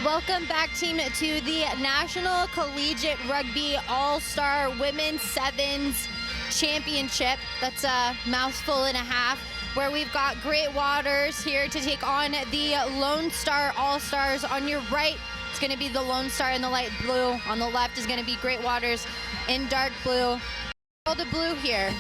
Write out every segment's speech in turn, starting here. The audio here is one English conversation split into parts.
Welcome back, team, to the National Collegiate Rugby All-Star Women's Sevens Championship. That's a mouthful and a half, where we've got Great Waters here to take on the Lone Star All-Stars. On your right, it's going to be the Lone Star in the light blue. On the left is going to be Great Waters in dark blue. World of blue here.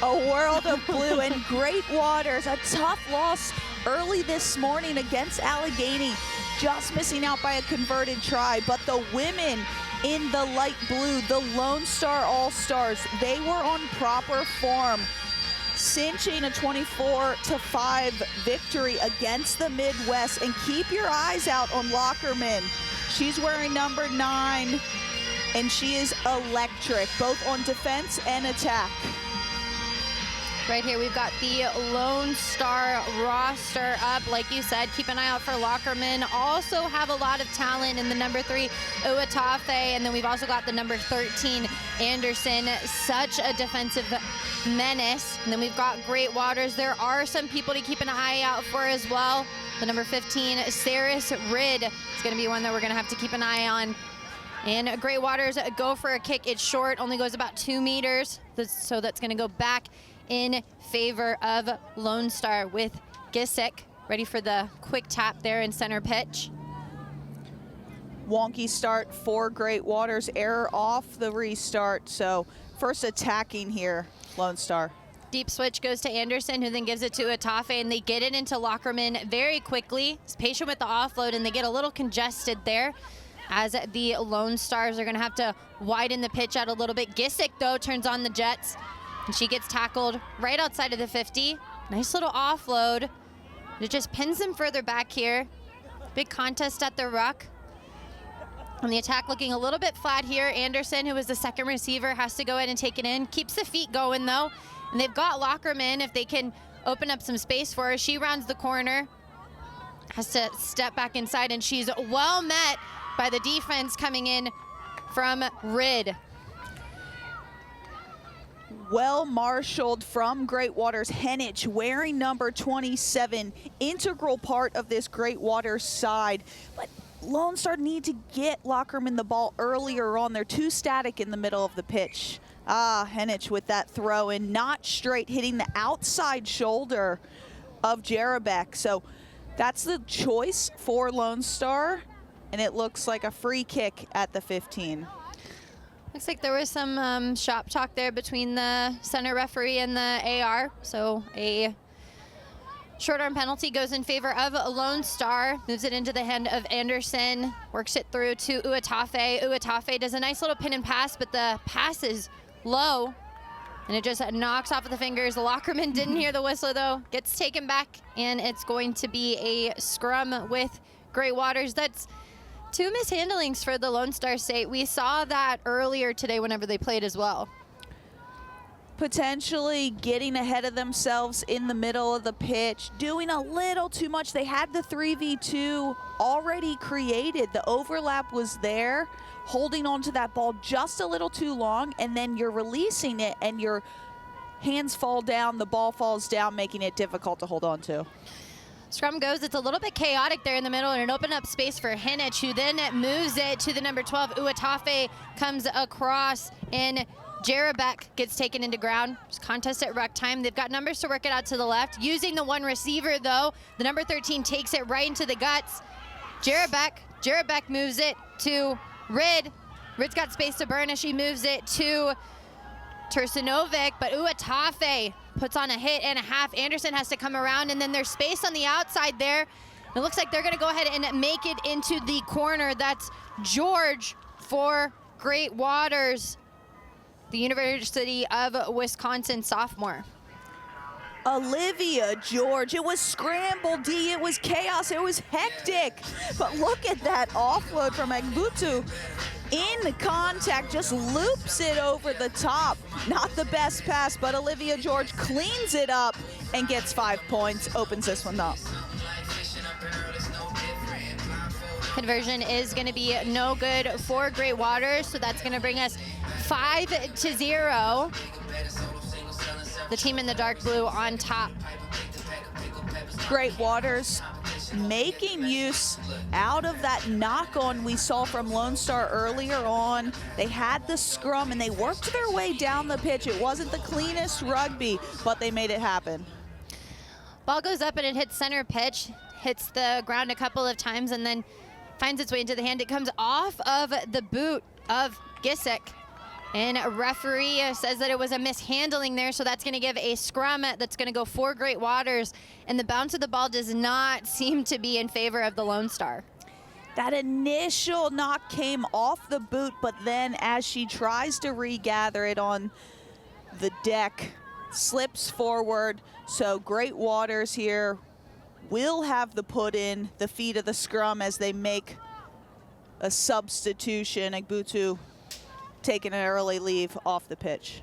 A world of blue and Great Waters. A tough loss early this morning against Allegheny, just missing out by a converted try. But the women in the light blue, the Lone Star All-Stars, they were on proper form, cinching a 24-5 victory against the Midwest. And keep your eyes out on Lockerman. She's wearing number 9. And she is electric, both on defense and attack. Right here, we've got the Lone Star roster up. Like you said, keep an eye out for Lockerman. Also have a lot of talent in the number 3, Uatafe. And then we've also got the number 13, Anderson. Such a defensive menace. And then we've got Great Waters. There are some people to keep an eye out for as well. The number 15, Saris Rid, is going to be one that we're going to have to keep an eye on. And Great Waters go for a kick. It's short, only goes about 2 meters. So that's going to go back in favor of Lone Star with Gisick. Ready for the quick tap there in center pitch. Wonky start for Great Waters. Error off the restart. So first attacking here, Lone Star. Deep switch goes to Anderson, who then gives it to Atafe, and they get it into Lockerman very quickly. He's patient with the offload, and they get a little congested there, as the Lone Stars are going to have to widen the pitch out a little bit. Gisick, though, turns on the Jets, and she gets tackled right outside of the 50. Nice little offload. It just pins them further back here. Big contest at the ruck. And the attack looking a little bit flat here. Anderson, who was the second receiver, has to go ahead and take it in. Keeps the feet going, though. And they've got Lockerman if they can open up some space for her. She rounds the corner, has to step back inside, and she's well met by the defense coming in from Rid. Well marshaled from Great Waters. Henich wearing number 27, integral part of this Great Waters side. But Lone Star need to get Lockerman the ball earlier on. They're too static in the middle of the pitch. Henich with that throw in, not straight, hitting the outside shoulder of Jarabek. So that's the choice for Lone Star. And it looks like a free kick at the 15. Looks like there was some shop talk there between the center referee and the AR. So a short arm penalty goes in favor of a Lone Star. Moves it into the hand of Anderson. Works it through to Uatafe. Uatafe does a nice little pin and pass, but the pass is low. And it just knocks off of the fingers. The Lockerman didn't hear the whistle, though. Gets taken back, and it's going to be a scrum with Great Waters. That's 2 mishandlings for the Lone Star State. We saw that earlier today whenever they played as well. Potentially getting ahead of themselves in the middle of the pitch, doing a little too much. They had the 3v2 already created. The overlap was there, holding on to that ball just a little too long, and then you're releasing it and your hands fall down, the ball falls down, making it difficult to hold on to. Scrum goes, it's a little bit chaotic there in the middle, and it opened up space for Henich, who then moves it to the number 12. Uatafe comes across, and Jarabek gets taken into ground. Just contest at ruck time. They've got numbers to work it out to the left. Using the one receiver, though, the number 13 takes it right into the guts. Jarabek moves it to Rid. Rid's got space to burn as she moves it to Tursinovic, but Uatafe puts on a hit and a half. Anderson has to come around, and then there's space on the outside there. It looks like they're going to go ahead and make it into the corner. That's George for Great Waters, the University of Wisconsin sophomore. Olivia George. It was scramble D, it was chaos, it was hectic. But look at that offload from Egbutu. In contact, just loops it over the top. Not the best pass, but Olivia George cleans it up and gets 5 points, opens this one up. Conversion is going to be no good for Great Waters, so that's going to bring us 5-0. The team in the dark blue on top. Great Waters making use out of that knock-on we saw from Lone Star earlier on. They had the scrum and they worked their way down the pitch. It wasn't the cleanest rugby, but they made it happen. Ball goes up and it hits center pitch, hits the ground a couple of times and then finds its way into the hand. It comes off of the boot of Gisick. And a referee says that it was a mishandling there, so that's going to give a scrum that's going to go for Great Waters. And the bounce of the ball does not seem to be in favor of the Lone Star. That initial knock came off the boot, but then as she tries to regather it on the deck, slips forward. So Great Waters here will have the put in the feet of the scrum as they make a substitution. Egbutu taking an early leave off the pitch.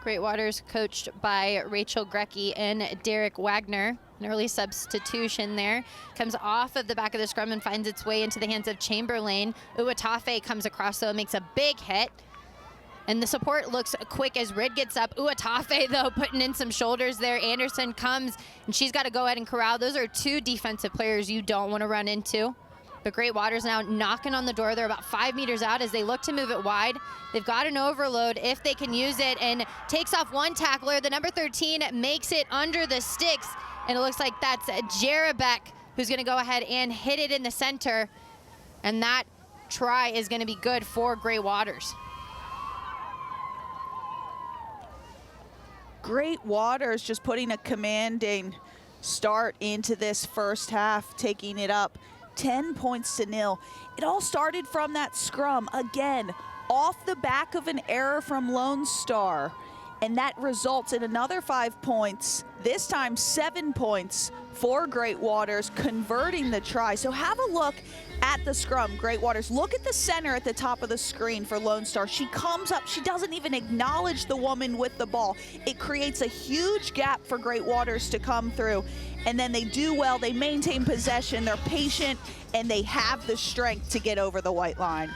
Great Waters coached by Rachel Grecki and Derek Wagner. An early substitution there. Comes off of the back of the scrum and finds its way into the hands of Chamberlain. Uatafe comes across, so it makes a big hit. And the support looks quick as Rid gets up. Uatafe, though, putting in some shoulders there. Anderson comes, and she's got to go ahead and corral. Those are two defensive players you don't want to run into. But Great Waters now knocking on the door. They're about 5 meters out as they look to move it wide. They've got an overload if they can use it, and takes off one tackler. The number 13 makes it under the sticks, and it looks like that's Jarabek who's going to go ahead and hit it in the center. And that try is going to be good for Great Waters. Great Waters just putting a commanding start into this first half, taking it up 10 points to 0. It all started from that scrum, again, off the back of an error from Lone Star. And that results in another 5 points, this time 7 points for Great Waters, converting the try. So have a look at the scrum, Great Waters. Look at the center at the top of the screen for Lone Star. She comes up, she doesn't even acknowledge the woman with the ball. It creates a huge gap for Great Waters to come through. And then they do well, they maintain possession, they're patient, and they have the strength to get over the white line.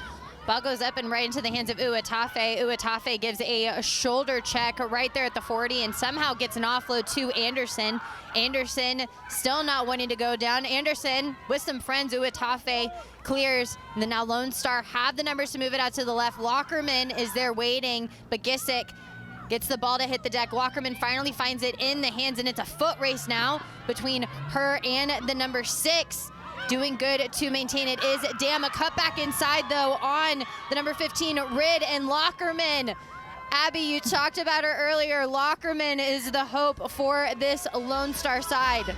Ball goes up and right into the hands of Uatafe. Uatafe gives a shoulder check right there at the 40 and somehow gets an offload to Anderson. Anderson still not wanting to go down. Anderson with some friends, Uatafe clears. And then now Lone Star have the numbers to move it out to the left. Lockerman is there waiting, but Gisick gets the ball to hit the deck. Lockerman finally finds it in the hands, and it's a foot race now between her and the number 6. Doing good to maintain it is Dam. A cutback inside, though, on the number 15, Rid and Lockerman. Abby, you talked about her earlier. Lockerman is the hope for this Lone Star side.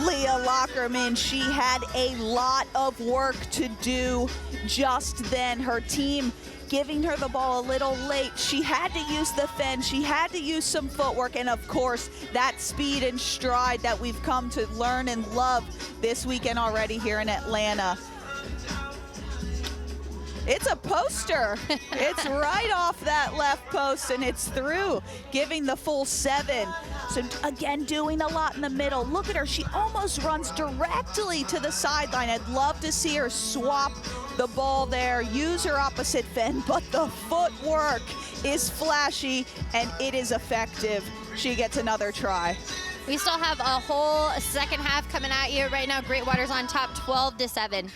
Leah Lockerman, she had a lot of work to do just then. Her team giving her the ball a little late. She had to use the fend, she had to use some footwork, and of course, that speed and stride that we've come to learn and love this weekend already here in Atlanta. It's a poster. It's right off that left post, and it's through, giving the full 7. So again, doing a lot in the middle. Look at her, she almost runs directly to the sideline. I'd love to see her swap the ball there, use her opposite fend, but the footwork is flashy and it is effective. She gets another try. We still have a whole second half coming at you right now. Great Waters on top 12-7.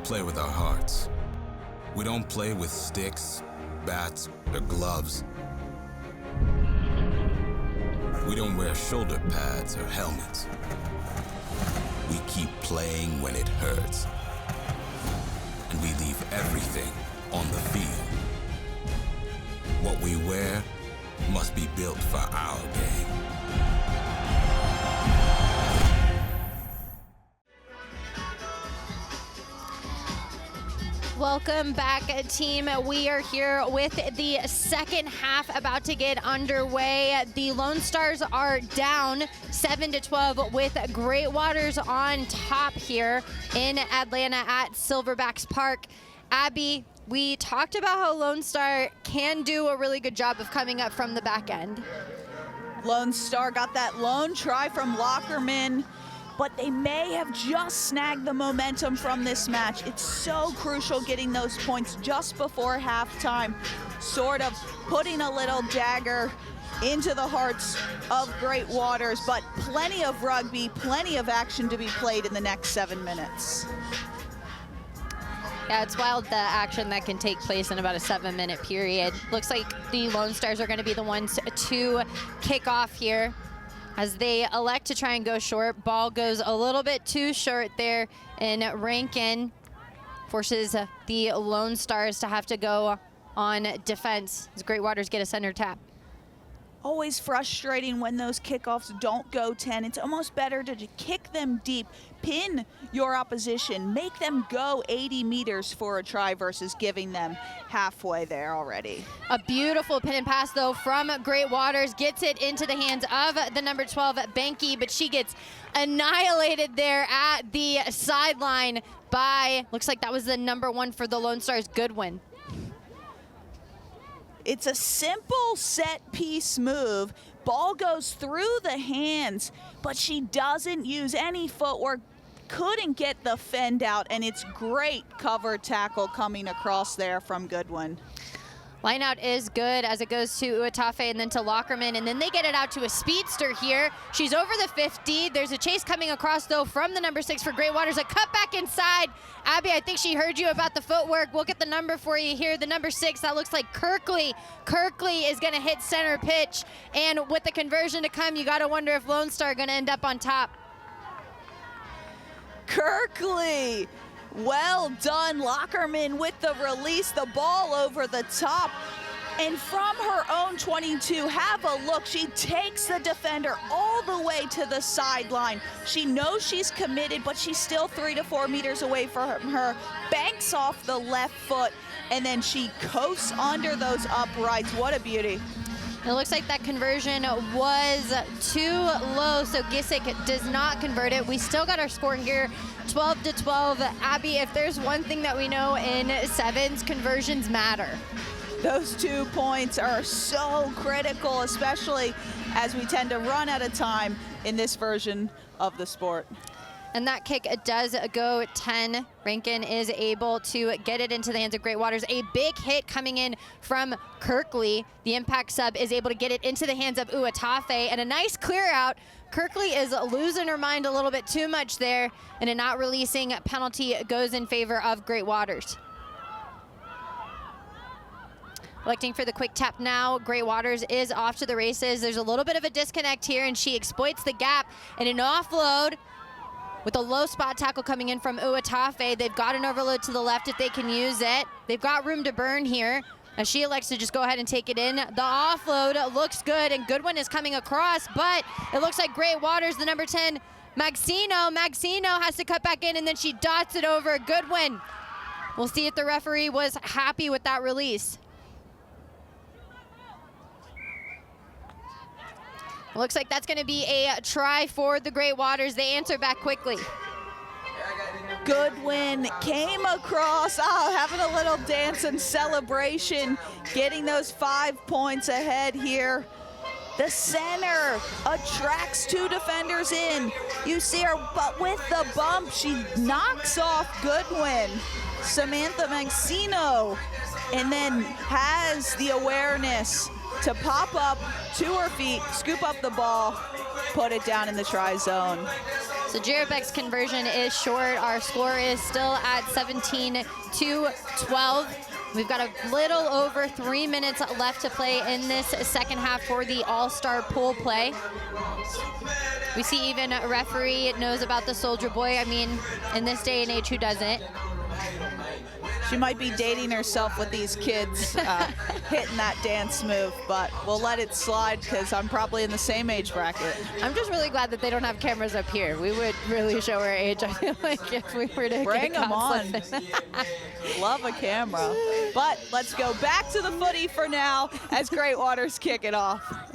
Play with our hearts. We don't play with sticks, bats, or gloves. We don't wear shoulder pads or helmets. We keep playing when it hurts. And we leave everything on the field. What we wear must be built for our game. Welcome back, team. We are here with the second half about to get underway. The Lone Stars are down 7-12 with Great Waters on top here in Atlanta at Silverbacks Park. Abby, we talked about how Lone Star can do a really good job of coming up from the back end. Lone Star got that lone try from Lockerman, but they may have just snagged the momentum from this match. It's so crucial getting those points just before halftime, sort of putting a little dagger into the hearts of Great Waters, but plenty of rugby, plenty of action to be played in the next 7 minutes. Yeah, it's wild the action that can take place in about a 7-minute period. Looks like the Lone Stars are going to be the ones to kick off here as they elect to try and go short. Ball goes a little bit too short there, and Rankin forces the Lone Stars to have to go on defense as Great Waters get a center tap. Always frustrating when those kickoffs don't go 10. It's almost better to kick them deep, pin your opposition, make them go 80 meters for a try versus giving them halfway there already. A beautiful pin and pass, though, from Great Waters. Gets it into the hands of the number 12, Benke, but she gets annihilated there at the sideline by, looks like that was the number 1 for the Lone Stars, Goodwin. It's a simple set piece move. Ball goes through the hands, but she doesn't use any footwork, couldn't get the fend out, and it's great cover tackle coming across there from Goodwin. Line out is good as it goes to Uatafe and then to Lockerman, and then they get it out to a speedster here. She's over the 50. There's a chase coming across, though, from the number 6 for Great Waters. A cut back inside. Abby, I think she heard you about the footwork. We'll get the number for you here. The number 6, that looks like Kirkley. Kirkley is going to hit center pitch, and with the conversion to come, you got to wonder if Lone Star going to end up on top. Kirkley! Well done, Lockerman with the release, the ball over the top. And from her own 22, have a look. She takes the defender all the way to the sideline. She knows she's committed, but she's still 3 to 4 meters away from her. Banks off the left foot, and then she coasts under those uprights. What a beauty. It looks like that conversion was too low, so Gisick does not convert it. We still got our score here, 12-12. Abby, if there's one thing that we know in sevens, conversions matter. Those 2 points are so critical, especially as we tend to run out of time in this version of the sport. And that kick does go 10. Rankin is able to get it into the hands of Great Waters. A big hit coming in from Kirkley. The impact sub is able to get it into the hands of Uatafe, and a nice clear out. Kirkley is losing her mind a little bit too much there, and a not releasing penalty goes in favor of Great Waters. Electing for the quick tap now. Great Waters is off to the races. There's a little bit of a disconnect here, and she exploits the gap, and an offload with a low spot tackle coming in from Uatafe. They've got an overload to the left if they can use it. They've got room to burn here as she elects to just go ahead and take it in. The offload looks good, and Goodwin is coming across, but it looks like Great Waters, the number 10, Maxino has to cut back in, and then she dots it over Goodwin. We'll see if the referee was happy with that release. Looks like that's going to be a try for the Great Waters. They answer back quickly. Goodwin came across, having a little dance and celebration, getting those 5 points ahead here. The center attracts 2 defenders in. You see her, but with the bump, she knocks off Goodwin. Samantha Maxino, and then has the awareness to pop up to her feet, scoop up the ball, put it down in the try zone. So Jarabek's conversion is short. Our score is still at 17-12. We've got a little over 3 minutes left to play in this second half for the All-Star pool play. We see even a referee knows about the Soldier Boy. I mean, in this day and age, who doesn't? She might be dating herself with these kids hitting that dance move, but we'll let it slide because I'm probably in the same age bracket. I'm just really glad that they don't have cameras up here. We would really show our age, I feel like, if we were to Bring get them on. Love a camera. But let's go back to the footy for now as Great Waters kick it off.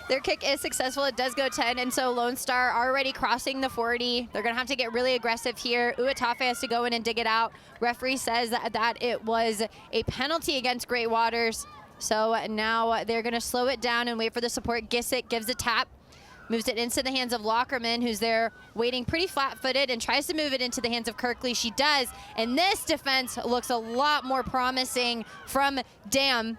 Their kick is successful. It does go 10, and so Lone Star already crossing the 40. They're going to have to get really aggressive here. Uatafe has to go in and dig it out. Referee says that it was a penalty against Great Waters. So now they're going to slow it down and wait for the support. Gissett gives a tap, moves it into the hands of Lockerman, who's there waiting pretty flat-footed and tries to move it into the hands of Kirkley. She does, and this defense looks a lot more promising from Dam.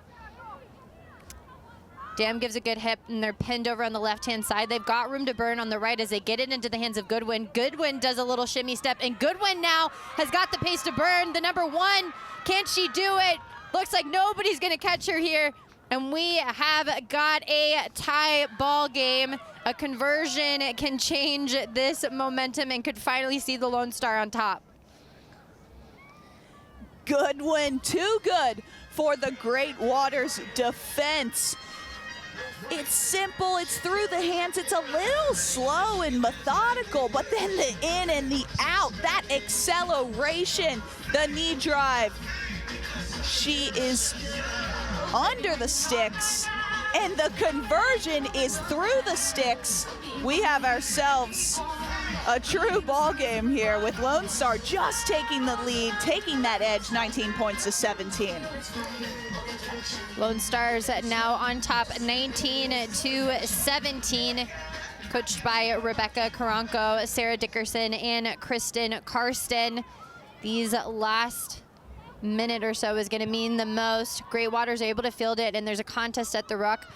Dam gives a good hip, and they're pinned over on the left-hand side. They've got room to burn on the right as they get it into the hands of Goodwin. Goodwin does a little shimmy step, and Goodwin now has got the pace to burn. The number 1, can she do it? Looks like nobody's gonna catch her here. And we have got a tie ball game. A conversion can change this momentum and could finally see the Lone Star on top. Goodwin, too good for the Great Waters defense. It's simple, it's through the hands, it's a little slow and methodical, but then the in and the out, that acceleration, the knee drive. She is under the sticks, and the conversion is through the sticks. We have ourselves a true ball game here with Lone Star just taking the lead, taking that edge, 19 points to 17. Lone Stars now on top, 19 to 17, coached by Rebecca Karanko, Sarah Dickerson, and Kristen Karsten. These last minute or so is going to mean the most. Great Waters are able to field it, and there's a contest at the ruck.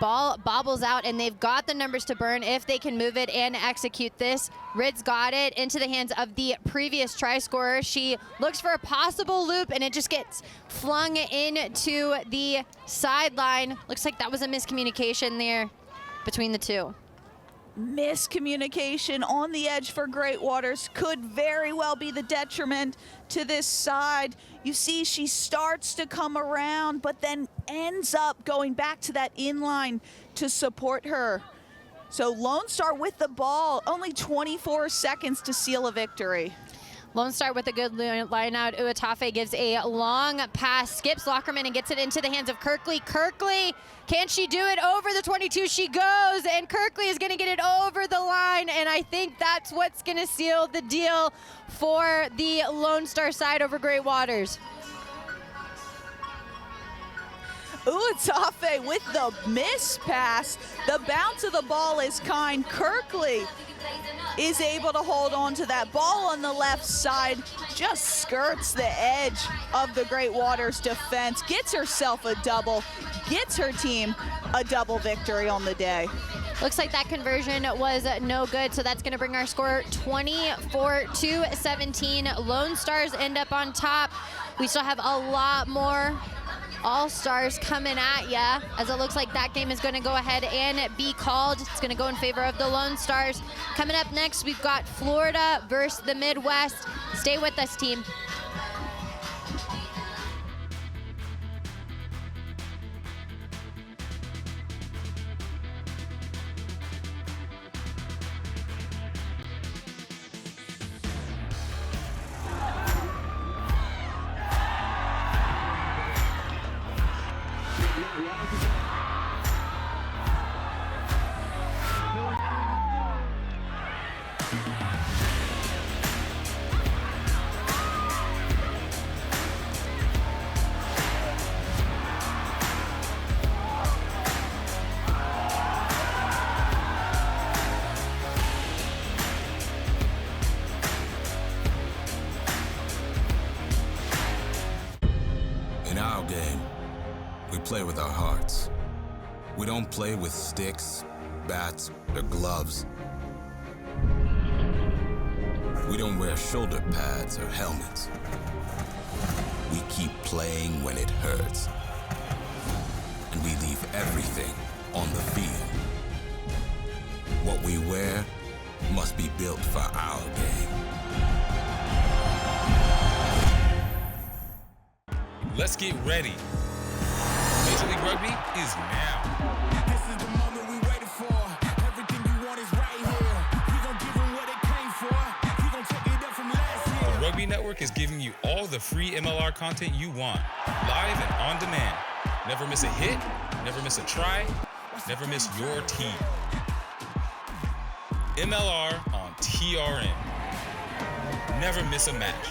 Ball bobbles out, and they've got the numbers to burn if they can move it and execute this. Rids got it into the hands of the previous try scorer. She looks for a possible loop, and it just gets flung into the sideline. Looks like that was a miscommunication there between the two. Miscommunication on the edge for Great Waters could very well be the detriment to this side. You see she starts to come around, but then ends up going back to that inline to support her. So Lone Star with the ball, only 24 seconds to seal a victory. Lone Star with a good line out. Uatafe gives a long pass, skips Lockerman and gets it into the hands of Kirkley. Kirkley, can she do it over the 22? She goes, and Kirkley is gonna get it over the line, and I think that's what's gonna seal the deal for the Lone Star side over Great Waters. Uatafe with the miss pass. The bounce of the ball is kind. Kirkley is able to hold on to that ball on the left side, just skirts the edge of the Great Waters defense, gets herself a double, gets her team a double victory on the day. Looks like that conversion was no good, so that's going to bring our score 24 to 17. Lone Stars end up on top. We still have a lot more All-Stars coming at ya, as it looks like that game is going to go ahead and be called. It's going to go in favor of the Lone Stars. Coming up next, we've got Florida versus the Midwest. Stay with us, team. In our game, we play with our hearts. We don't play with sticks, bats, or gloves. We don't wear shoulder pads or helmets. We keep playing when it hurts. And we leave everything on the field. What we wear must be built for our game. Let's get ready. Major League Rugby is now. This is the moment we waited for. Everything you want is right here. We gon' give them what they came for. We gon' take it up from last year. The Rugby Network is giving you all the free MLR content you want, live and on demand. Never miss a hit, never miss a try, never miss your team. MLR on TRN. Never miss a match.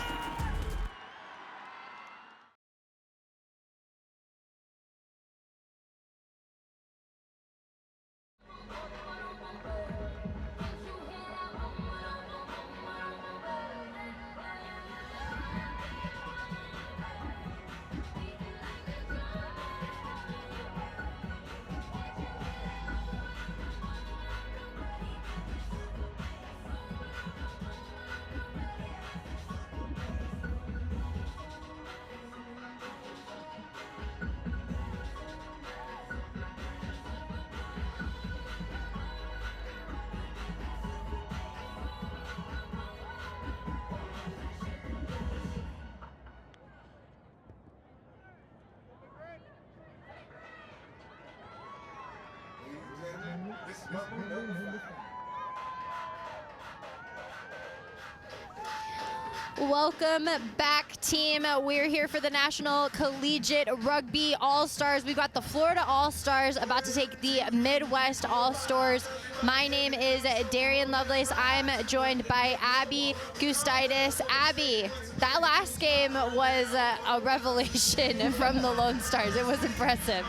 Welcome back, team. We're here for the National Collegiate Rugby All-Stars. We've got the Florida All-Stars about to take the Midwest All-Stars. My name is Darian Lovelace. I'm joined by Abby Gustitis. Abby, that last game was a revelation from the Lone Stars. It was impressive.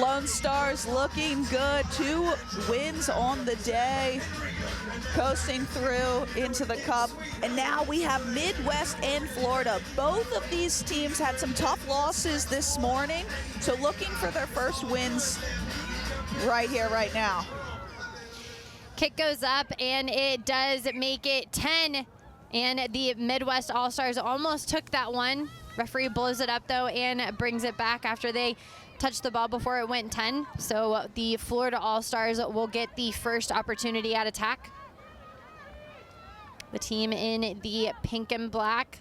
Lone Stars looking good. 2 wins on the day, coasting through into the Cup. And now we have Midwest and Florida. Both of these teams had some tough losses this morning, so looking for their first wins right here, right now. Kick goes up, and it does make it 10. And the Midwest All-Stars almost took that one. Referee blows it up, though, and brings it back after they touched the ball before it went 10. So the Florida All-Stars will get the first opportunity at attack. The team in the pink and black.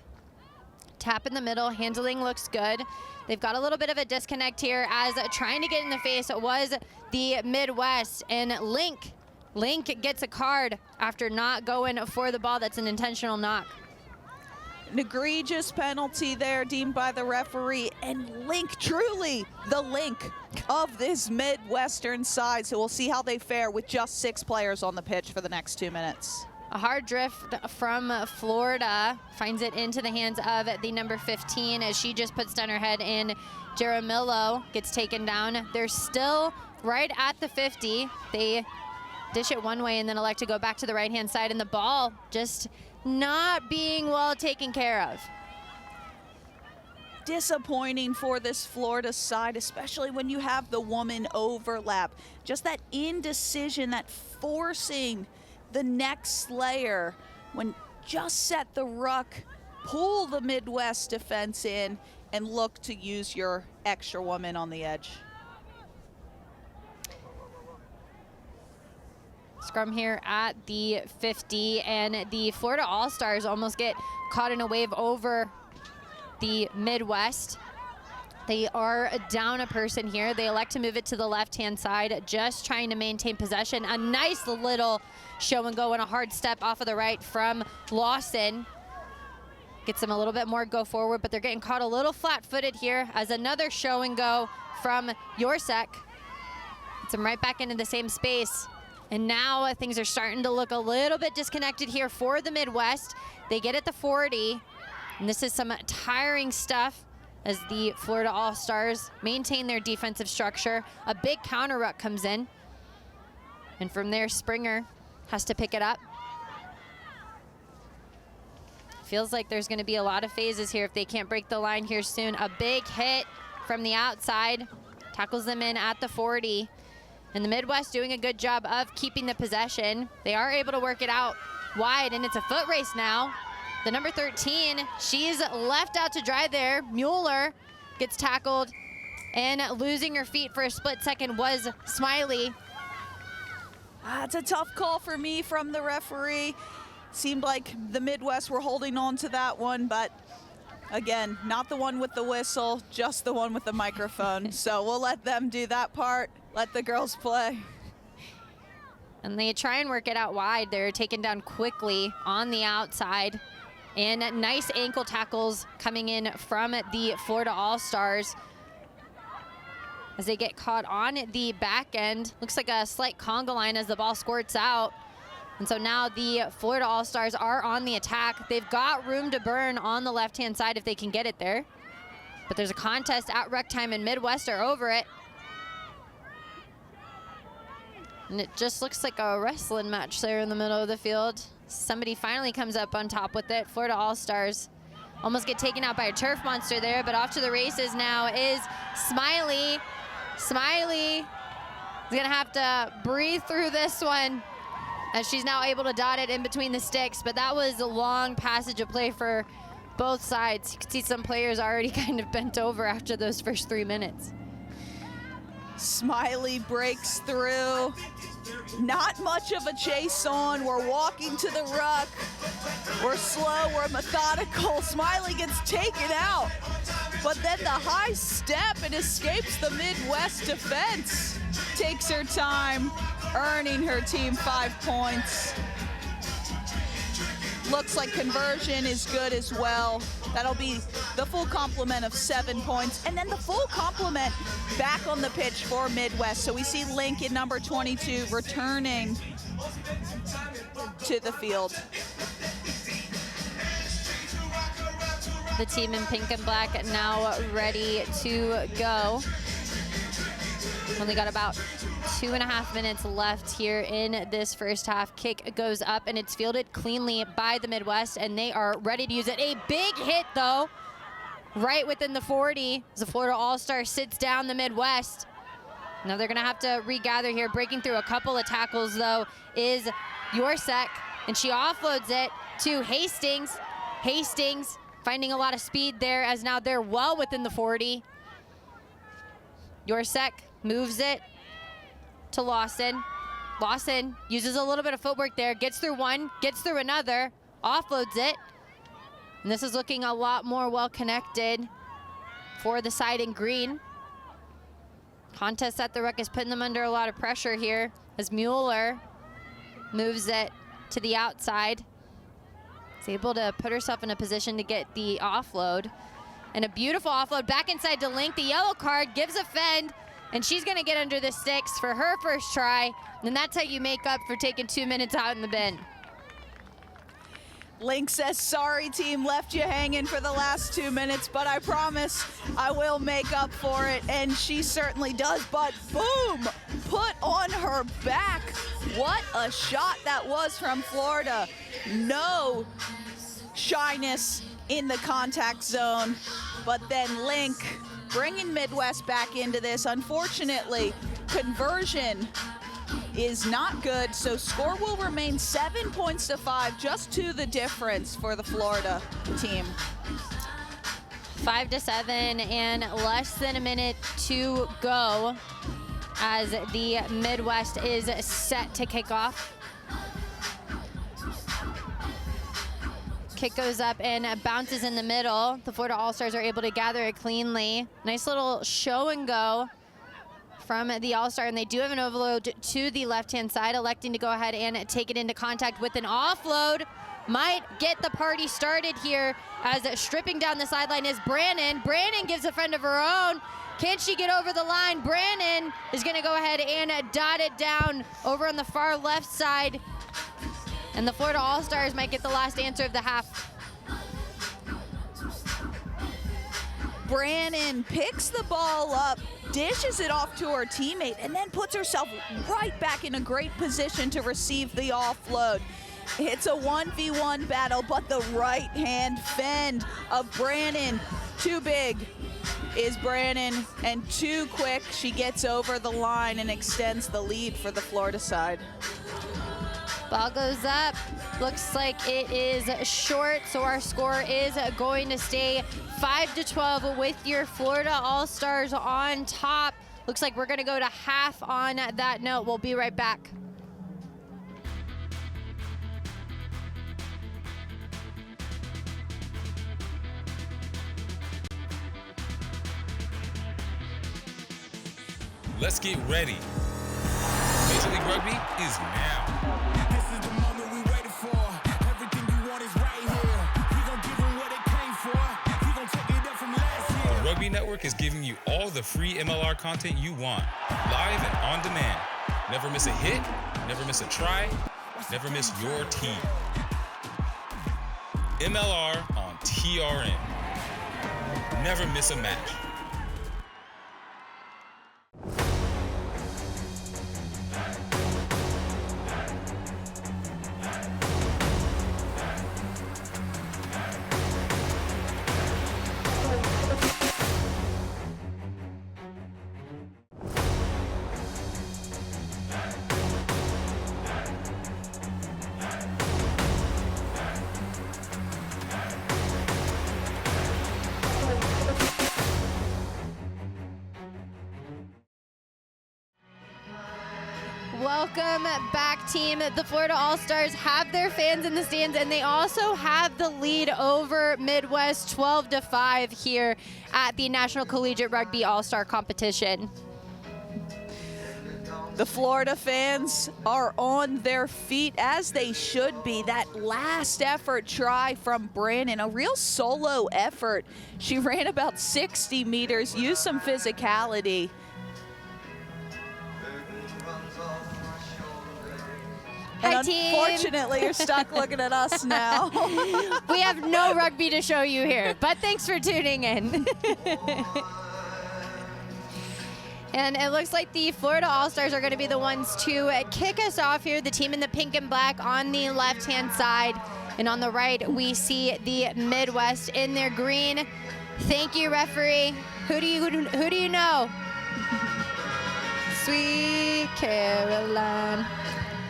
Tap in the middle, handling looks good. They've got a little bit of a disconnect here as trying to get in the face was the Midwest, and Link gets a card after not going for the ball. That's an intentional knock. An egregious penalty there deemed by the referee, and Link, truly the Link of this Midwestern side. So we'll see how they fare with just 6 players on the pitch for the next 2 minutes. A hard drift from Florida finds it into the hands of the number 15 as she just puts down her head, and Jaramillo gets taken down. They're still right at the 50. They dish it one way and then elect to go back to the right-hand side, and the ball just not being well taken care of. Disappointing for this Florida side, especially when you have the woman overlap. Just that indecision, that forcing the next layer when just set the ruck, pull the Midwest defense in, and look to use your extra woman on the edge. Scrum here at the 50, and the Florida All-Stars almost get caught in a wave over the Midwest. They are down a person here. They elect to move it to the left-hand side, just trying to maintain possession. A nice little show and go and a hard step off of the right from Lawson. Gets them a little bit more go forward, but they're getting caught a little flat-footed here as another show and go from Yorsek. Gets them right back into the same space. And now things are starting to look a little bit disconnected here for the Midwest. They get at the 40, and this is some tiring stuff as the Florida All-Stars maintain their defensive structure. A big counter ruck comes in, and from there Springer has to pick it up. Feels like there's going to be a lot of phases here if they can't break the line here soon. A big hit from the outside, tackles them in at the 40. And the Midwest doing a good job of keeping the possession. They are able to work it out wide, and it's a foot race now. The number 13, she's left out to dry there. Mueller gets tackled, and losing her feet for a split second was Smiley. It's a tough call for me from the referee. Seemed like the Midwest were holding on to that one, but Again, not the one with the whistle, just the one with the microphone. So we'll let them do that part. Let the girls play. And they try and work it out wide. They're taken down quickly on the outside. And nice ankle tackles coming in from the Florida All-Stars as they get caught on the back end. Looks like a slight conga line as the ball squirts out. And so now the Florida All-Stars are on the attack. They've got room to burn on the left-hand side if they can get it there. But there's a contest at rec time, and Midwest are over it. And it just looks like a wrestling match there in the middle of the field. Somebody finally comes up on top with it. Florida All-Stars almost get taken out by a turf monster there, but off to the races now is Smiley. Smiley is gonna have to breathe through this one as she's now able to dot it in between the sticks, but that was a long passage of play for both sides. You can see some players already kind of bent over after those first 3 minutes. Smiley breaks through. Not much of a chase on. We're walking to the ruck. We're slow, we're methodical. Smiley gets taken out. But then the high step and escapes the Midwest defense. Takes her time, earning her team 5 points. Looks like conversion is good as well. That'll be the full complement of 7 points. And then the full complement back on the pitch for Midwest. So we see Lincoln, number 22, returning to the field. The team in pink and black now ready to go. Only got about 2.5 minutes left here in this first half. Kick goes up and it's fielded cleanly by the Midwest, and they are ready to use it. A big hit though, right within the 40 as the Florida All-Star sits down the Midwest. Now they're gonna have to regather here. Breaking through a couple of tackles though is Yorsek, and she offloads it to Hastings. Hastings finding a lot of speed there as now they're well within the 40. Yorsek moves it to Lawson. Lawson uses a little bit of footwork there, gets through one, gets through another, offloads it. And this is looking a lot more well connected for the side in green. Contest at the ruck is putting them under a lot of pressure here as Mueller moves it to the outside. Is able to put herself in a position to get the offload. And a beautiful offload back inside to Link. The yellow card gives a fend, and she's gonna get under the sticks for her first try. And that's how you make up for taking 2 minutes out in the bin. Link says, sorry team, left you hanging for the last 2 minutes, but I promise I will make up for it. And she certainly does, but boom, put on her back. What a shot that was from Florida. No shyness in the contact zone, but then Link bringing Midwest back into this. Unfortunately, conversion is not good, so score will remain 7 points to 5, just to the difference for the Florida team. 5-7 and less than a minute to go as the Midwest is set to kick off. Kick goes up and bounces in the middle. The Florida All-Stars are able to gather it cleanly. Nice little show and go from the All-Star, and they do have an overload to the left-hand side, electing to go ahead and take it into contact with an offload. Might get the party started here as stripping down the sideline is Brannon. Brannon gives a friend of her own. Can she get over the line? Brannon is gonna go ahead and dot it down over on the far left side. And the Florida All-Stars might get the last answer of the half. Brannon picks the ball up, dishes it off to her teammate, and then puts herself right back in a great position to receive the offload. It's a 1v1 battle, but the right-hand fend of Brannon, too big is Brannon, and too quick. She gets over the line and extends the lead for the Florida side. Ball goes up. Looks like it is short, so our score is going to stay 5-12 with your Florida All-Stars on top. Looks like we're gonna go to half on that note. We'll be right back. Let's get ready. Major League Rugby is now. This is the moment we waited for. Everything you want is right here. We gon' give them what they came for. We gon' take it up from last year. The Rugby Network is giving you all the free MLR content you want, live and on demand. Never miss a hit, never miss a try, never miss your team. MLR on TRN. Never miss a match. Welcome back, team. The Florida All-Stars have their fans in the stands, and they also have the lead over Midwest 12-5 here at the National Collegiate Rugby All-Star Competition. The Florida fans are on their feet, as they should be. That last effort try from Brandon, a real solo effort. She ran about 60 meters, used some physicality. Hi, And team. unfortunately, you're stuck looking at us now. We have no rugby to show you here, but thanks for tuning in. And it looks like the Florida All-Stars are going to be the ones to kick us off here. The team in the pink and black on the left-hand side. And on the right, we see the Midwest in their green. Thank you, referee. Who do you know? Sweet Caroline.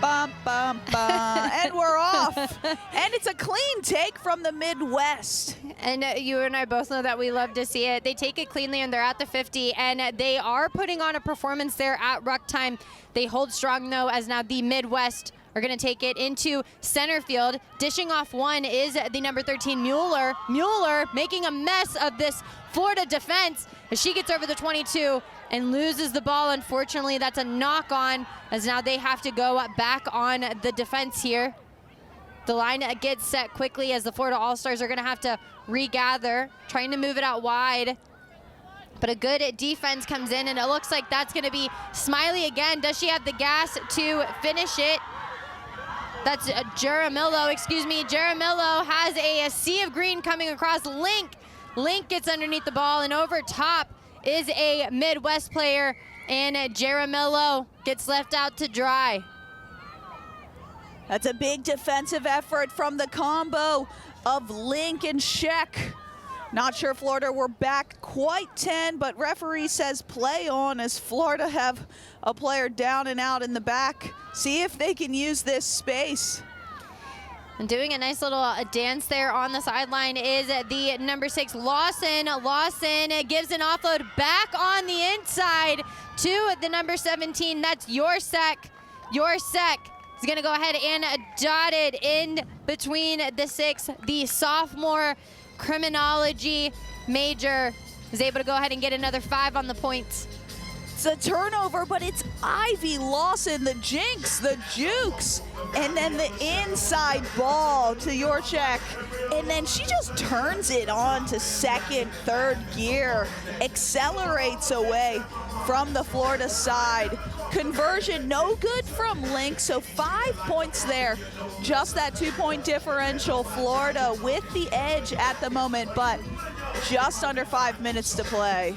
Bum, bum, bum. And we're off. And it's a clean take from the Midwest. And you and I both know that we love to see it. They take it cleanly, and they're at the 50, and they are putting on a performance there at ruck time. They hold strong, though, as now the Midwest are going to take it into center field. Dishing off one is the number 13, Mueller. Mueller making a mess of this Florida defense as she gets over the 22 and loses the ball. Unfortunately, that's a knock-on, as now they have to go back on the defense here. The line gets set quickly as the Florida All-Stars are going to have to regather, trying to move it out wide. But a good defense comes in, and it looks like that's going to be Smiley again. Does she have the gas to finish it? That's Jaramillo, excuse me. Jaramillo has a sea of green coming across. Link gets underneath the ball, and over top is a Midwest player, and Jaramillo gets left out to dry. That's a big defensive effort from the combo of Link and Sheck. Not sure Florida were back quite 10, but referee says play on as Florida have a player down and out in the back. See if they can use this space. And doing a nice little dance there on the sideline is the number 6, Lawson. Lawson gives an offload back on the inside to the number 17. That's Yorsek. Yorsek is going to go ahead and dot it in between the 6. The sophomore criminology major is able to go ahead and get another 5 on the points. It's a turnover, but it's Ivy Lawson, the jinx, the jukes, and then the inside ball to Yorchek. And then she just turns it on to second, third gear, accelerates away from the Florida side. Conversion no good from Link, so 5 points there. Just that 2-point differential. Florida with the edge at the moment, but just under 5 minutes to play.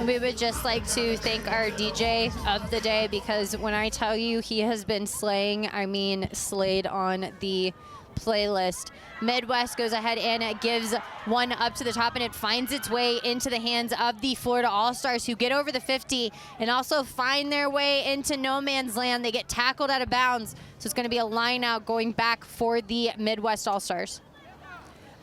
We would just like to thank our DJ of the day, because when I tell you he has been slaying, I mean slayed on the playlist. Midwest goes ahead and gives one up to the top, and it finds its way into the hands of the Florida All-Stars, who get over the 50 and also find their way into no man's land. They get tackled out of bounds, so it's going to be a line out going back for the Midwest All-Stars.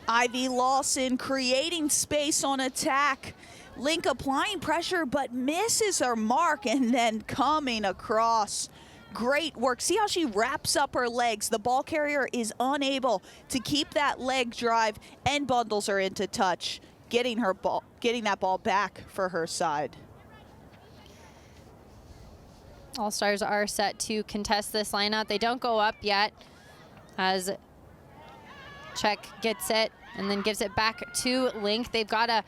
Ivy Lawson creating space on attack. Link applying pressure, but misses her mark, and then coming across. Great work. See how she wraps up her legs. The ball carrier is unable to keep that leg drive and bundles her into touch. getting that ball back for her side. All-Stars are set to contest this lineup. They don't go up yet as Czech gets it and then gives it back to Link. They've got to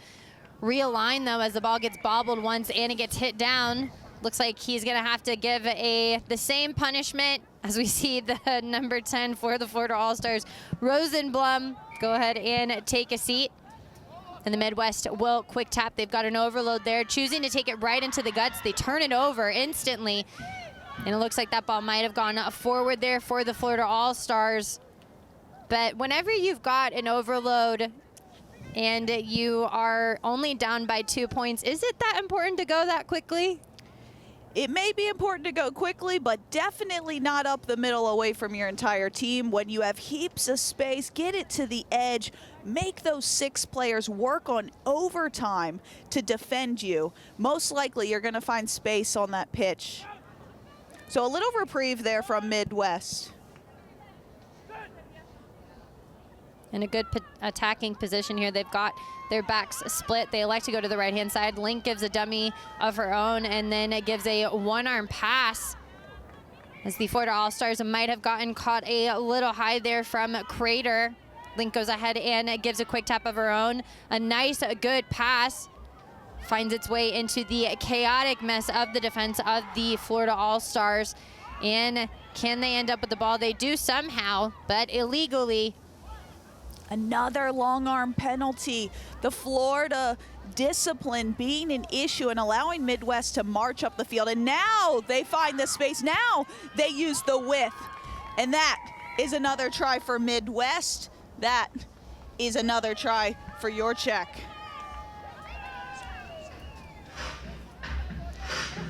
realign though as the ball gets bobbled once Annie gets hit down. Looks like he's gonna have to give the same punishment as we see the number 10 for the Florida All-Stars, Rosenblum, go ahead and take a seat. And the Midwest will quick tap. They've got an overload there, choosing to take it right into the guts. They turn it over instantly. And it looks like that ball might have gone forward there for the Florida All-Stars. But whenever you've got an overload and you are only down by 2 points, is it that important to go that quickly? It may be important to go quickly, but definitely not up the middle away from your entire team. When you have heaps of space, get it to the edge. Make those 6 players work on overtime to defend you. Most likely you're going to find space on that pitch. So a little reprieve there from Midwest. In a good attacking position here. They've got their backs split. They elect to go to the right-hand side. Link gives a dummy of her own, and then it gives a one-arm pass as the Florida All-Stars might have gotten caught a little high there from Crater. Link goes ahead and gives a quick tap of her own. A nice, good pass finds its way into the chaotic mess of the defense of the Florida All-Stars. And can they end up with the ball? They do somehow, but illegally. Another long arm penalty. The Florida discipline being an issue and allowing Midwest to march up the field. And now they find the space. Now they use the width. And that is another try for Midwest. That is another try for your Czech.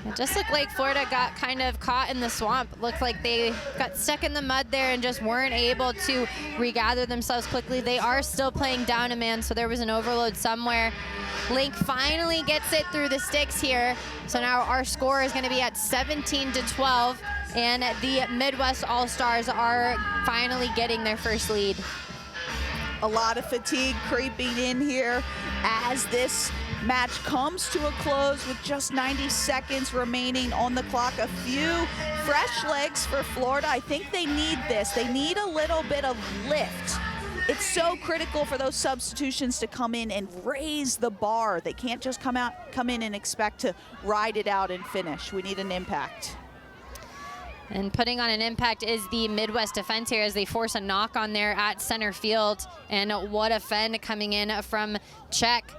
It just looked like Florida got kind of caught in the swamp. Looked like they got stuck in the mud there and just weren't able to regather themselves quickly. They are still playing down a man, so there was an overload somewhere. Link finally gets it through the sticks here. So now our score is going to be at 17-12, and the Midwest All-Stars are finally getting their first lead. A lot of fatigue creeping in here as this match comes to a close with just 90 seconds remaining on the clock. A few fresh legs for Florida. I think they need this. They need a little bit of lift. It's so critical for those substitutions to come in and raise the bar. They can't just come in and expect to ride it out and finish. We need an impact. And putting on an impact is the Midwest defense here as they force a knock on there at center field. And what a fend coming in from Czech.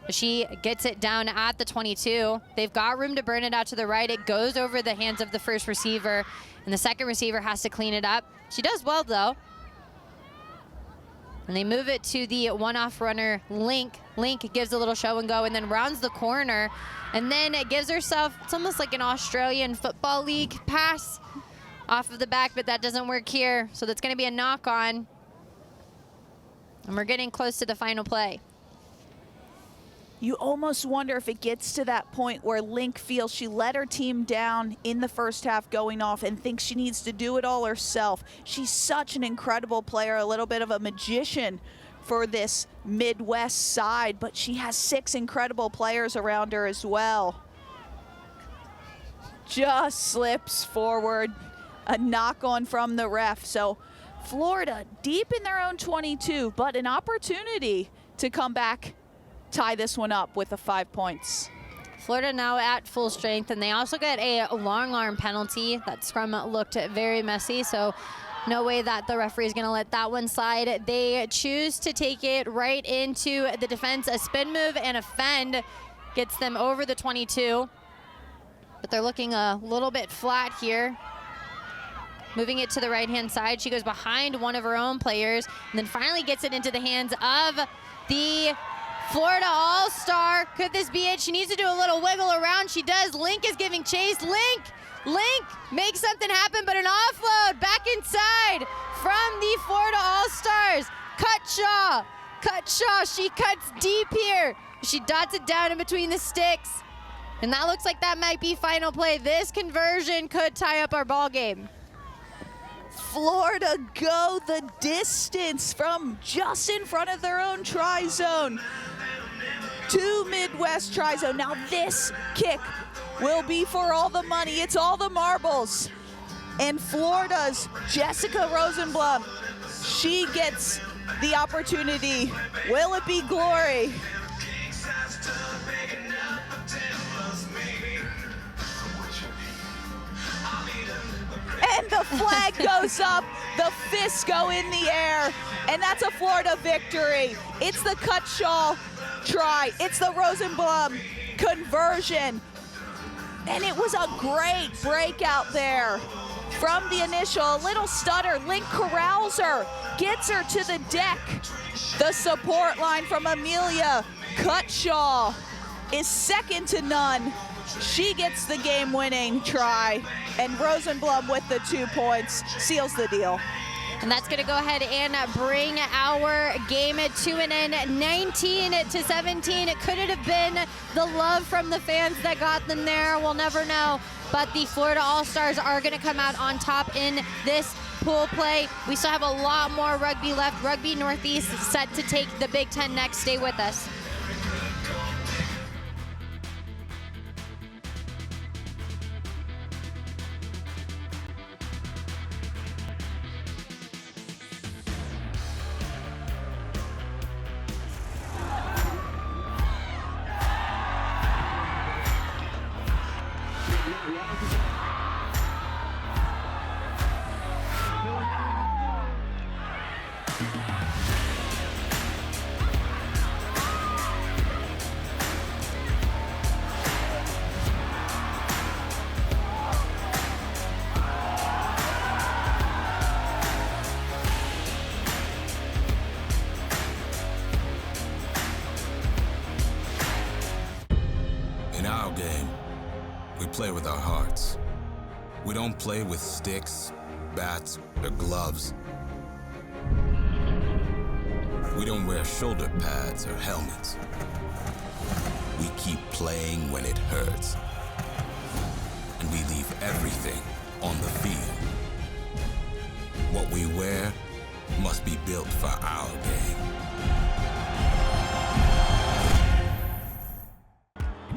She gets it down at the 22. They've got room to burn it out to the right. It goes over the hands of the first receiver, and the second receiver has to clean it up. She does well, though. And they move it to the one-off runner, Link. Link gives a little show and go and then rounds the corner. And then it gives herself, it's almost like an Australian Football League pass off of the back, but that doesn't work here. So that's going to be a knock on. And we're getting close to the final play. You almost wonder if it gets to that point where Link feels she let her team down in the first half going off and thinks she needs to do it all herself. She's such an incredible player, a little bit of a magician for this Midwest side, but she has 6 incredible players around her as well. Just slips forward, a knock on from the ref. So Florida deep in their own 22, but an opportunity to come back, tie this one up with the 5 points. Florida now at full strength, and they also get a long arm penalty. That scrum looked very messy, so no way that the referee is going to let that one slide. They choose to take it right into the defense. A spin move and a fend gets them over the 22, but they're looking a little bit flat here. Moving it to the right-hand side, she goes behind one of her own players, and then finally gets it into the hands of the Florida All-Star. Could this be it? She needs to do a little wiggle around. She does. Link is giving chase. Link makes something happen, but an offload back inside from the Florida All-Stars. Cutshaw, she cuts deep here. She dots it down in between the sticks. And that looks like that might be final play. This conversion could tie up our ball game. Florida go the distance from just in front of their own try zone. to Midwest Tri-Zone. Now this kick will be for all the money. It's all the marbles. And Florida's Jessica Rosenblum, she gets the opportunity. Will it be glory? And the flag goes up, the fists go in the air, and that's a Florida victory. It's the Cutshaw try, it's the Rosenblum conversion, and it was a great breakout there. From the initial, a little stutter, Link corrals her, gets her to the deck. The support line from Amelia Cutshaw is second to none. She gets the game-winning try, and Rosenblum with the 2 points seals the deal. And that's going to go ahead and bring our game to an end, 19-17. Could it have been the love from the fans that got them there? We'll never know. But the Florida All-Stars are going to come out on top in this pool play. We still have a lot more rugby left. Rugby Northeast set to take the Big Ten next. Stay with us. In our game, we play with our hearts. We don't play with sticks, bats, or gloves. We don't wear shoulder pads or helmets. We keep playing when it hurts. And we leave everything on the field. What we wear must be built for our game.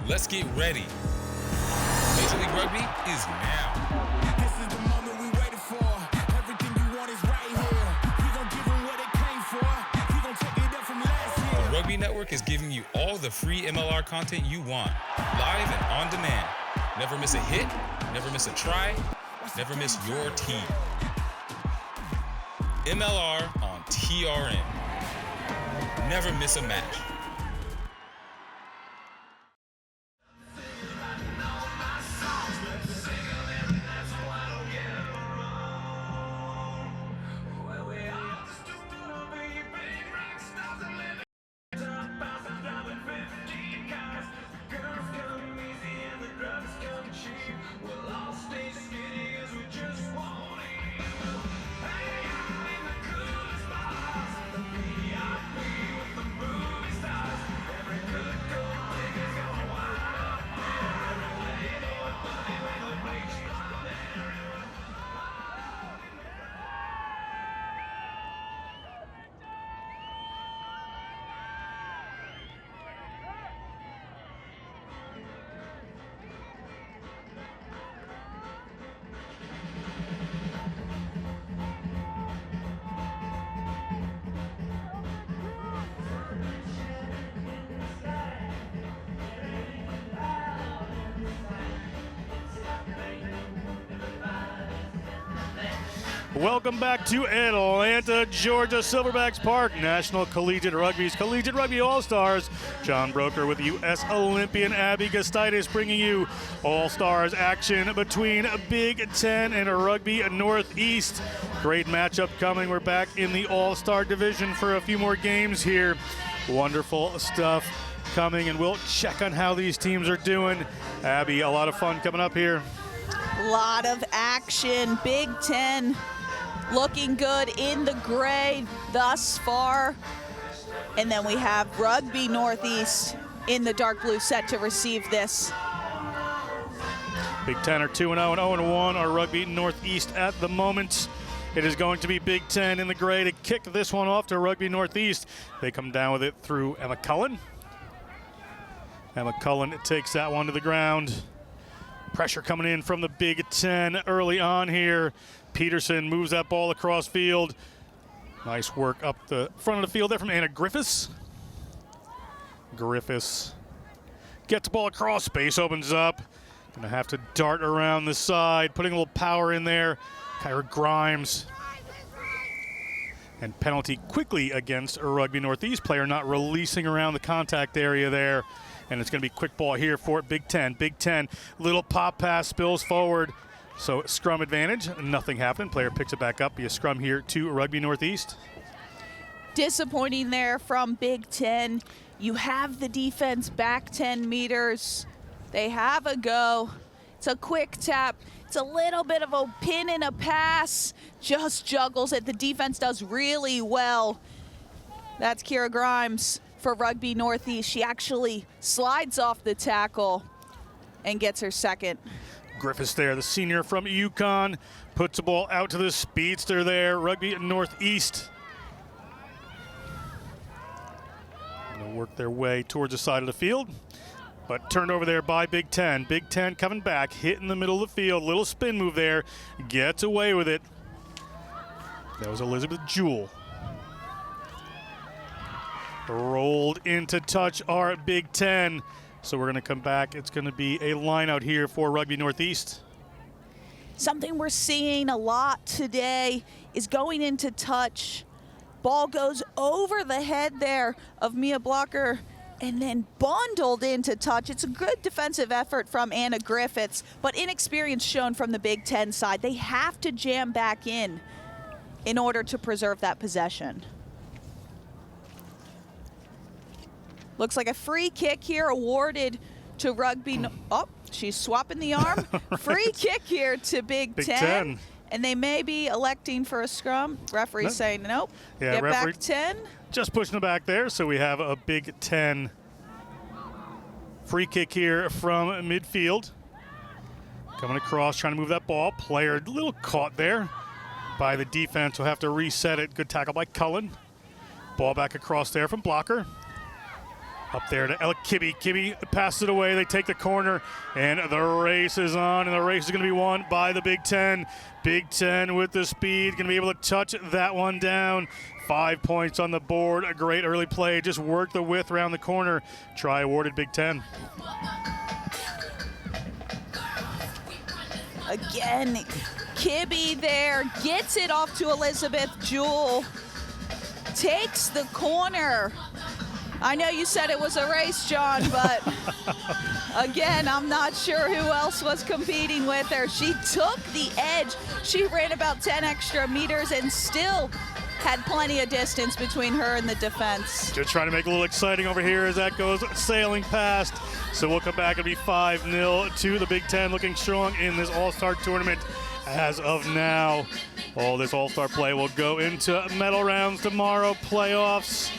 Let's get ready. Major League Rugby is now. This is the moment we waited for. Everything you want is right here. We gon' give them what they came for. We gon' take it up from last year. The Rugby Network is giving you all the free MLR content you want, live and on demand. Never miss a hit, never miss a try, never miss your team. MLR on TRN. Never miss a match. Welcome back to Atlanta, Georgia, Silverbacks Park, National Collegiate Rugby's Collegiate Rugby All-Stars. John Broker with U.S. Olympian Abby Gustitis bringing you All-Stars action between Big Ten and Rugby Northeast. Great matchup coming. We're back in the All-Star division for a few more games here. Wonderful stuff coming, and we'll check on how these teams are doing. Abby, a lot of fun coming up here. Lot of action. Big Ten looking good in the gray thus far. And then we have Rugby Northeast in the dark blue set to receive this. Big Ten are 2-0 and 0-1 are Rugby Northeast at the moment. It is going to be Big Ten in the gray to kick this one off to Rugby Northeast. They come down with it through Emma Cullen. Emma Cullen takes that one to the ground. Pressure coming in from the Big Ten early on here. Peterson moves that ball across field. Nice work up the front of the field there from Anna Griffiths. Griffiths gets the ball across, space opens up. Gonna have to dart around the side, putting a little power in there. Kyra Grimes. And penalty quickly against a Rugby Northeast player, not releasing around the contact area there. And it's gonna be quick ball here for Big Ten. Big Ten, little pop pass spills forward. So scrum advantage, nothing happened. Player picks it back up, be a scrum here to Rugby Northeast. Disappointing there from Big Ten. You have the defense back 10 meters. They have a go. It's a quick tap. It's a little bit of a pin and a pass. Just juggles it. The defense does really well. That's Kira Grimes for Rugby Northeast. She actually slides off the tackle and gets her second. Griffiths there, the senior from UConn, puts the ball out to the speedster there. Rugby Northeast. Gonna work their way towards the side of the field, but turned over there by Big Ten. Big Ten coming back, hit in the middle of the field. Little spin move there, gets away with it. That was Elizabeth Jewell. Rolled into touch our Big Ten. So we're going to come back. It's going to be a line out here for Rugby Northeast. Something we're seeing a lot today is going into touch. Ball goes over the head there of Mia Blocker and then bundled into touch. It's a good defensive effort from Anna Griffiths, but inexperience shown from the Big Ten side. They have to jam back in order to preserve that possession. Looks like a free kick here awarded to Rugby. Oh, she's swapping the arm. Free kick here to Big Ten. And they may be electing for a scrum. Referee saying nope. Yeah, get referee back 10. Just pushing it back there. So we have a Big Ten free kick here from midfield. Coming across, trying to move that ball. Player a little caught there by the defense. We'll have to reset it. Good tackle by Cullen. Ball back across there from Blocker. Up there to Ella Kibbe. Kibbe passes it away. They take the corner, and the race is on, and the race is going to be won by the Big Ten. Big Ten with the speed, going to be able to touch that one down. 5 points on the board. A great early play. Just work the width around the corner. Try awarded Big Ten. Again, Kibbe there gets it off to Elizabeth Jewell. Takes the corner. I know you said it was a race, John, but again, I'm not sure who else was competing with her. She took the edge. She ran about 10 extra meters and still had plenty of distance between her and the defense. Just trying to make it a little exciting over here as that goes sailing past. So we'll come back. It'll be 5-0 to the Big Ten, looking strong in this All-Star tournament as of now. All this All-Star play will go into medal rounds tomorrow, playoffs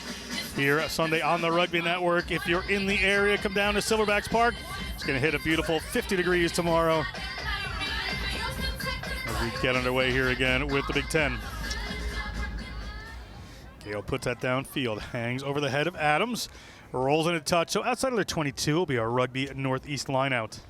here Sunday on the Rugby Network. If you're in the area, come down to Silverbacks Park. It's going to hit a beautiful 50 degrees tomorrow as we get underway here again with the Big Ten. Gale puts that downfield, hangs over the head of Adams, rolls into touch. So outside of the 22 will be our Rugby Northeast lineout.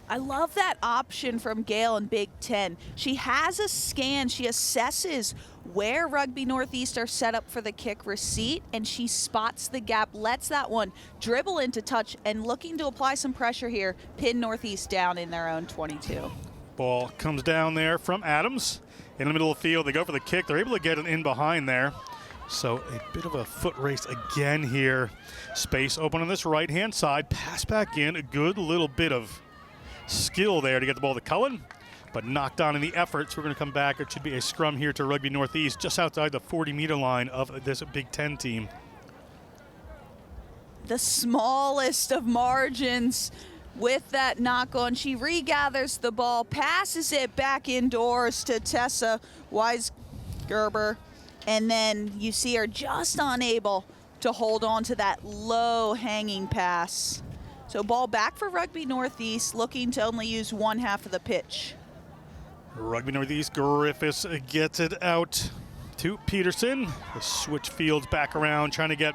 I love that option from Gale in Big Ten. She has a scan. She assesses where Rugby Northeast are set up for the kick receipt, and she spots the gap, lets that one dribble into touch, and looking to apply some pressure here, pin Northeast down in their own 22. Ball comes down there from Adams. In the middle of the field, they go for the kick. They're able to get it in behind there. So a bit of a foot race again here. Space open on this right-hand side. Pass back in. A good little bit of skill there to get the ball to Cullen, but knocked on in the effort. So we're going to come back. It should be a scrum here to Rugby Northeast, just outside the 40-meter line of this Big Ten team. The smallest of margins with that knock on. She regathers the ball, passes it back indoors to Tessa Weisgerber, and then you see her just unable to hold on to that low hanging pass. So ball back for Rugby Northeast, looking to only use one half of the pitch. Rugby Northeast, Griffiths gets it out to Peterson. The switch fields back around, trying to get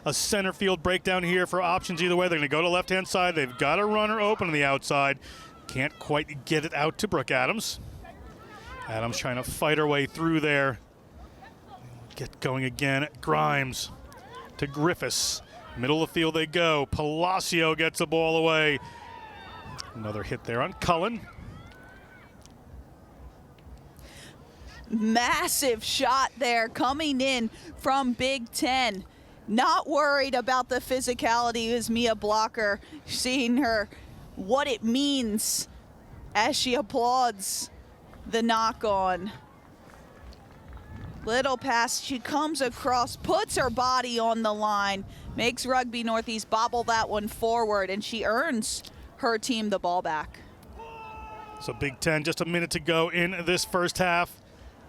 a center field breakdown here for options either way. They're going to go to left-hand side. They've got a runner open on the outside. Can't quite get it out to Brooke Adams. Adams trying to fight her way through there. Get going again. Grimes to Griffiths. Middle of the field they go. Palacio gets the ball away. Another hit there on Cullen. Massive shot there coming in from Big Ten. Not worried about the physicality is Mia Blocker, seeing her what it means as she applauds the knock on. Little pass, she comes across, puts her body on the line, makes Rugby Northeast bobble that one forward, and she earns her team the ball back. So Big Ten, just a minute to go in this first half.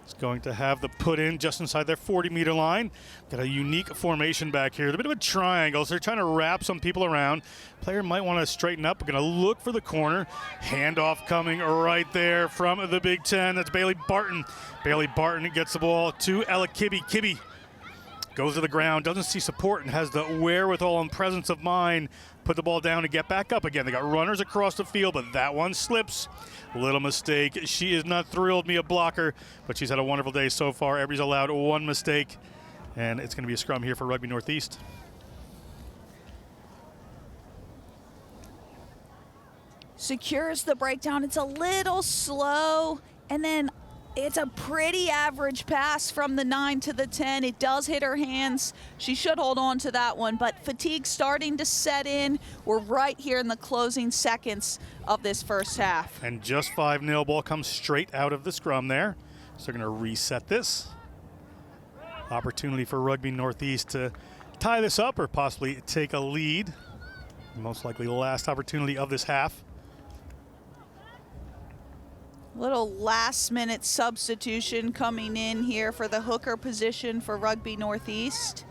It's going to have the put in just inside their 40-meter line. Got a unique formation back here. It's a bit of a triangle, so they're trying to wrap some people around. Player might want to straighten up. We're going to look for the corner. Handoff coming right there from the Big Ten. That's Bailey Barton. Bailey Barton gets the ball to Ella Kibbe. Kibbe goes to the ground, doesn't see support, and has the wherewithal and presence of mind. Put the ball down and get back up again. They got runners across the field, but that one slips. Little mistake. She is not thrilled, Mia Blocker, but she's had a wonderful day so far. Everybody's allowed one mistake, and it's going to be a scrum here for Rugby Northeast. Secures the breakdown. It's a little slow, and then it's a pretty average pass from the 9 to the 10. It does hit her hands. She should hold on to that one, but fatigue starting to set in. We're right here in the closing seconds of this first half. And just 5-0. Ball comes straight out of the scrum there. So they're going to reset this. Opportunity for Rugby Northeast to tie this up or possibly take a lead. Most likely the last opportunity of this half. Little last-minute substitution coming in here for the hooker position for Rugby Northeast.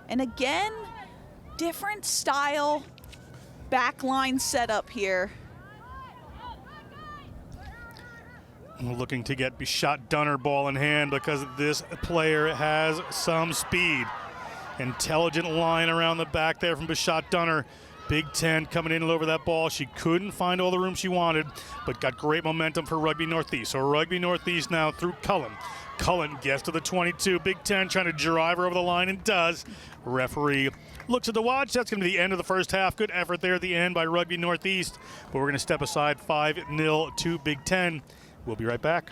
And again, different style backline setup here. Looking to get Bishat Dunner ball in hand because this player has some speed. Intelligent line around the back there from Bishat Dunner. Big Ten coming in over that ball. She couldn't find all the room she wanted, but got great momentum for Rugby Northeast. So Rugby Northeast now through Cullen. Cullen gets to the 22. Big Ten trying to drive her over the line and does. Referee looks at the watch. That's going to be the end of the first half. Good effort there at the end by Rugby Northeast. But we're going to step aside 5-0 to Big Ten. We'll be right back.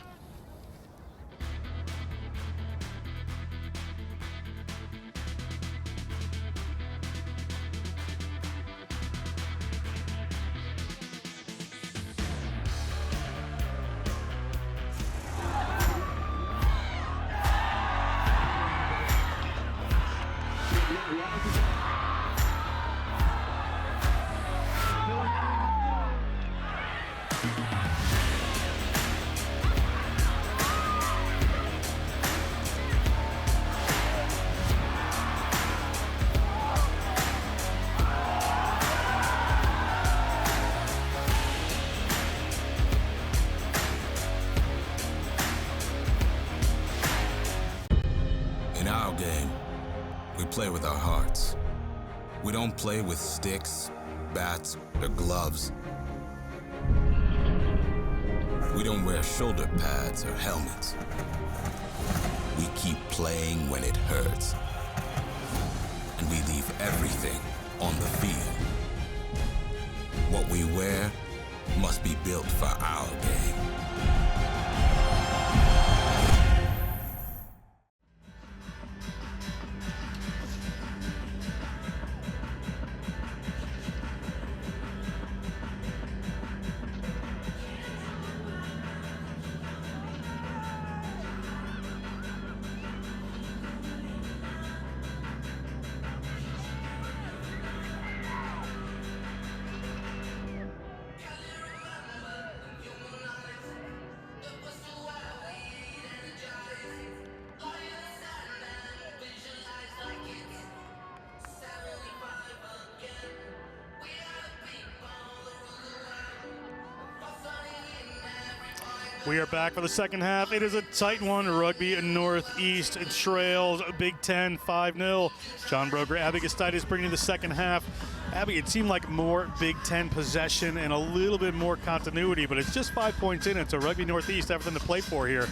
In our game, we play with our hearts. We don't play with sticks, bats, or gloves. We don't wear shoulder pads or helmets. We keep playing when it hurts. And we leave everything on the field. What we wear must be built for our game. We are back for the second half. It is a tight one. Rugby Northeast trails Big Ten 5-0. John Broker, Abby Gustitis bringing the second half. Abby, it seemed like more Big Ten possession and a little bit more continuity, but it's just 5 points in it, so Rugby Northeast, everything to play for here.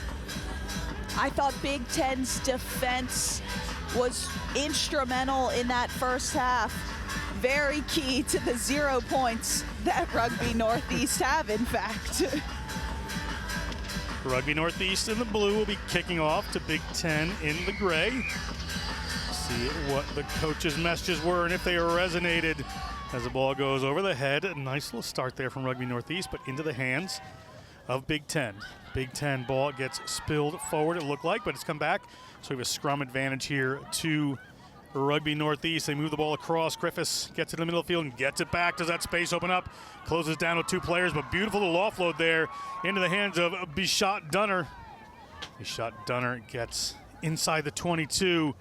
I thought Big Ten's defense was instrumental in that first half. Very key to the 0 points that Rugby Northeast have, in fact. Rugby Northeast in the blue will be kicking off to Big Ten in the gray. See what the coaches' messages were and if they resonated as the ball goes over the head. A nice little start there from Rugby Northeast, but into the hands of Big Ten. Big Ten ball gets spilled forward, it looked like, but it's come back. So we have a scrum advantage here to Rugby Northeast. They move the ball across. Griffiths gets it in the middle of the field and gets it back. Does that space open up? Closes down with 2 players, but beautiful little offload there into the hands of Bishat Dunner. Bishat Dunner gets inside the 22.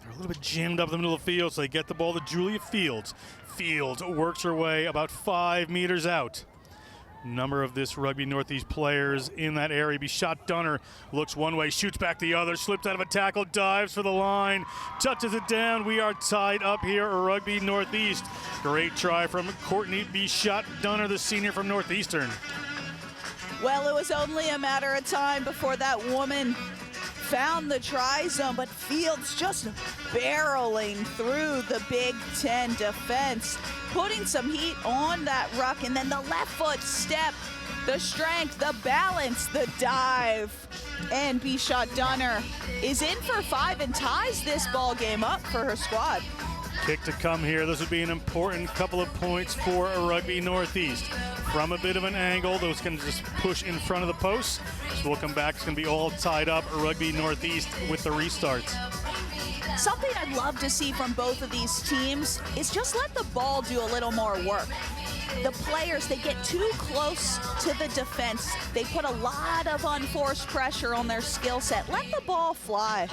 They're a little bit jammed up in the middle of the field, so they get the ball to Julia Fields. Fields works her way about 5 meters out. Number of this Rugby Northeast players in that area. Bishat Dunner looks one way, shoots back the other, slips out of a tackle, dives for the line, touches it down. We are tied up here, Rugby Northeast. Great try from Courtney Bishat Dunner, the senior from Northeastern. Well, it was only a matter of time before that woman found the try zone, but Fields just barreling through the Big Ten defense, putting some heat on that ruck, and then the left foot step, the strength, the balance, the dive. And Bishat Dunner is in for 5 and ties this ball game up for her squad. Kick to come here. This would be an important couple of points for Rugby Northeast. From a bit of an angle, those can just push in front of the post. So we'll come back. It's going to be all tied up. Rugby Northeast with the restarts. Something I'd love to see from both of these teams is just let the ball do a little more work. The players, they get too close to the defense. They put a lot of unforced pressure on their skill set. Let the ball fly.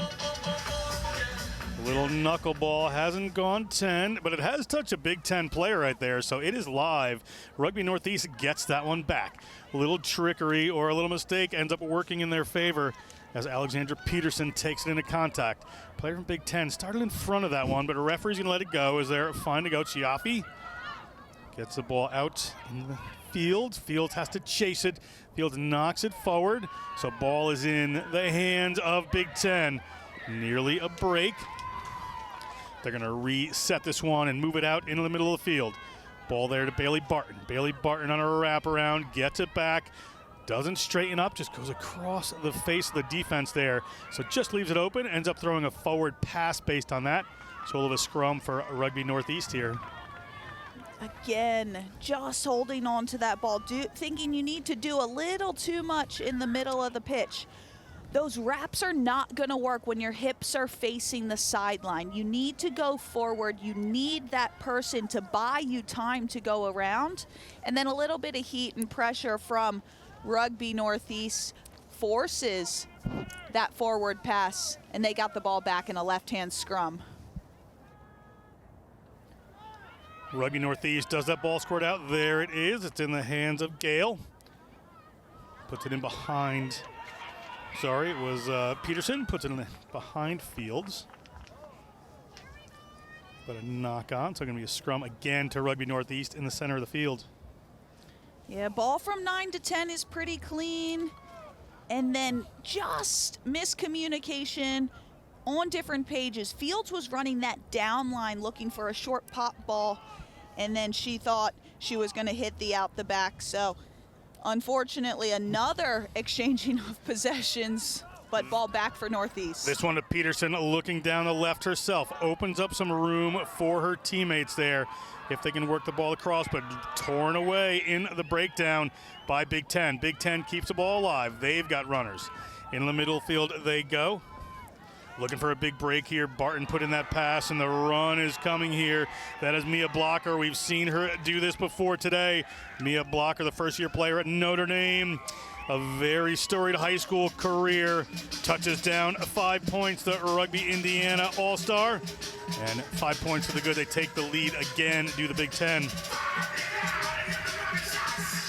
Little knuckleball hasn't gone 10, but it has touched a Big Ten player right there, so it is live. Rugby Northeast gets that one back. A little trickery or a little mistake ends up working in their favor as Alexandra Peterson takes it into contact. Player from Big Ten started in front of that one, but a referee's gonna let it go. Is there fine to go? Chiaffi gets the ball out in the field. Fields has to chase it. Fields knocks it forward, so ball is in the hands of Big Ten. Nearly a break. They're going to reset this one and move it out into the middle of the field. Ball there to Bailey Barton. Bailey Barton on a wraparound, gets it back, doesn't straighten up, just goes across the face of the defense there. So just leaves it open, ends up throwing a forward pass based on that. So a little bit of scrum for Rugby Northeast here. Again, just holding on to that ball, thinking you need to do a little too much in the middle of the pitch. Those wraps are not going to work when your hips are facing the sideline. You need to go forward. You need that person to buy you time to go around. And then a little bit of heat and pressure from Rugby Northeast forces that forward pass, and they got the ball back in a left-hand scrum. Rugby Northeast does that ball squirt out. There it is. It's in the hands of Gale. Puts it in behind. Sorry, it was Peterson. Puts it in behind Fields. But a knock on, so going to be a scrum again to Rugby Northeast in the center of the field. Yeah, ball from 9 to 10 is pretty clean. And then just miscommunication on different pages. Fields was running that down line looking for a short pop ball, and then she thought she was going to hit the out the back. So unfortunately, another exchanging of possessions, but ball back for Northeast. This one to Peterson, looking down the left herself. Opens up some room for her teammates there if they can work the ball across, but torn away in the breakdown by Big Ten. Big Ten keeps the ball alive. They've got runners. In the middle field they go. Looking for a big break here. Barton put in that pass, and the run is coming here. That is Mia Blocker. We've seen her do this before today. Mia Blocker, the first-year player at Notre Dame. A very storied high school career. Touches down 5 points, the Rugby Indiana All-Star. And 5 points to the good. They take the lead again, do the Big Ten.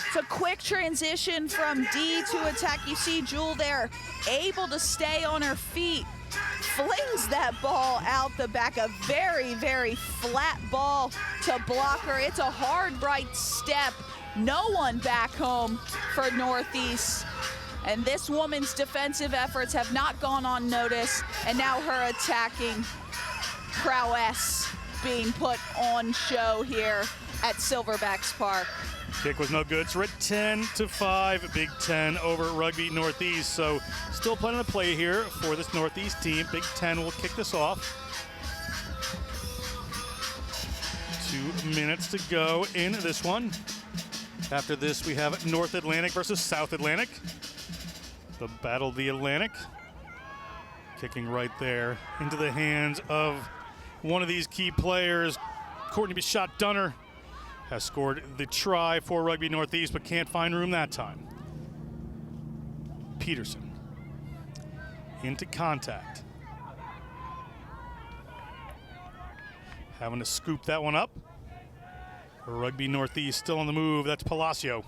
It's a quick transition from D to attack. You see Jewel there, able to stay on her feet. Flings that ball out the back, a very, very flat ball to block her. It's a hard right step. No one back home for Northeast. And this woman's defensive efforts have not gone unnoticed, and now her attacking prowess being put on show here at Silverbacks Park. Kick was no good, so we're at 10-5, Big Ten over Rugby Northeast. So still plenty to play here for this Northeast team. Big Ten will kick this off. 2 minutes to go in this one. After this, we have North Atlantic versus South Atlantic. The Battle of the Atlantic. Kicking right there into the hands of one of these key players. Courtney Bichot-Dunner has scored the try for Rugby Northeast, but can't find room that time. Peterson into contact. Having to scoop that one up. Rugby Northeast still on the move. That's Palacio.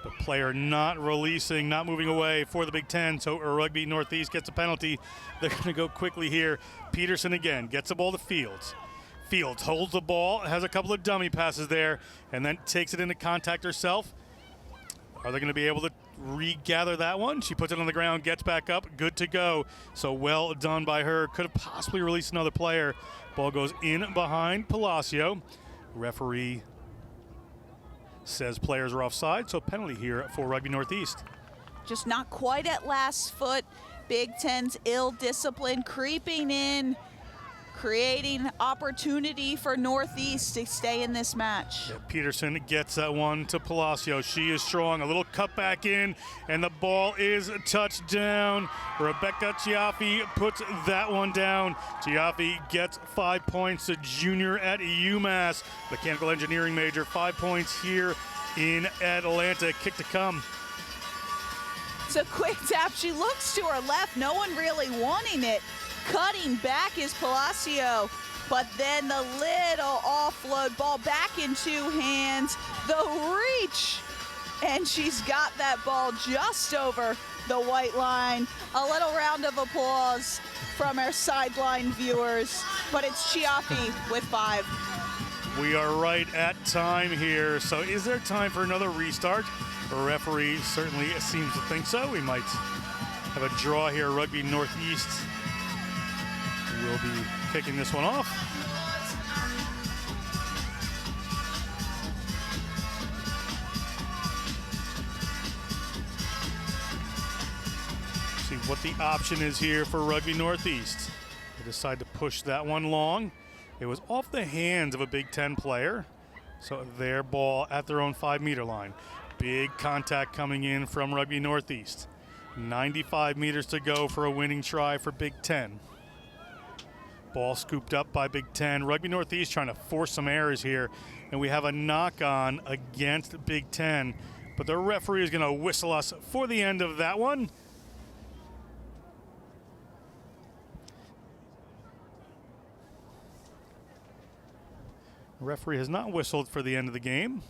The player not releasing, not moving away for the Big Ten, so Rugby Northeast gets a penalty. They're going to go quickly here. Peterson again gets the ball to Fields. Fields holds the ball, has a couple of dummy passes there, and then takes it into contact herself. Are they going to be able to regather that one? She puts it on the ground, gets back up, good to go. So well done by her. Could have possibly released another player. Ball goes in behind Palacio. Referee says players are offside, so penalty here for Rugby Northeast. Just not quite at last foot. Big Ten's ill discipline creeping in, creating opportunity for Northeast to stay in this match. Yeah, Peterson gets that one to Palacio. She is strong. A little cut back in, and the ball is a touchdown. Rebecca Chiaffi puts that one down. Chiaffi gets 5 points. A junior at UMass, mechanical engineering major. 5 points here in Atlanta. Kick to come. It's a quick tap. She looks to her left. No one really wanting it. Cutting back is Palacio, but then the little offload ball back in two hands, the reach, and she's got that ball just over the white line. A little round of applause from our sideline viewers, but it's Chiaffi with 5. We are right at time here, so is there time for another restart? The referee certainly seems to think so. We might have a draw here. Rugby Northeast will be kicking this one off. See what the option is here for Rugby Northeast. They decide to push that one long. It was off the hands of a Big Ten player, so their ball at their own 5-meter line. Big contact coming in from Rugby Northeast. 95 meters to go for a winning try for Big Ten. Ball scooped up by Big Ten. Rugby Northeast trying to force some errors here, and we have a knock-on against Big Ten, but the referee is going to whistle us for the end of that one. The referee has not whistled for the end of the game.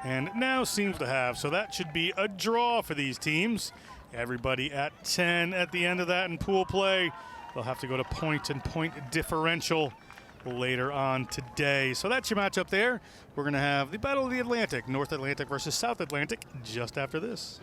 And now seems to have, so that should be a draw for these teams. Everybody at 10 at the end of that in pool play. They'll have to go to point and point differential later on today. So that's your matchup there. We're going to have the Battle of the Atlantic, North Atlantic versus South Atlantic, just after this.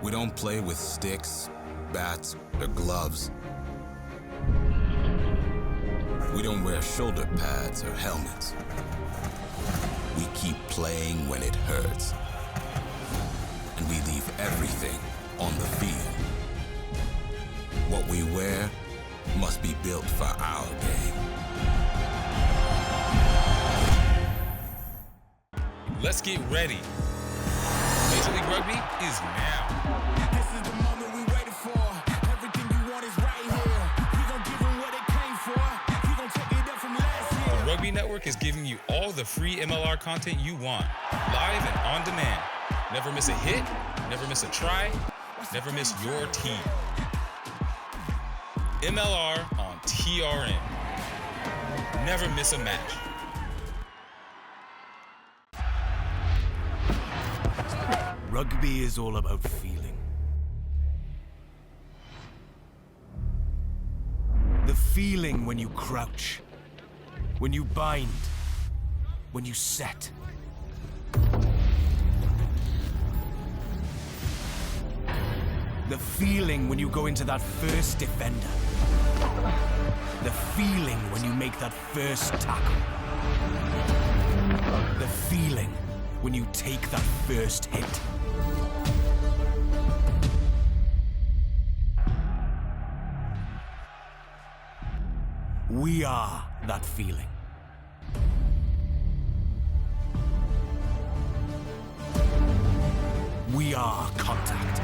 We don't play with sticks, bats, or gloves. We don't wear shoulder pads or helmets. We keep playing when it hurts. And we leave everything on the field. What we wear must be built for our game. Let's get ready. Major League Rugby is now. This is the moment we waited for. Everything you want is right here. We gon' give them what they came for. We gon' take it up from last year. The Rugby Network is giving you all the free MLR content you want, live and on demand. Never miss a hit, never miss a try, never miss your team. MLR on TRN. Never miss a match. Rugby is all about feeling. The feeling when you crouch, when you bind, when you set. The feeling when you go into that first defender. The feeling when you make that first tackle. The feeling when you take that first hit. We are that feeling. We are contact.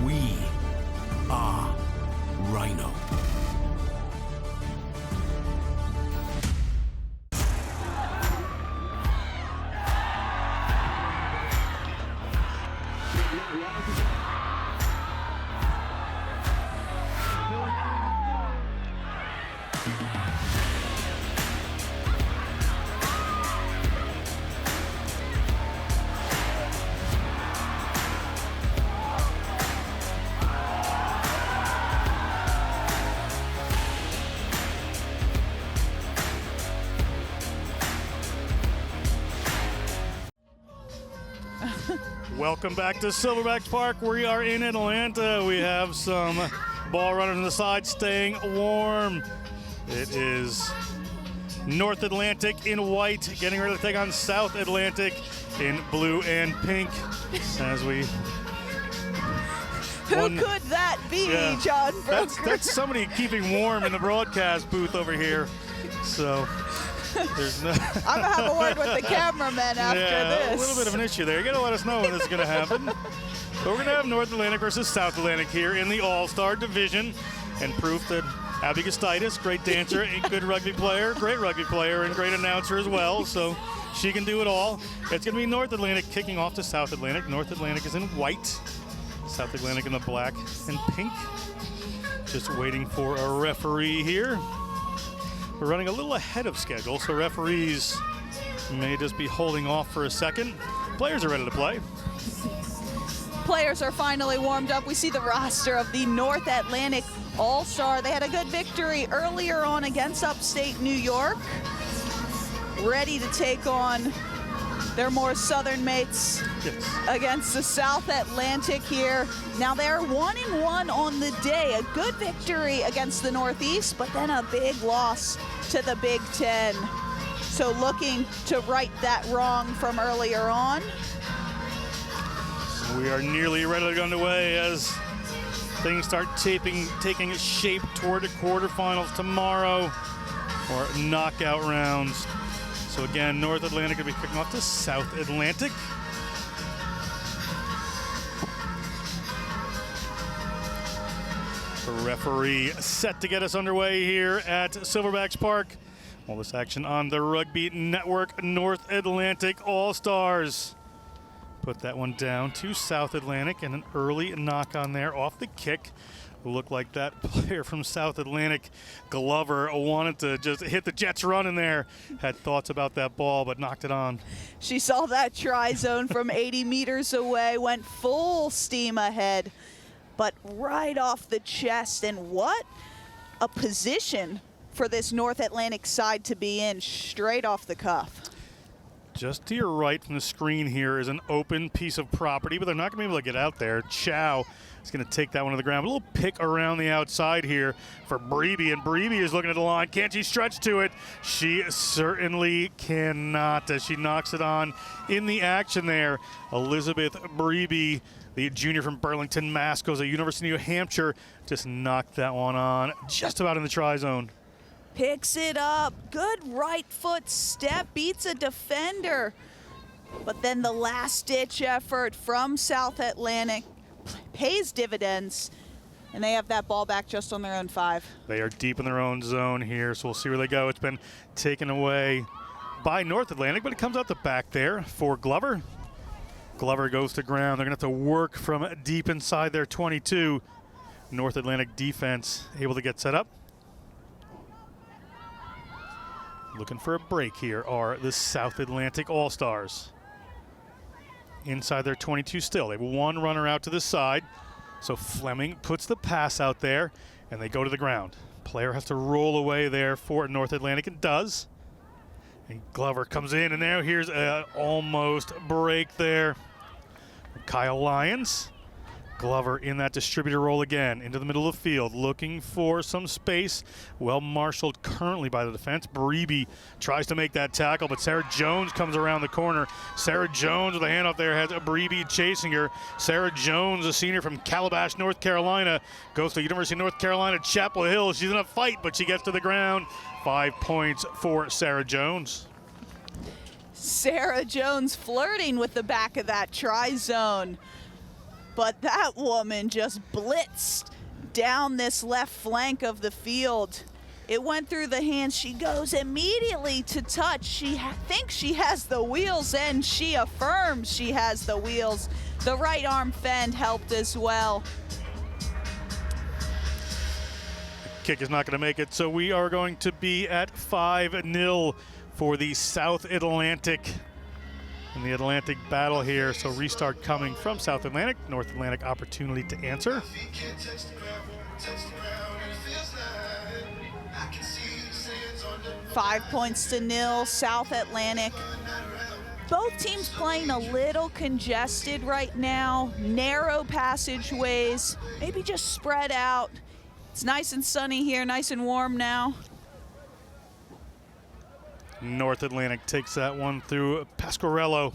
We are Rhino. Welcome back to Silverbacks Park. We are in Atlanta. We have some ball runners on the side staying warm. It is North Atlantic in white, getting ready to take on South Atlantic in blue and pink. As we Who could that be, Yeah. John Broker? that's somebody keeping warm in the broadcast booth over here. So there's no I'm gonna have a word with the cameraman after this. a little bit of an issue there. You gotta let us know when this is gonna happen. But we're gonna have North Atlantic versus South Atlantic here in the All-Star Division, and proof that Abby Gustaitis, great dancer, a good rugby player, great rugby player, and great announcer as well. So she can do it all. It's gonna be North Atlantic kicking off to South Atlantic. North Atlantic is in white, South Atlantic in the black and pink. Just waiting for a referee here. We're running a little ahead of schedule, so referees may just be holding off for a second. Players are ready to play. Players are finally warmed up. We see the roster of the North Atlantic All-Star. They had a good victory earlier on against Upstate New York. Ready to take on their more southern mates Yes. against the South Atlantic here. Now they're 1-1 on the day. A good victory against the Northeast, but then a big loss to the Big Ten. So looking to right that wrong from earlier on. We are nearly ready to go underway as things start taking shape toward the quarterfinals tomorrow, or knockout rounds. So again, North Atlantic will be kicking off to South Atlantic. The referee set to get us underway here at Silverbacks Park. All this action on the Rugby Network. North Atlantic All-Stars put that one down to South Atlantic, and an early knock on there off the kick. Looked like that player from South Atlantic, Glover, wanted to just hit the Jets run in there. Had thoughts about that ball, but knocked it on. She saw that try zone from 80 meters away, went full steam ahead, but right off the chest. And what a position for this North Atlantic side to be in straight off the cuff. Just to your right from the screen here is an open piece of property, but they're not going to be able to get out there. Chow is going to take that one to the ground. A little pick around the outside here for Breeby, and Breeby is looking at the line. Can't she stretch to it? She certainly cannot as she knocks it on in the action there. Elizabeth Breeby, the junior from Burlington, Mass, goes to University of New Hampshire, just knocked that one on just about in the try zone. Picks it up. Good right foot step. Beats a defender. But then the last-ditch effort from South Atlantic pays dividends. And they have that ball back just on their own 5. They are deep in their own zone here, so we'll see where they go. It's been taken away by North Atlantic, but it comes out the back there for Glover. Glover goes to ground. They're going to have to work from deep inside their 22. North Atlantic defense able to get set up. Looking for a break here are the South Atlantic All-Stars. Inside their 22 still. They have one runner out to the side. So Fleming puts the pass out there, and they go to the ground. Player has to roll away there for North Atlantic, and does. And Glover comes in, and now here's an almost break there. Kyle Lyons. Glover in that distributor role again, into the middle of the field, looking for some space. Well marshaled currently by the defense. Breeby tries to make that tackle, but Sarah Jones comes around the corner. Sarah Jones with a handoff there has Breeby chasing her. Sarah Jones, a senior from Calabash, North Carolina, goes to University of North Carolina, Chapel Hill. She's in a fight, but she gets to the ground. 5 points for Sarah Jones. Sarah Jones flirting with the back of that try zone. But that woman just blitzed down this left flank of the field. It went through the hands. She goes immediately to touch. She thinks she has the wheels, and she affirms she has the wheels. The right arm fend helped as well. Kick is not going to make it, so we are going to be at 5-0 for the South Atlantic. In the Atlantic battle here, so restart coming from South Atlantic. North Atlantic opportunity to answer. 5 points to 0, South Atlantic. Both teams playing a little congested right now. Narrow passageways, maybe just spread out. It's nice and sunny here, nice and warm now. North Atlantic takes that one through Pasquarello.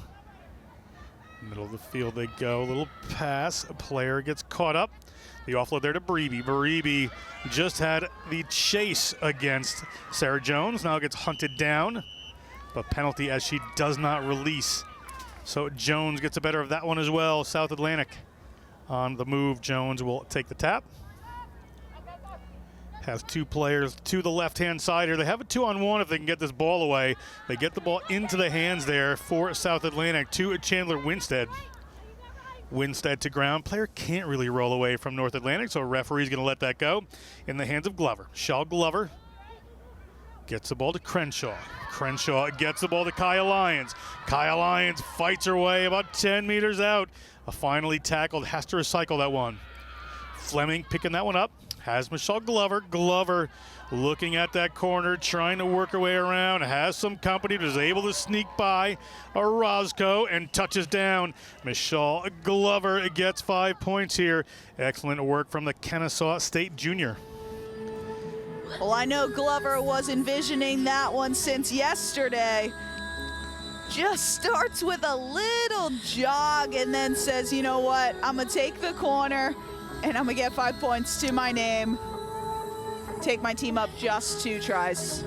Middle of the field they go. A little pass. A player gets caught up. The offload there to Breeby. Breeby just had the chase against Sarah Jones. Now gets hunted down, but penalty as she does not release. So Jones gets the better of that one as well. South Atlantic on the move. Jones will take the tap. Has 2 players to the left-hand side here. They have a 2-on-1 if they can get this ball away. They get the ball into the hands there for South Atlantic to Chandler Winstead. Winstead to ground. Player can't really roll away from North Atlantic, so a referee's going to let that go in the hands of Glover. Shaw Glover gets the ball to Crenshaw. Crenshaw gets the ball to Kaya Lyons. Kaya Lyons fights her way about 10 meters out. Finally tackled, has to recycle that one. Fleming picking that one up. Has Michelle Glover. Glover looking at that corner, trying to work her way around. Has some company, but is able to sneak by Orozco and touches down. Michelle Glover gets 5 points here. Excellent work from the Kennesaw State junior. Well, I know Glover was envisioning that one since yesterday. Just starts with a little jog and then says, you know what, I'm going to take the corner and I'm going to get 5 points to my name. Take my team up just 2 tries.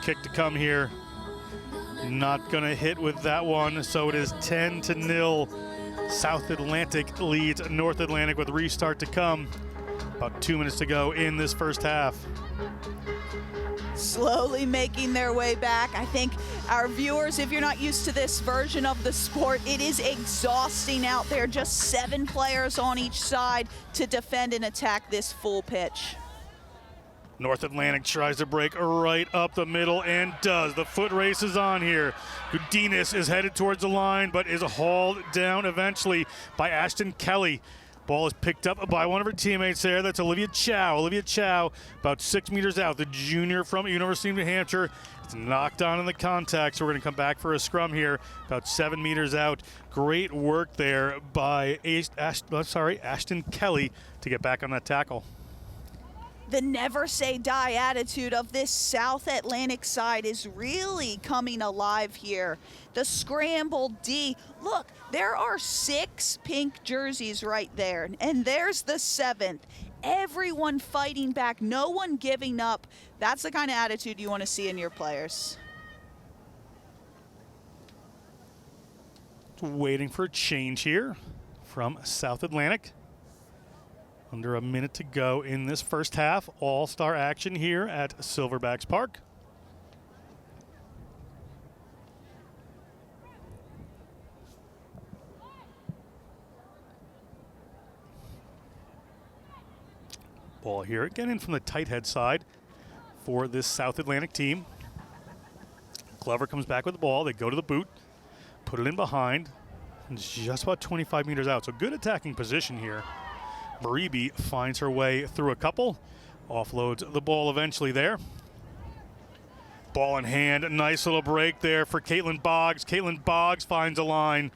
Kick to come here. Not going to hit with that one, so it is 10-0. South Atlantic leads North Atlantic with restart to come. About 2 minutes to go in this first half. Slowly making their way back. I think our viewers, if you're not used to this version of the sport, it is exhausting out there. Just 7 players on each side to defend and attack this full pitch. North Atlantic tries to break right up the middle and does. The foot race is on here. Gudinas is headed towards the line, but is hauled down eventually by Ashton Kelly. Ball is picked up by one of her teammates there. That's Olivia Chow. Olivia Chow, about 6 meters out, the junior from University of New Hampshire. It's knocked on in the contact, so we're going to come back for a scrum here, about 7 meters out. Great work there by Ashton Kelly to get back on that tackle. The never say die attitude of this South Atlantic side is really coming alive here. The scramble D. Look, there are 6 pink jerseys right there, and there's the 7th. Everyone fighting back, no one giving up. That's the kind of attitude you want to see in your players. Waiting for a change here from South Atlantic. Under a minute to go in this first half. All-star action here at Silverbacks Park. Ball here again in from the tight head side for this South Atlantic team. Glover comes back with the ball. They go to the boot, put it in behind. It's just about 25 meters out. So good attacking position here. Maribi finds her way through a couple, offloads the ball eventually there. Ball in hand, nice little break there for Caitlin Boggs. Caitlin Boggs finds a line,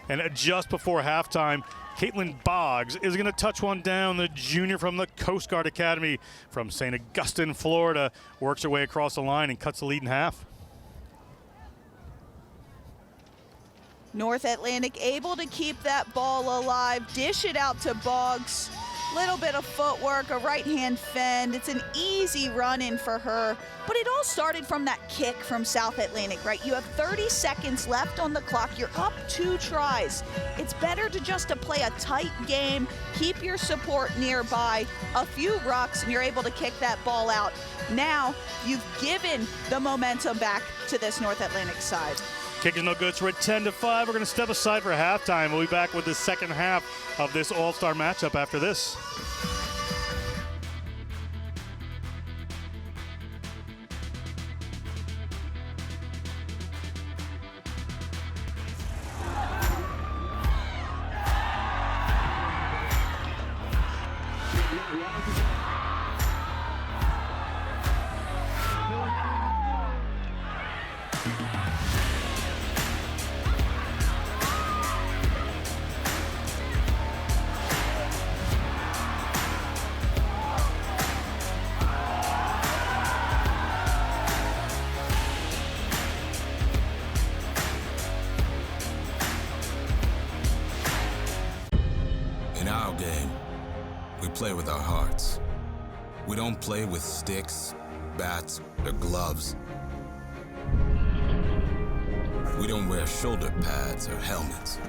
and just before halftime, Caitlin Boggs is going to touch one down. The junior from the Coast Guard Academy from St. Augustine, Florida, works her way across the line and cuts the lead in half. North Atlantic able to keep that ball alive, dish it out to Boggs. Little bit of footwork, a right-hand fend. It's an easy run-in for her. But it all started from that kick from South Atlantic, right? You have 30 seconds left on the clock. You're up 2 tries. It's better to just to play a tight game, keep your support nearby, a few rucks, and you're able to kick that ball out. Now, you've given the momentum back to this North Atlantic side. Kick is no good, so we're at 10-5. We're going to step aside for halftime. We'll be back with the second half of this all-star matchup after this. In our game, we play with our hearts. We don't play with sticks, bats, or gloves. We don't wear shoulder pads or helmets.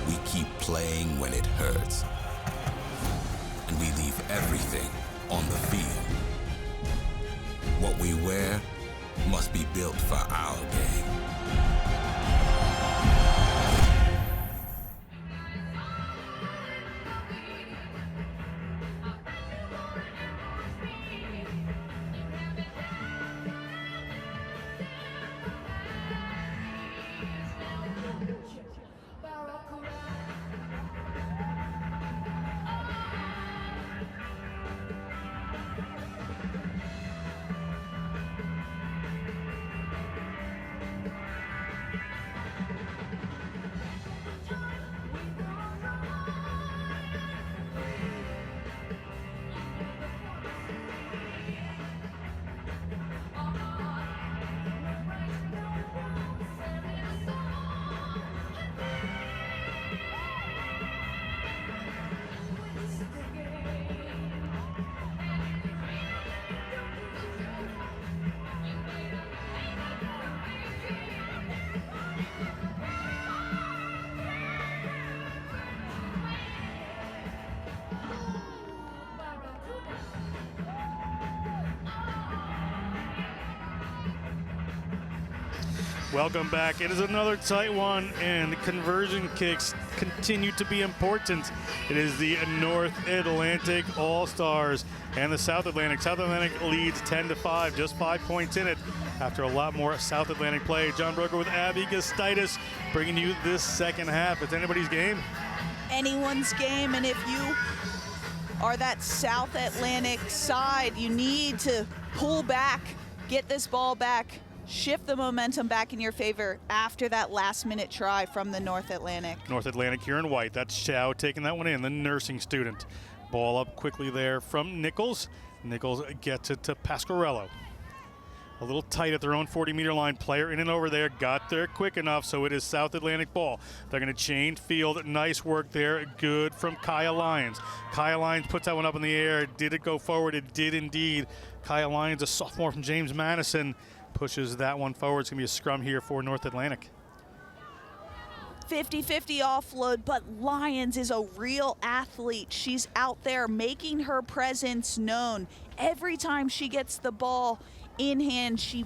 We keep playing when it hurts. And we leave everything on the field. What we wear must be built for our game. Welcome back. It is another tight one, and conversion kicks continue to be important. It is the North Atlantic All-Stars and the South Atlantic. South Atlantic leads 10-5, just 5 points in it after a lot more South Atlantic play. John Broker with Abby Gustitis bringing you this second half. It's anybody's game. anyone's game, and if you are that South Atlantic side, you need to pull back, get this ball back, shift the momentum back in your favor after that last-minute try from the North Atlantic. North Atlantic here in white. That's Chow taking that one in, the nursing student. Ball up quickly there from Nichols. Nichols gets it to Pasquarello. A little tight at their own 40-meter line. Player in and over there, got there quick enough, so it is South Atlantic ball. They're going to change field. Nice work there. Good from Kaya Lyons. Kaya Lyons puts that one up in the air. Did it go forward? It did indeed. Kaya Lyons, a sophomore from James Madison, pushes that one forward. It's going to be a scrum here for North Atlantic. 50-50 offload, but Lyons is a real athlete. She's out there making her presence known. Every time she gets the ball in hand, she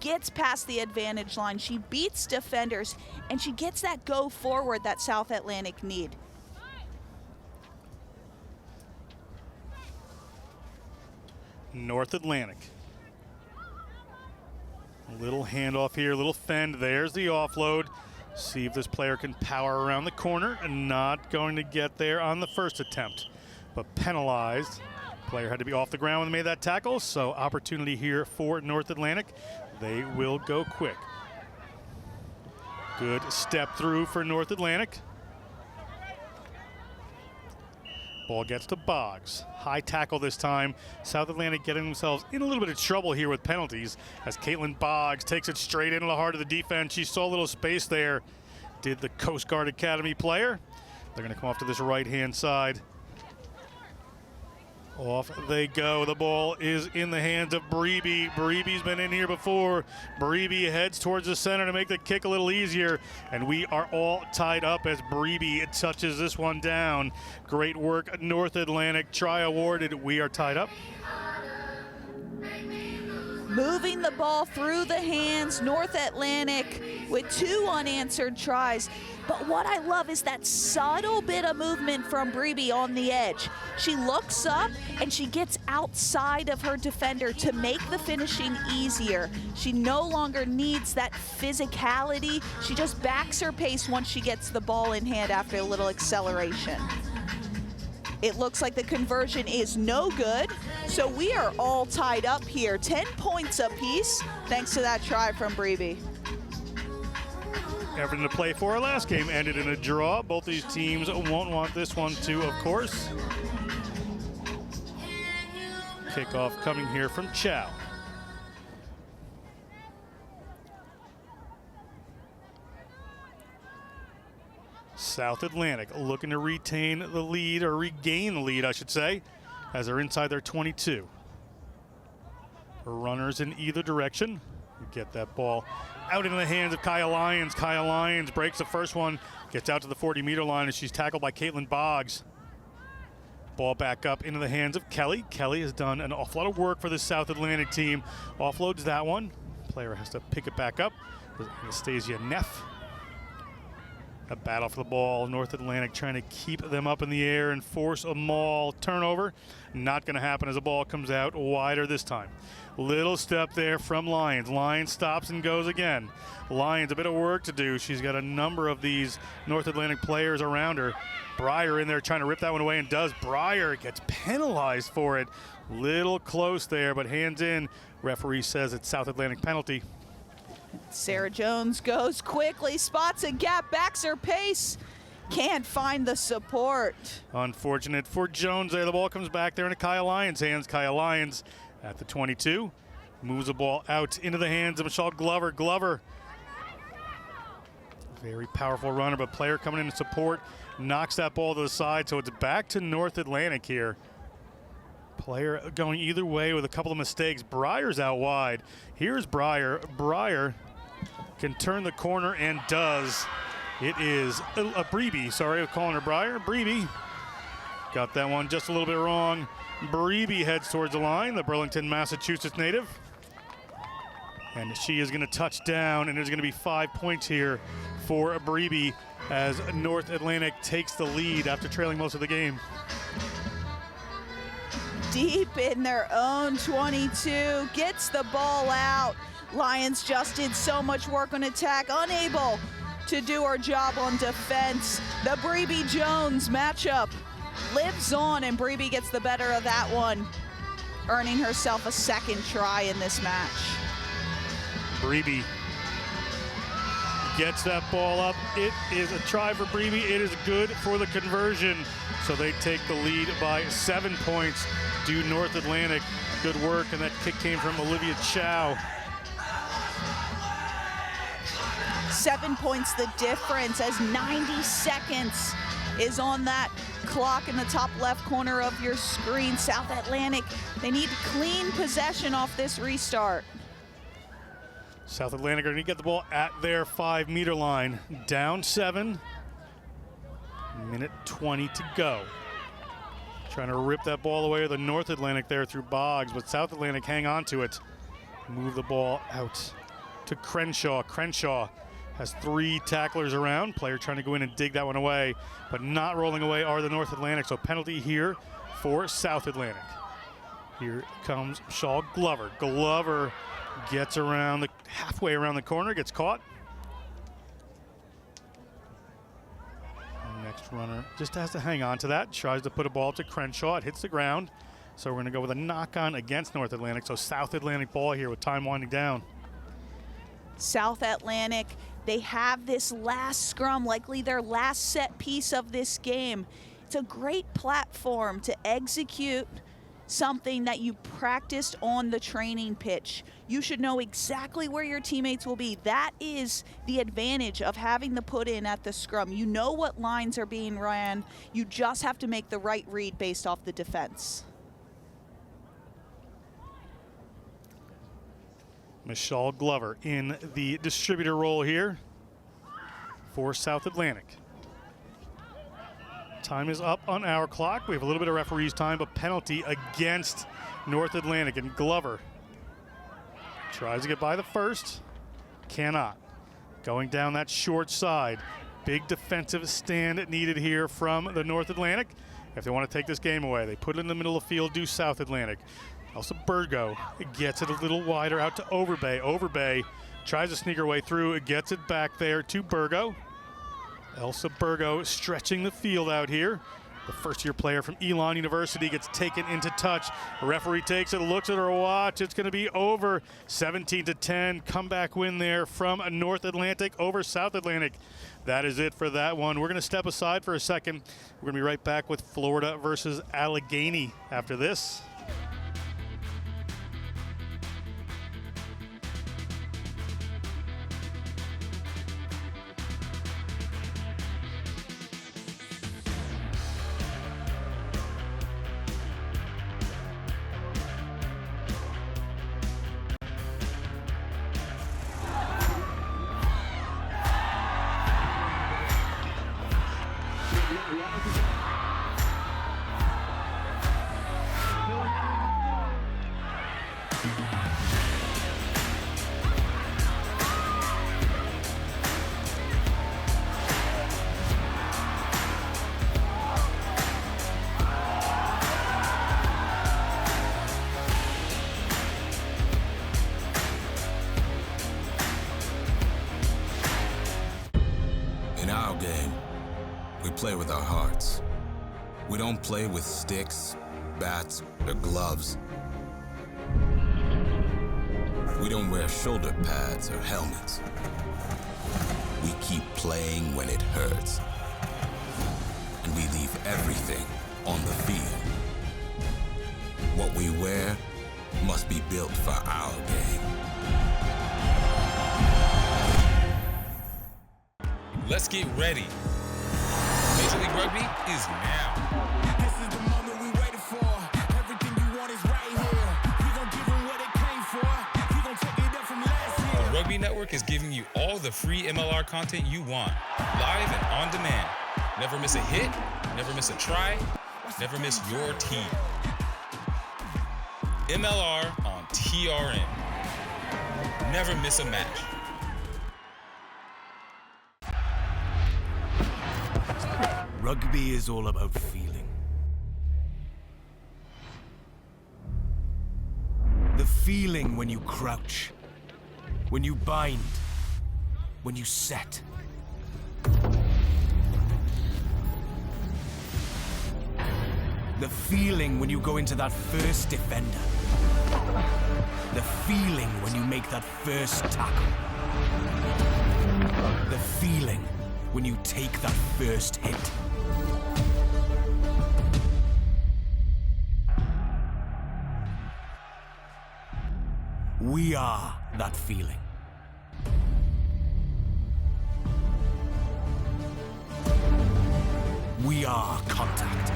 gets past the advantage line. She beats defenders, and she gets that go forward that South Atlantic need. North Atlantic. A little handoff here, a little fend. There's the offload. See if this player can power around the corner, and not going to get there on the first attempt, but penalized. Player had to be off the ground when they made that tackle, so opportunity here for North Atlantic. They will go quick. Good step through for North Atlantic. Ball gets to Boggs. High tackle this time. South Atlantic getting themselves in a little bit of trouble here with penalties as Caitlin Boggs takes it straight into the heart of the defense. She saw a little space there. Did the Coast Guard Academy player. They're going to come off to this right-hand side. Off they go. The ball is in the hands of Breeby. Breeby's been in here before. Breeby heads towards the center to make the kick a little easier. And we are all tied up as Breeby touches this one down. Great work, North Atlantic. Try awarded. We are tied up. Moving the ball through the hands, North Atlantic with 2 unanswered tries. But what I love is that subtle bit of movement from Breeby on the edge. She looks up and she gets outside of her defender to make the finishing easier. She no longer needs that physicality. She just backs her pace once she gets the ball in hand after a little acceleration. It looks like the conversion is no good, so we are all tied up here. 10 points apiece, thanks to that try from Breeby. Everything to play for. Our last game ended in a draw. Both these teams won't want this one too, of course. Kickoff coming here from Chow. South Atlantic looking to retain the lead, or regain the lead, I should say, as they're inside their 22. Runners in either direction. Get that ball out into the hands of Kaya Lyons. Kaya Lyons breaks the first one, gets out to the 40-meter line, and she's tackled by Caitlin Boggs. Ball back up into the hands of Kelly. Kelly has done an awful lot of work for this South Atlantic team. Offloads that one. Player has to pick it back up. Anastasia Neff. A battle for the ball. North Atlantic trying to keep them up in the air and force a maul turnover. Not going to happen as the ball comes out wider this time. Little step there from Lyons. Lyons stops and goes again. Lyons, a bit of work to do. She's got a number of these North Atlantic players around her. Breyer in there trying to rip that one away, and does. Breyer gets penalized for it. Little close there, but hands in. Referee says it's South Atlantic penalty. Sarah Jones goes quickly, spots a gap, backs her pace. Can't find the support. Unfortunate for Jones there. The ball comes back there into Kaya Lyons' hands. Kaya Lyons at the 22. Moves the ball out into the hands of Michelle Glover. Glover, very powerful runner, but player coming in to support. Knocks that ball to the side, so it's back to North Atlantic here. Player going either way with a couple of mistakes. Breyer's out wide. Here's Breyer. Breyer can turn the corner and does. It is a Breeby. Sorry, I'm calling her Breyer. Breeby got that one just a little bit wrong. Breeby heads towards the line, the Burlington, Massachusetts native. And she is going to touch down, and there's going to be 5 points here for Breeby as North Atlantic takes the lead after trailing most of the game. Deep in their own 22, gets the ball out. Lions just did so much work on attack, unable to do her job on defense. The Brebe Jones matchup lives on, and Brebe gets the better of that one, earning herself a second try in this match. Brebe gets that ball up. It is a try for Brebe. It is good for the conversion. So they take the lead by 7 points due North Atlantic. Good work, and that kick came from Olivia Chow. 7 points the difference as 90 seconds is on that clock in the top left corner of your screen. South Atlantic, they need clean possession off this restart. South Atlantic are going to get the ball at their 5-meter line. Down 7. Minute 20 to go. Trying to rip that ball away with the North Atlantic there through Boggs, but South Atlantic hang on to it. Move the ball out to Crenshaw. Crenshaw has 3 tacklers around. Player trying to go in and dig that one away, but not rolling away are the North Atlantic. So penalty here for South Atlantic. Here comes Shaw Glover. Glover gets around halfway around the corner, gets caught. Next runner just has to hang on to that. Tries to put a ball up to Crenshaw. It hits the ground. So we're going to go with a knock-on against North Atlantic. So South Atlantic ball here with time winding down. South Atlantic, they have this last scrum, likely their last set piece of this game. It's a great platform to execute something that you practiced on the training pitch. You should know exactly where your teammates will be. That is the advantage of having the put in at the scrum. You know what lines are being ran. You just have to make the right read based off the defense. Michelle Glover in the distributor role here for South Atlantic. Time is up on our clock. We have a little bit of referee's time, but penalty against North Atlantic. And Glover tries to get by the first, cannot. Going down that short side. Big defensive stand needed here from the North Atlantic. If they want to take this game away, they put it in the middle of the field, do South Atlantic. Elsa Burgo gets it a little wider out to Overbay. Overbay tries to sneak her way through. It gets it back there to Burgo. Elsa Burgo stretching the field out here. The first-year player from Elon University gets taken into touch. The referee takes it, looks at her watch. It's going to be over. 17-10. Comeback win there from North Atlantic over South Atlantic. That is it for that one. We're going to step aside for a second. We're going to be right back with Florida versus Allegheny after this. Play with our hearts. We don't play with sticks, bats, or gloves. We don't wear shoulder pads or helmets. We keep playing when it hurts. And we leave everything on the field. What we wear must be built for our game. Let's get ready. Major League Rugby is now. This is the moment we waited for. Everything you want is right here. We gon' give them what they came for. We gon' take it up from last year. The Rugby Network is giving you all the free MLR content you want, live and on demand. Never miss a hit, never miss a try, never miss your team. MLR on TRN. Never miss a match. Rugby is all about feeling. The feeling when you crouch, when you bind, when you set, The feeling when you go into that first defender. The feeling when you make that first tackle. The feeling when you take that first hit. We are that feeling. We are contact.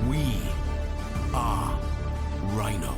We are Rhino.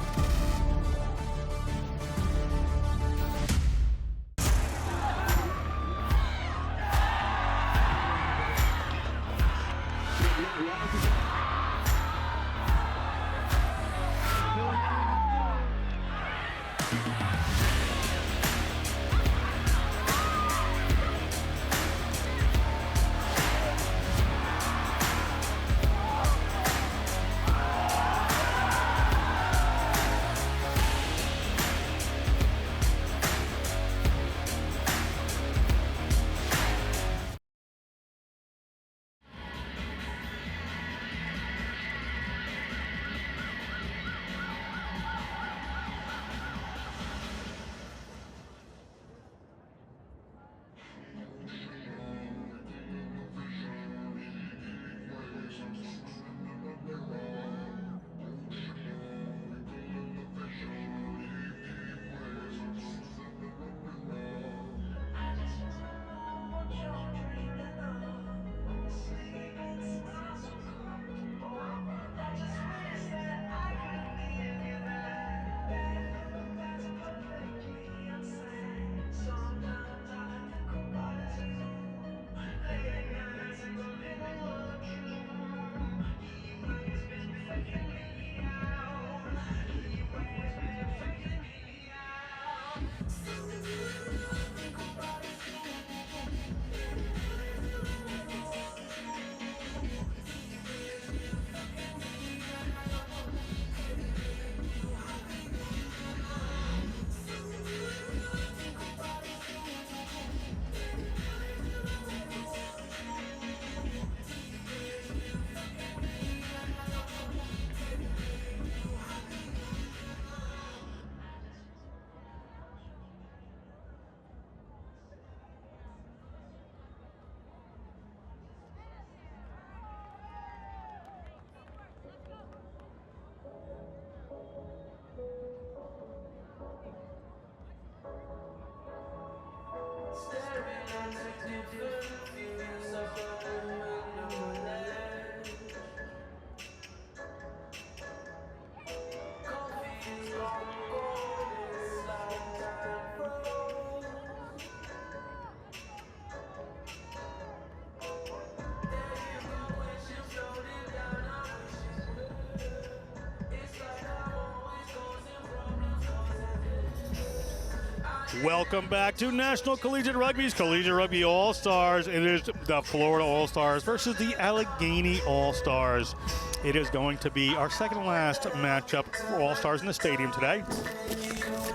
Welcome back to National Collegiate Rugby's Collegiate Rugby All-Stars. It is the Florida All-Stars versus the Allegheny All-Stars. It is going to be our second to last matchup for All-Stars in the stadium today.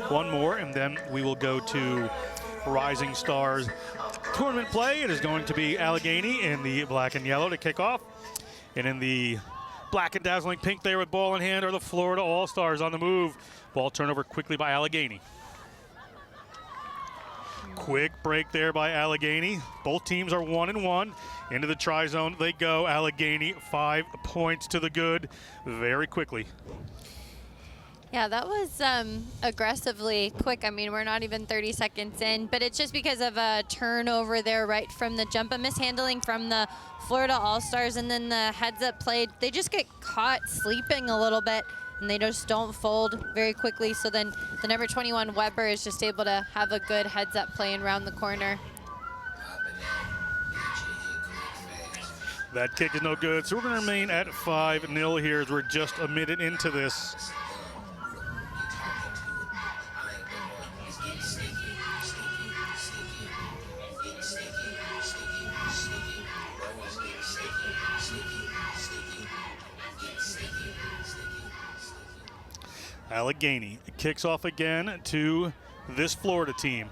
One more, and then we will go to Rising Stars tournament play. It is going to be Allegheny in the black and yellow to kick off. And in the black and dazzling pink there with ball in hand are the Florida All-Stars on the move. Ball turnover quickly by Allegheny. Quick break there by Allegheny. Both teams are 1-1. Into the tri-zone they go. Allegheny 5 points to the good very quickly. Yeah, that was aggressively quick. I mean, we're not even 30 seconds in, but it's just because of a turnover there right from the jump, a mishandling from the Florida All-Stars, and then the heads-up play. They just get caught sleeping a little bit, and they just don't fold very quickly. So then the number 21 Weber is just able to have a good heads-up play and round the corner. That kick is no good, so we're going to remain at 5-0 here as we're just a minute into this. Allegheny kicks off again to this Florida team.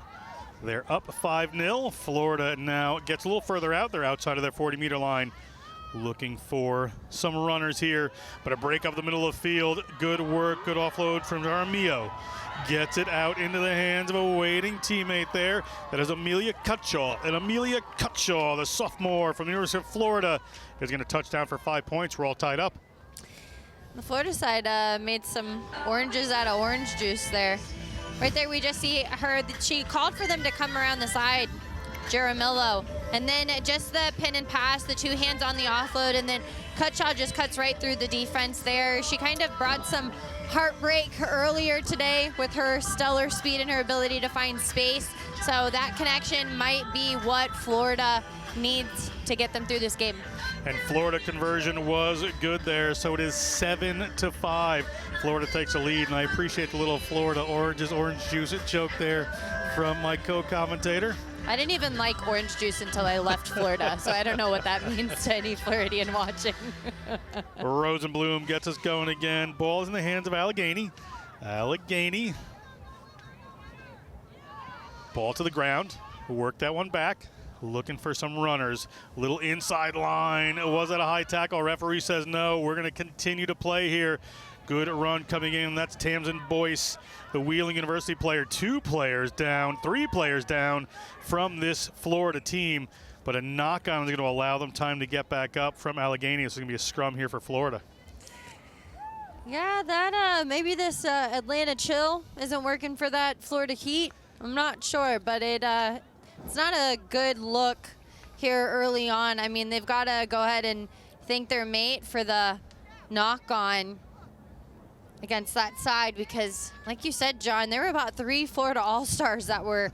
They're up 5-0. Florida now gets a little further out. They're outside of their 40-meter line, looking for some runners here. But a break up the middle of the field. Good work, good offload from Jaramillo. Gets it out into the hands of a waiting teammate there. That is Amelia Cutshaw. And Amelia Cutshaw, the sophomore from the University of Florida, is going to touch down for 5 points. We're all tied up. The Florida side made some oranges out of orange juice there. Right there, we just see her, she called for them to come around the side, Jaramillo. And then just the pin and pass, the 2 hands on the offload, and then Cutshaw just cuts right through the defense there. She kind of brought some heartbreak earlier today with her stellar speed and her ability to find space. So that connection might be what Florida needs to get them through this game. And Florida conversion was good there, so it is 7-5. Florida takes a lead, and I appreciate the little Florida orange juice joke there from my co-commentator. I didn't even like orange juice until I left Florida, so I don't know what that means to any Floridian watching. Rosenblum gets us going again. Ball is in the hands of Allegheny. Allegheny. Ball to the ground. Work that one back. Looking for some runners. Little inside line. Was that a high tackle? Referee says no. We're going to continue to play here. Good run coming in. That's Tamsin Boyce, the Wheeling University player. 2 players down, 3 players down from this Florida team. But a knock-on is going to allow them time to get back up from Allegheny. It's going to be a scrum here for Florida. Yeah, that maybe this Atlanta chill isn't working for that Florida Heat. I'm not sure, but it's not a good look here early on. I mean, they've got to go ahead and thank their mate for the knock-on against that side because, like you said, John, there were about 3 Florida All-Stars that were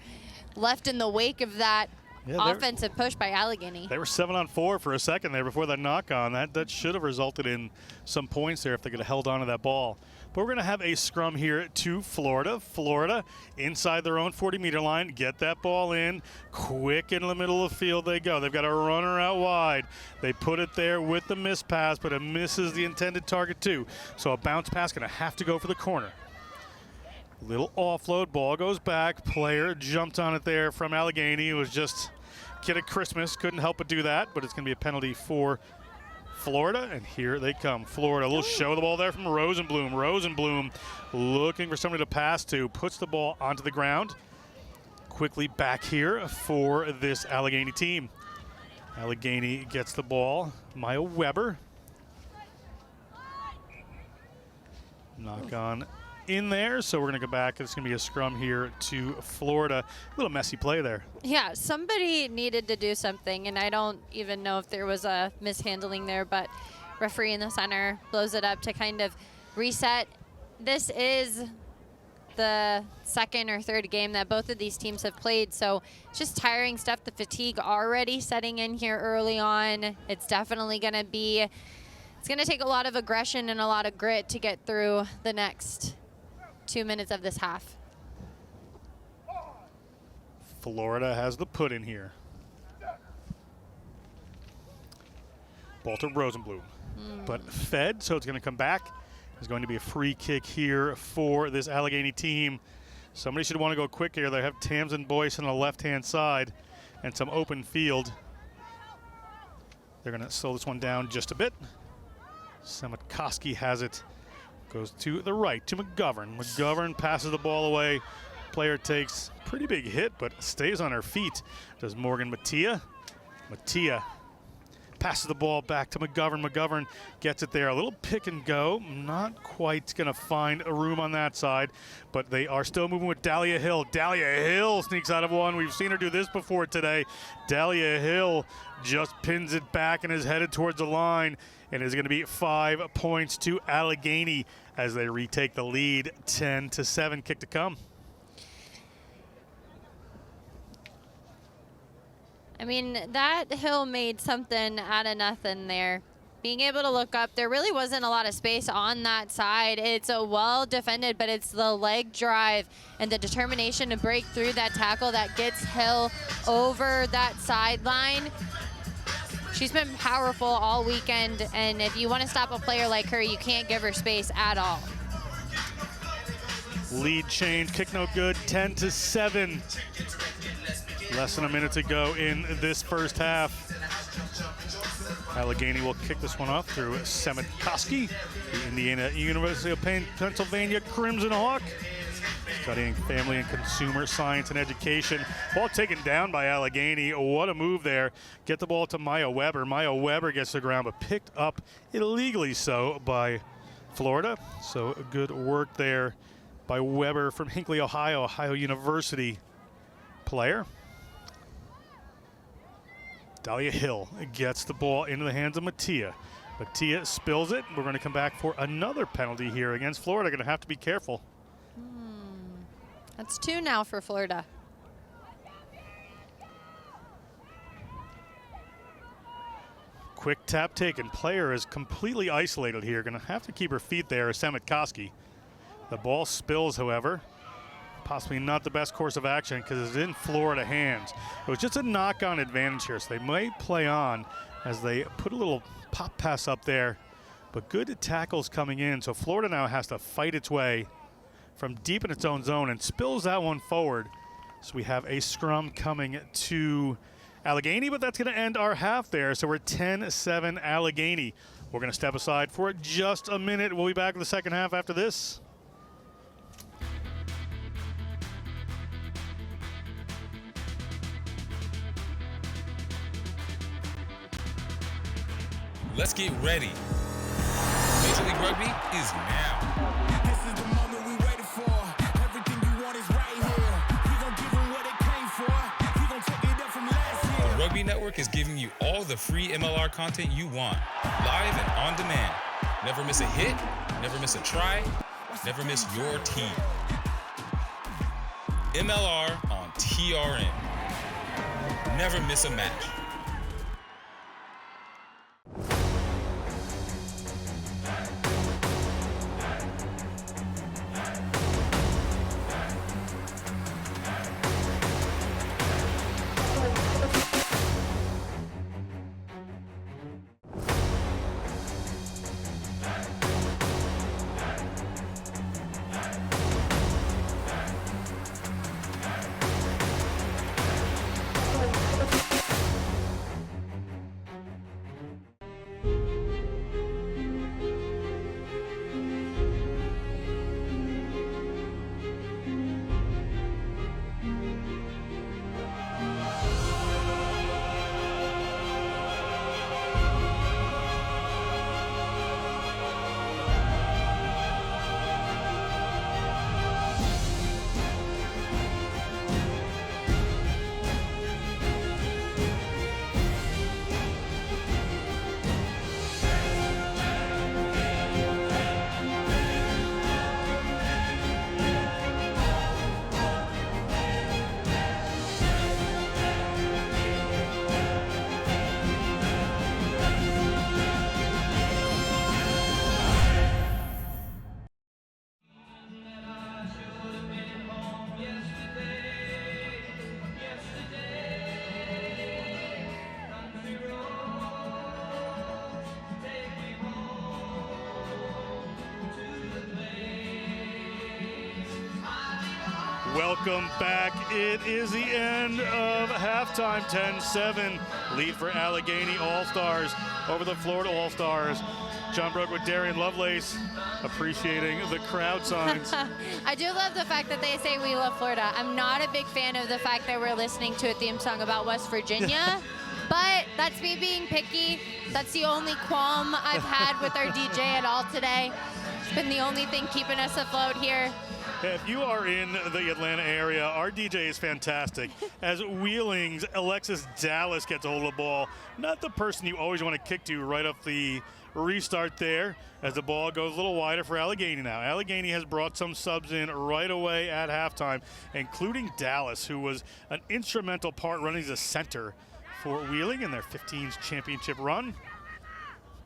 left in the wake of that offensive push by Allegheny. They were 7-on-4 for a second there before that knock-on. That should have resulted in some points there if they could have held on to that ball. But we're going to have a scrum here to Florida. Florida inside their own 40-meter line. Get that ball in. Quick in the middle of the field they go. They've got a runner out wide. They put it there with the miss pass, but it misses the intended target too. So a bounce pass going to have to go for the corner. Little offload. Ball goes back. Player jumped on it there from Allegheny. It was just kid at Christmas. Couldn't help but do that, but it's going to be a penalty for Florida, and here they come. Florida, a little show of the ball there from Rosenblum. Rosenblum looking for somebody to pass to, puts the ball onto the ground. Quickly back here for this Allegheny team. Allegheny gets the ball. Maya Weber. Knock on in there, so we're going to go back. It's going to be a scrum here to Florida. A little messy play there. Yeah, somebody needed to do something, and I don't even know if there was a mishandling there, but referee in the center blows it up to kind of reset. This is the 2nd or 3rd game that both of these teams have played, so it's just tiring stuff. The fatigue already setting in here early on. It's definitely going to be, it's going to take a lot of aggression and a lot of grit to get through the next 2 minutes of this half. Florida has the put in here. Ball to Rosenblum, but fed, so it's going to come back. There's going to be a free kick here for this Allegheny team. Somebody should want to go quick here. They have Tamsin Boyce on the left-hand side and some open field. They're going to slow this one down just a bit. Samatkoski has it. Goes to the right to McGovern. McGovern passes the ball away. Player takes a pretty big hit, but stays on her feet. Does Morgan Mattia. Mattia passes the ball back to McGovern. McGovern gets it there. A little pick and go. Not quite going to find a room on that side, but they are still moving with Dahlia Hill. Dahlia Hill sneaks out of one. We've seen her do this before today. Dahlia Hill just pins it back and is headed towards the line. And it's going to be 5 points to Allegheny as they retake the lead. 10-7, kick to come. I mean, that Hill made something out of nothing there. Being able to look up, there really wasn't a lot of space on that side. It's a well defended, but it's the leg drive and the determination to break through that tackle that gets Hill over that sideline. She's been powerful all weekend, and if you want to stop a player like her, you can't give her space at all. Lead change, kick no good, 10-7. Less than a minute to go in this first half. Allegheny will kick this one off through Semitkoski, the Indiana University of Pennsylvania Crimson Hawk, studying family and consumer science and education. Ball taken down by Allegheny. What a move there. Get the ball to Maya Weber. Maya Weber gets the ground, but picked up illegally so by Florida. So good work there by Weber from Hinckley, Ohio, Ohio University player. Dahlia Hill gets the ball into the hands of Mattia. Mattia spills it. We're going to come back for another penalty here against Florida. Going to have to be careful. That's 2 now for Florida. Quick tap taken. Player is completely isolated here. Going to have to keep her feet there, Semitkoski. The ball spills, however. Possibly not the best course of action because it's in Florida hands. It was just a knock-on advantage here, so they might play on as they put a little pop pass up there. But good tackles coming in, so Florida now has to fight its way from deep in its own zone and spills that one forward. So we have a scrum coming to Allegheny, but that's going to end our half there. So we're 10-7 Allegheny. We're going to step aside for just a minute. We'll be back in the second half after this. Let's get ready. Major League Rugby is now. This is the moment we waited for. Everything you want is right here. We gon' give them what they came for. We gon' take it up from last year. The Rugby Network is giving you all the free MLR content you want, live and on demand. Never miss a hit, never miss a try, never miss your team. MLR on TRN. Never miss a match. Welcome back. It is the end of halftime, 10-7. Lead for Allegheny All-Stars over the Florida All-Stars. John Brook with Darian Lovelace, appreciating the crowd signs. I do love the fact that they say we love Florida. I'm not a big fan of the fact that we're listening to a theme song about West Virginia, but that's me being picky. That's the only qualm I've had with our DJ at all today. It's been the only thing keeping us afloat here. If you are in the Atlanta area, our DJ is fantastic. As Wheeling's Alexis Dallas gets a hold of the ball, not the person you always want to kick to right off the restart there, as the ball goes a little wider for Allegheny now. Allegheny has brought some subs in right away at halftime, including Dallas, who was an instrumental part running as a center for Wheeling in their 15s championship run.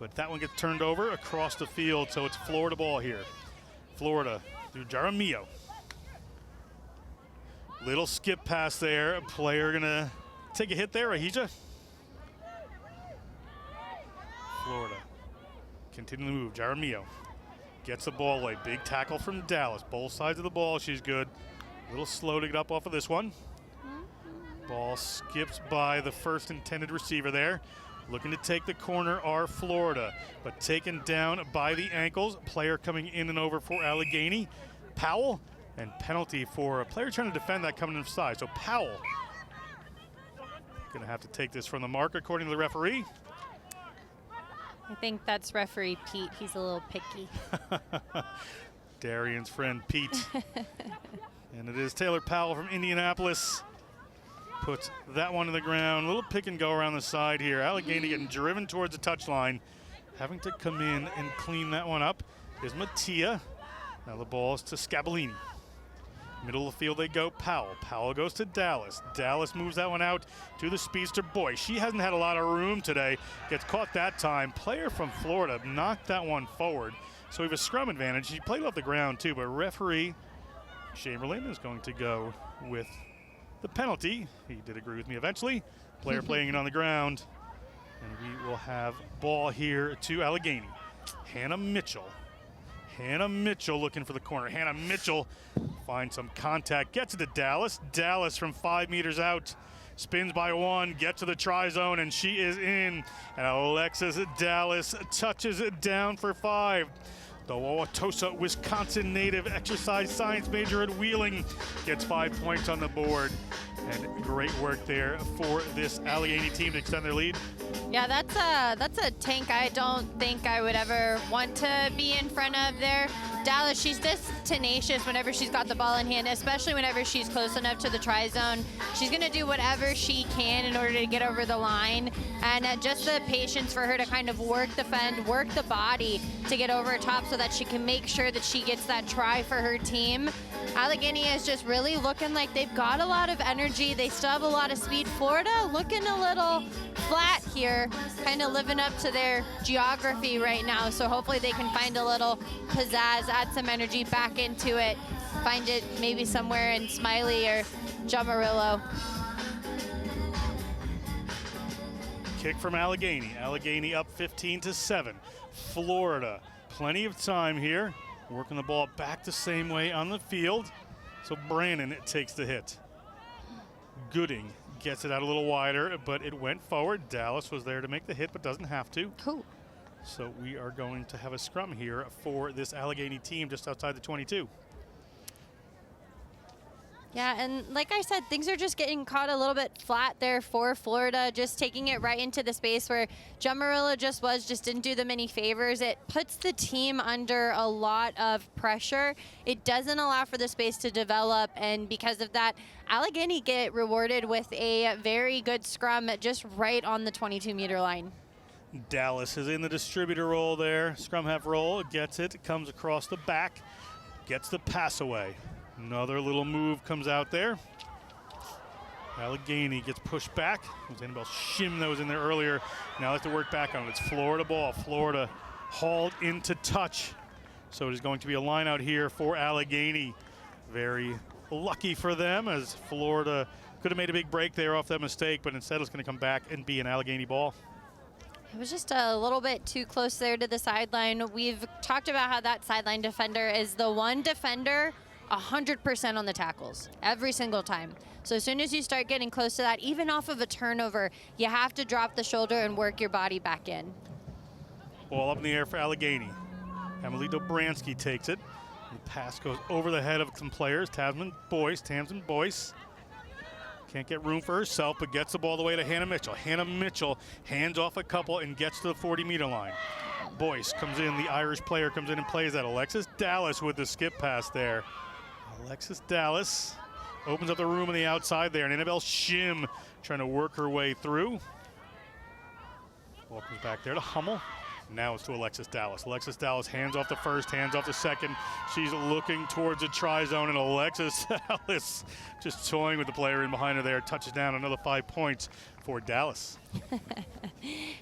But that one gets turned over across the field, so it's Florida ball here. Florida through Jaramillo. Little skip pass there. A player gonna take a hit there, Ahija. Florida continue to move. Jaramillo gets the ball away. Big tackle from Dallas. Both sides of the ball, she's good. A little slow to get up off of this one. Ball skips by the first intended receiver there. Looking to take the corner are Florida, but taken down by the ankles. Player coming in and over for Allegheny. Powell, and penalty for a player trying to defend that coming inside. So Powell gonna have to take this from the mark according to the referee. I think that's referee Pete. He's a little picky. Darian's friend Pete. And it is Taylor Powell from Indianapolis. Puts that one to the ground. A little pick and go around the side here. Allegheny getting driven towards the touchline. Having to come in and clean that one up is Mattia. Now the ball is to Scabolini. Middle of the field they go, Powell. Powell goes to Dallas. Dallas moves that one out to the speedster Boyce. She hasn't had a lot of room today. Gets caught that time. Player from Florida knocked that one forward. So we have a scrum advantage. He played off the ground too, but referee Chamberlain is going to go with the penalty. He did agree with me eventually. Player playing it on the ground. And we will have ball here to Allegheny. Hannah Mitchell. Hannah Mitchell looking for the corner. Hannah Mitchell finds some contact, gets it to Dallas. Dallas from 5 meters out, spins by one, gets to the try zone, and she is in. And Alexis Dallas touches it down for 5. The Wauwatosa, Wisconsin native, exercise science major at Wheeling, gets 5 points on the board. And great work there for this Allegheny team to extend their lead. Yeah, that's a tank I don't think I would ever want to be in front of there. Dallas, she's just tenacious whenever she's got the ball in hand, especially whenever she's close enough to the try zone. She's going to do whatever she can in order to get over the line. And just the patience for her to kind of work the fend, work the body to get over top so that she can make sure that she gets that try for her team. Allegheny is just really looking like they've got a lot of energy. They still have a lot of speed. Florida looking a little flat here, kind of living up to their geography right now. So hopefully they can find a little pizzazz, add some energy back into it, find it maybe somewhere in Smiley or Jamarillo. Kick from Allegheny. Allegheny up 15-7. Florida, plenty of time here. Working the ball back the same way on the field. So Brannon takes the hit. Gooding gets it out a little wider, but it went forward. Dallas was there to make the hit, but doesn't have to. Cool. So we are going to have a scrum here for this Allegheny team just outside the 22. Yeah, and like I said, things are just getting caught a little bit flat there for Florida, just taking it right into the space where Jamarillo just didn't do them any favors. It puts the team under a lot of pressure. It doesn't allow for the space to develop, and because of that, Allegheny get rewarded with a very good scrum just right on the 22-meter line. Dallas is in the distributor role there. Scrum half roll, gets it, comes across the back, gets the pass away. Another little move comes out there. Allegheny gets pushed back. It was Annabelle Shim that was in there earlier. Now they have to work back on it. It's Florida ball. Florida hauled into touch. So it is going to be a line out here for Allegheny. Very lucky for them, as Florida could have made a big break there off that mistake, but instead it's going to come back and be an Allegheny ball. It was just a little bit too close there to the sideline. We've talked about how that sideline defender is the one defender 100% on the tackles every single time. So as soon as you start getting close to that, even off of a turnover, you have to drop the shoulder and work your body back in. Ball up in the air for Allegheny. Emily Dobransky takes it. The pass goes over the head of some players. Tamsin Boyce. Can't get room for herself, but gets the ball the way to Hannah Mitchell. Hannah Mitchell hands off a couple and gets to the 40-meter line. Boyce comes in, the Irish player comes in and plays that. Alexis Dallas with the skip pass there. Alexis Dallas opens up the room on the outside there, and Annabelle Shim trying to work her way through. Ball comes back there to Hummel. Now it's to Alexis Dallas. Alexis Dallas hands off the first, hands off the second. She's looking towards the try zone, and Alexis Dallas just toying with the player in behind her there. Touches down another 5 points for Dallas.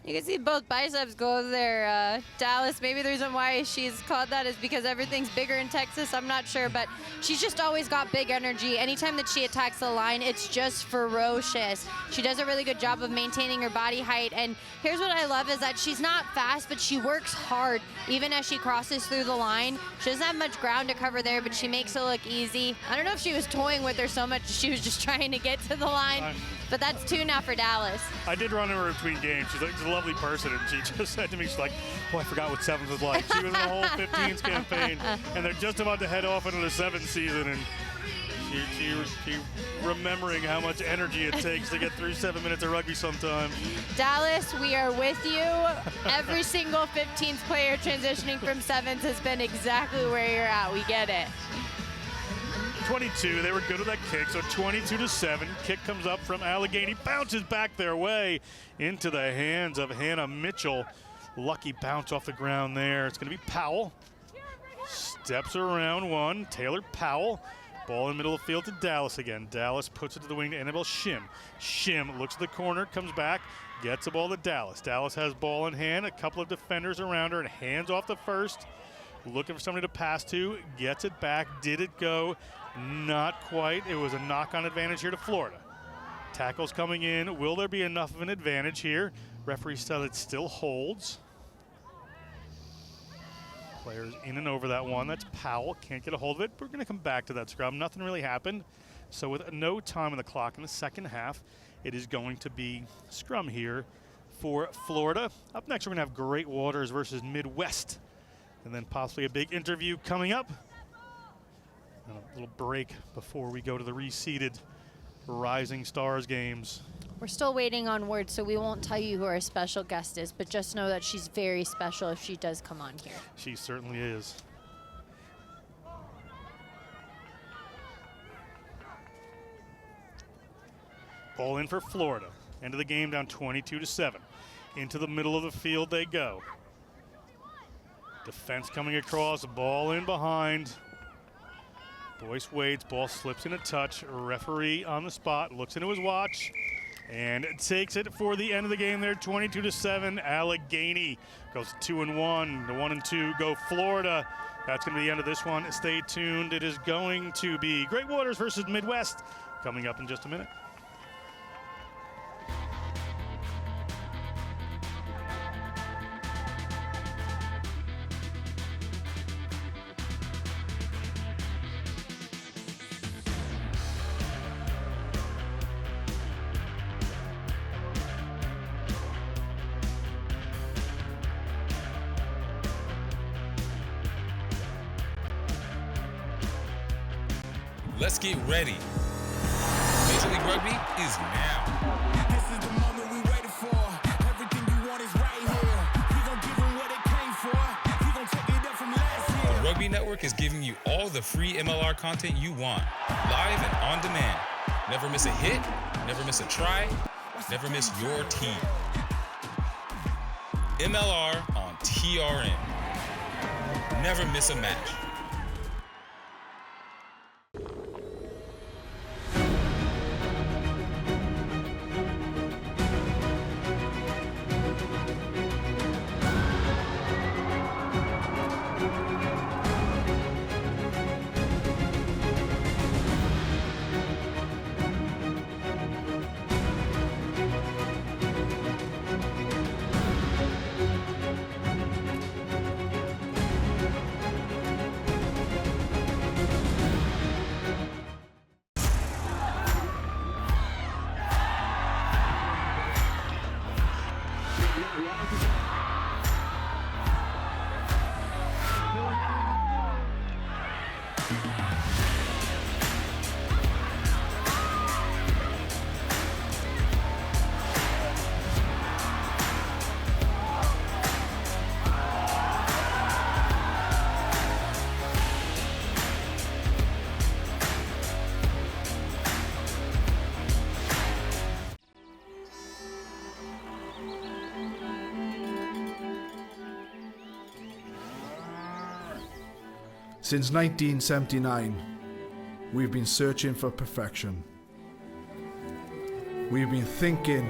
You can see both biceps go there. Dallas, maybe the reason why she's called that is because everything's bigger in Texas. I'm not sure, but she's just always got big energy. Anytime that she attacks the line, it's just ferocious. She does a really good job of maintaining her body height. And here's what I love is that she's not fast, but she works hard. Even as she crosses through the line, she doesn't have much ground to cover there, but she makes it look easy. I don't know if she was toying with her so much, she was just trying to get to the line. But that's 2 now for Dallas. I did run into her between games. She's a lovely person, and she just said to me, she's like, oh, I forgot what sevens was like. She was in the whole 15s campaign, and they're just about to head off into the 7th season, and she remembering how much energy it takes to get through 7 minutes of rugby sometimes. Dallas, we are with you. Every single 15th player transitioning from 7s has been exactly where you're at. We get it. 22, they were good with that kick, so 22-7. Kick comes up from Allegheny, bounces back their way into the hands of Hannah Mitchell. Lucky bounce off the ground there. It's going to be Powell. Steps around one, Taylor Powell. Ball in the middle of the field to Dallas again. Dallas puts it to the wing to Annabelle Shim. Shim looks at the corner, comes back, gets the ball to Dallas. Dallas has ball in hand, a couple of defenders around her, and hands off the first. Looking for somebody to pass to, gets it back. Did it go? Not quite. It was a knock-on advantage here to Florida. Tackles coming in. Will there be enough of an advantage here? Referee said it still holds. Players in and over that one. That's Powell. Can't get a hold of it. We're going to come back to that scrum. Nothing really happened. So with no time on the clock in the second half, it is going to be scrum here for Florida. Up next, we're going to have Great Waters versus Midwest. And then possibly a big interview coming up. And a little break before we go to the reseeded Rising Stars games. We're still waiting on word, so we won't tell you who our special guest is, but just know that she's very special if she does come on here. She certainly is. Ball in for Florida. End of the game down 22-7. Into the middle of the field they go. Defense coming across, ball in behind. Boyce waits, ball slips in a touch. Referee on the spot, looks into his watch, and takes it for the end of the game there, 22-7. Allegheny goes 2-1. The 1 and 2 go Florida. That's going to be the end of this one. Stay tuned. It is going to be Great Waters versus Midwest coming up in just a minute. Let's get ready. Major League Rugby is now. This is the moment we waited for. Everything you want is right here. We gon' give them what they came for. We gon' take it up from last year. The Rugby Network is giving you all the free MLR content you want, live and on demand. Never miss a hit, never miss a try, never miss your team. MLR on TRN. Never miss a match. Since 1979, we've been searching for perfection. We've been thinking,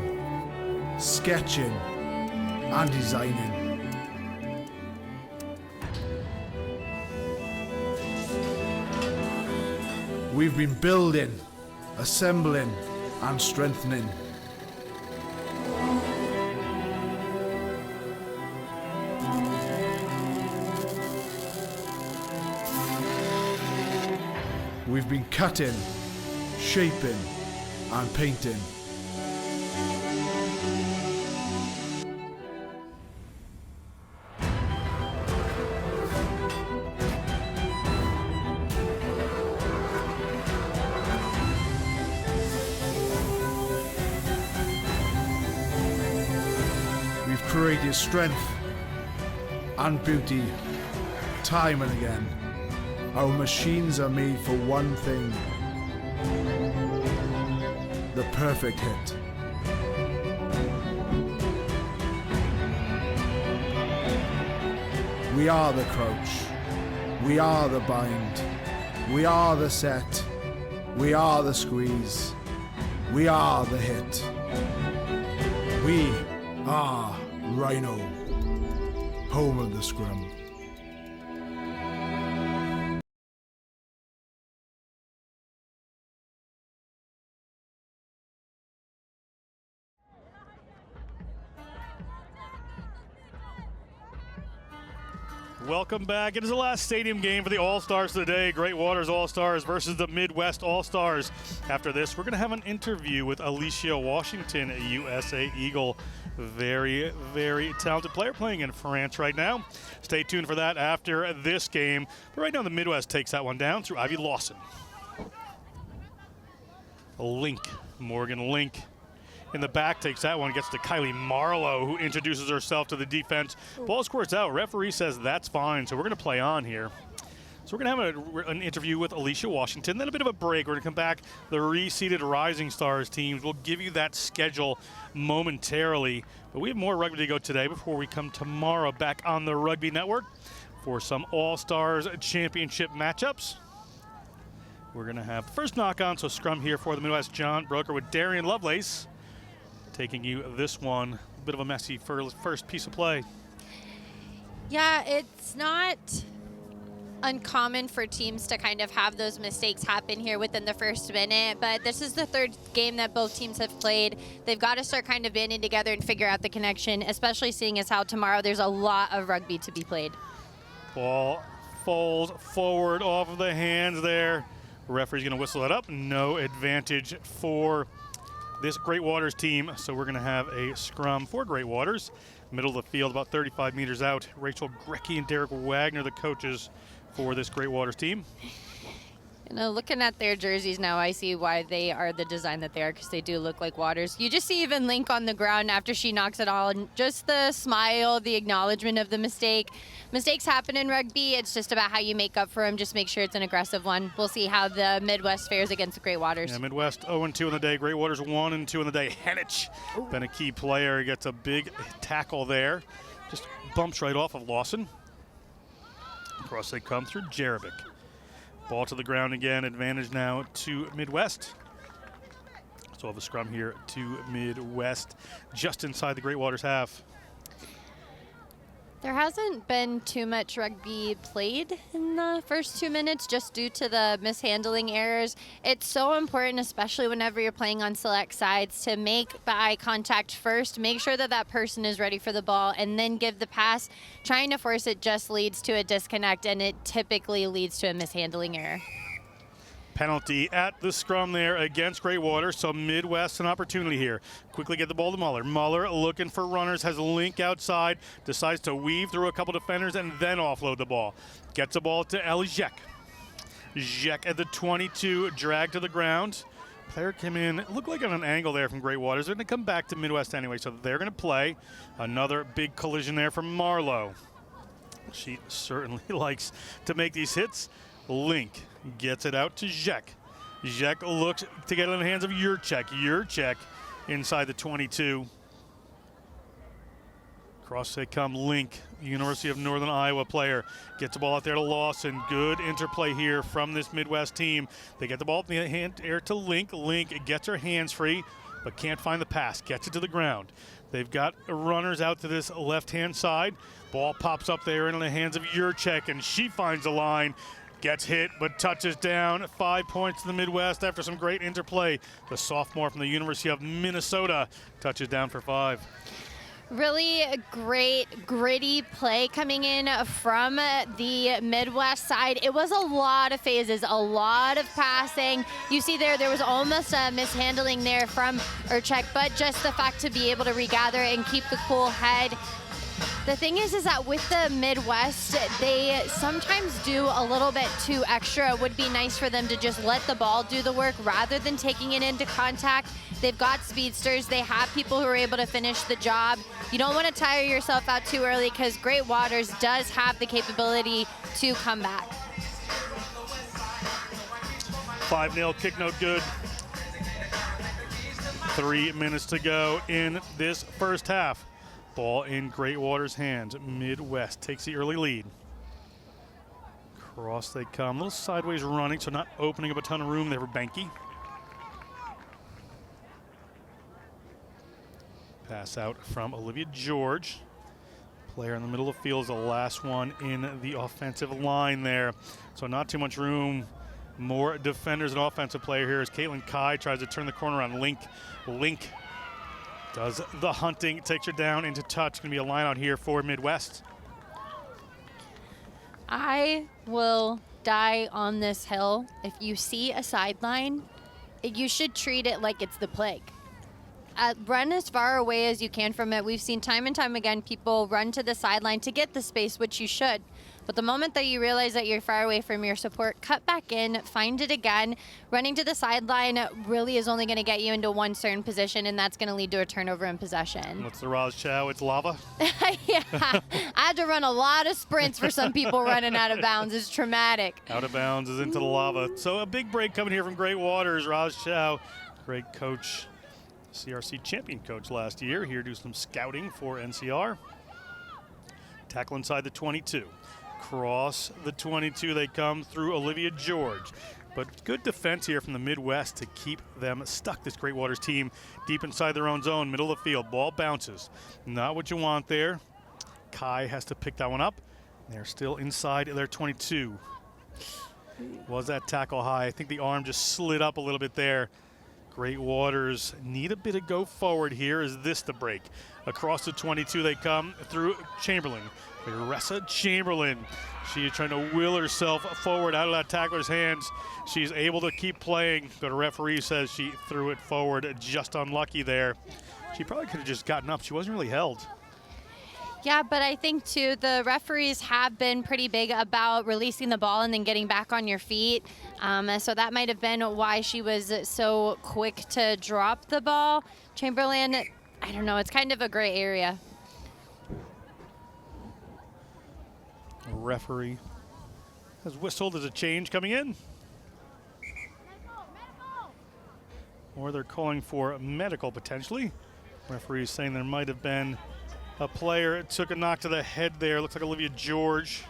sketching, and designing. We've been building, assembling, and strengthening. We've been cutting, shaping, and painting. We've created strength and beauty time and again. Our machines are made for one thing: the perfect hit. We are the crouch. We are the bind. We are the set. We are the squeeze. We are the hit. We are Rhino, home of the scrum. Welcome back. It is the last stadium game for the All-Stars today. Great Waters All-Stars versus the Midwest All-Stars. After this, we're going to have an interview with Alicia Washington, a USA Eagle. Very, very talented player playing in France right now. Stay tuned for that after this game. But right now, the Midwest takes that one down through Ivy Lawson. Morgan Link. In the back, takes that one, gets to Kylie Marlowe, who introduces herself to the defense. Ball squirts out. Referee says that's fine, so we're going to play on here. So we're going to have an interview with Alicia Washington, then a bit of a break. We're going to come back. The reseeded Rising Stars teams. We'll give you that schedule momentarily. But we have more rugby to go today before we come tomorrow back on the Rugby Network for some All-Stars Championship matchups. We're going to have the first knock-on, so scrum here for the Midwest. John Broker with Darian Lovelace taking you this one. A bit of a messy first piece of play. Yeah, it's not uncommon for teams to kind of have those mistakes happen here within the first minute, but this is the third game that both teams have played. They've got to start kind of banding together and figure out the connection, especially seeing as how tomorrow there's a lot of rugby to be played. Ball falls forward off of the hands there. Referee's going to whistle it up. No advantage for this Great Waters team, so we're going to have a scrum for Great Waters. Middle of the field, about 35 meters out. Rachel Grecki and Derek Wagner, the coaches for this Great Waters team. You know, looking at their jerseys now, I see why they are the design that they are, because they do look like Waters. You just see even Link on the ground after she knocks it all, and just the smile, the acknowledgement of the mistake. Mistakes happen in rugby. It's just about how you make up for them. Just make sure it's an aggressive one. We'll see how the Midwest fares against the Great Waters. Yeah, Midwest 0-2 in the day. Great Waters 1-2 in the day. Henich, been a key player. He gets a big tackle there. Just bumps right off of Lawson. Across they come through Jerebic. Ball to the ground again. Advantage now to Midwest. So have a scrum here to Midwest, just inside the Great Waters half. There hasn't been too much rugby played in the first 2 minutes just due to the mishandling errors. It's so important, especially whenever you're playing on select sides, to make the eye contact first, make sure that that person is ready for the ball, and then give the pass. Trying to force it just leads to a disconnect, and it typically leads to a mishandling error. Penalty at the scrum there against Great Waters, so Midwest an opportunity here. Quickly get the ball to Muller. Muller looking for runners, has Link outside, decides to weave through a couple defenders and then offload the ball. Gets the ball to Ellie Zek. Zek at the 22, dragged to the ground. Player came in, looked like on an angle there from Great Waters. They're going to come back to Midwest anyway, so they're going to play. Another big collision there from Marlowe. She certainly likes to make these hits. Link gets it out to Zek. Zek looks to get it in the hands of Yurchek. Yurchek inside the 22. Across they come. Link, University of Northern Iowa player, gets the ball out there to Lawson. Good interplay here from this Midwest team. They get the ball in the air to Link. Link gets her hands free, but can't find the pass. Gets it to the ground. They've got runners out to this left-hand side. Ball pops up there into the hands of Yurchek, and she finds the line. Gets hit, but touches down. 5 points to the Midwest after some great interplay. The sophomore from the University of Minnesota touches down for 5. Really great, gritty play coming in from the Midwest side. It was a lot of phases, a lot of passing. You see there was almost a mishandling there from Yurchek, but just the fact to be able to regather and keep the cool head. The thing is that with the Midwest, they sometimes do a little bit too extra. It would be nice for them to just let the ball do the work rather than taking it into contact. They've got speedsters. They have people who are able to finish the job. You don't want to tire yourself out too early because Great Waters does have the capability to come back. 5-0 kick, no good. 3 minutes to go in this first half. Ball in Great Waters' hands. Midwest takes the early lead. Cross they come. A little sideways running, so not opening up a ton of room there for Benke. Pass out from Olivia George. Player in the middle of the field is the last one in the offensive line there. So not too much room. More defenders and offensive player here as Caitlin Kai tries to turn the corner on Link. Link does the hunting, takes her down into touch. Going to be a line out here for Midwest. I will die on this hill. If you see a sideline, you should treat it like it's the plague. Run as far away as you can from it. We've seen time and time again people run to the sideline to get the space, which you should. But the moment that you realize that you're far away from your support, cut back in, find it again. Running to the sideline really is only going to get you into one certain position, and that's going to lead to a turnover in possession. What's the Roz Chow? It's lava? Yeah, I had to run a lot of sprints for some people running out of bounds. It's traumatic. Out of bounds is into the lava. So a big break coming here from Great Waters. Roz Chow, great coach, CRC champion coach last year. Here to do some scouting for NCR. Tackle inside the 22. Cross the 22 they come through Olivia George. But good defense here from the Midwest to keep them stuck, this Great Waters team, deep inside their own zone, middle of the field. Ball bounces. Not what you want there. Kai has to pick that one up. They're still inside their 22. Was that tackle high? I think the arm just slid up a little bit there. Great Waters need a bit of go forward here. Is this the break? Across the 22 they come through Chamberlain. Ressa Chamberlain. She is trying to will herself forward out of that tackler's hands. She's able to keep playing, but a referee says she threw it forward. Just unlucky there. She probably could have just gotten up. She wasn't really held. Yeah, but I think, too, the referees have been pretty big about releasing the ball and then getting back on your feet. So that might have been why she was so quick to drop the ball. Chamberlain, I don't know, it's kind of a gray area. Referee has whistled as a change coming in. Or they're calling for medical potentially. Referee is saying there might have been a player. It took a knock to the head there. Looks like Olivia George.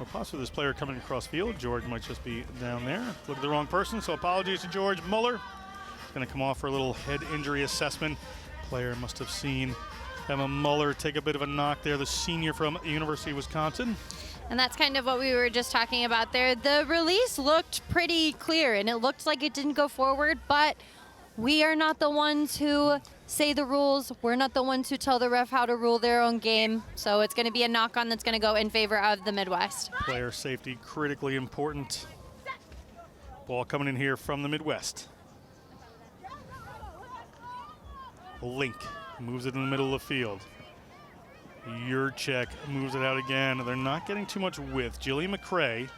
Or possibly this player coming across field. George might just be down there. Look at the wrong person, so apologies to George. Muller is going to come off for a little head injury assessment. Player must have seen Emma Muller take a bit of a knock there, the senior from the University of Wisconsin. And that's kind of what we were just talking about there. The release looked pretty clear, and it looked like it didn't go forward, but we are not the ones who say the rules. We're not the ones who tell the ref how to rule their own game. So it's going to be a knock-on that's going to go in favor of the Midwest. Player safety critically important. Ball coming in here from the Midwest. Link moves it in the middle of the field. Yurchek moves it out again. They're not getting too much width. Jillian McCrae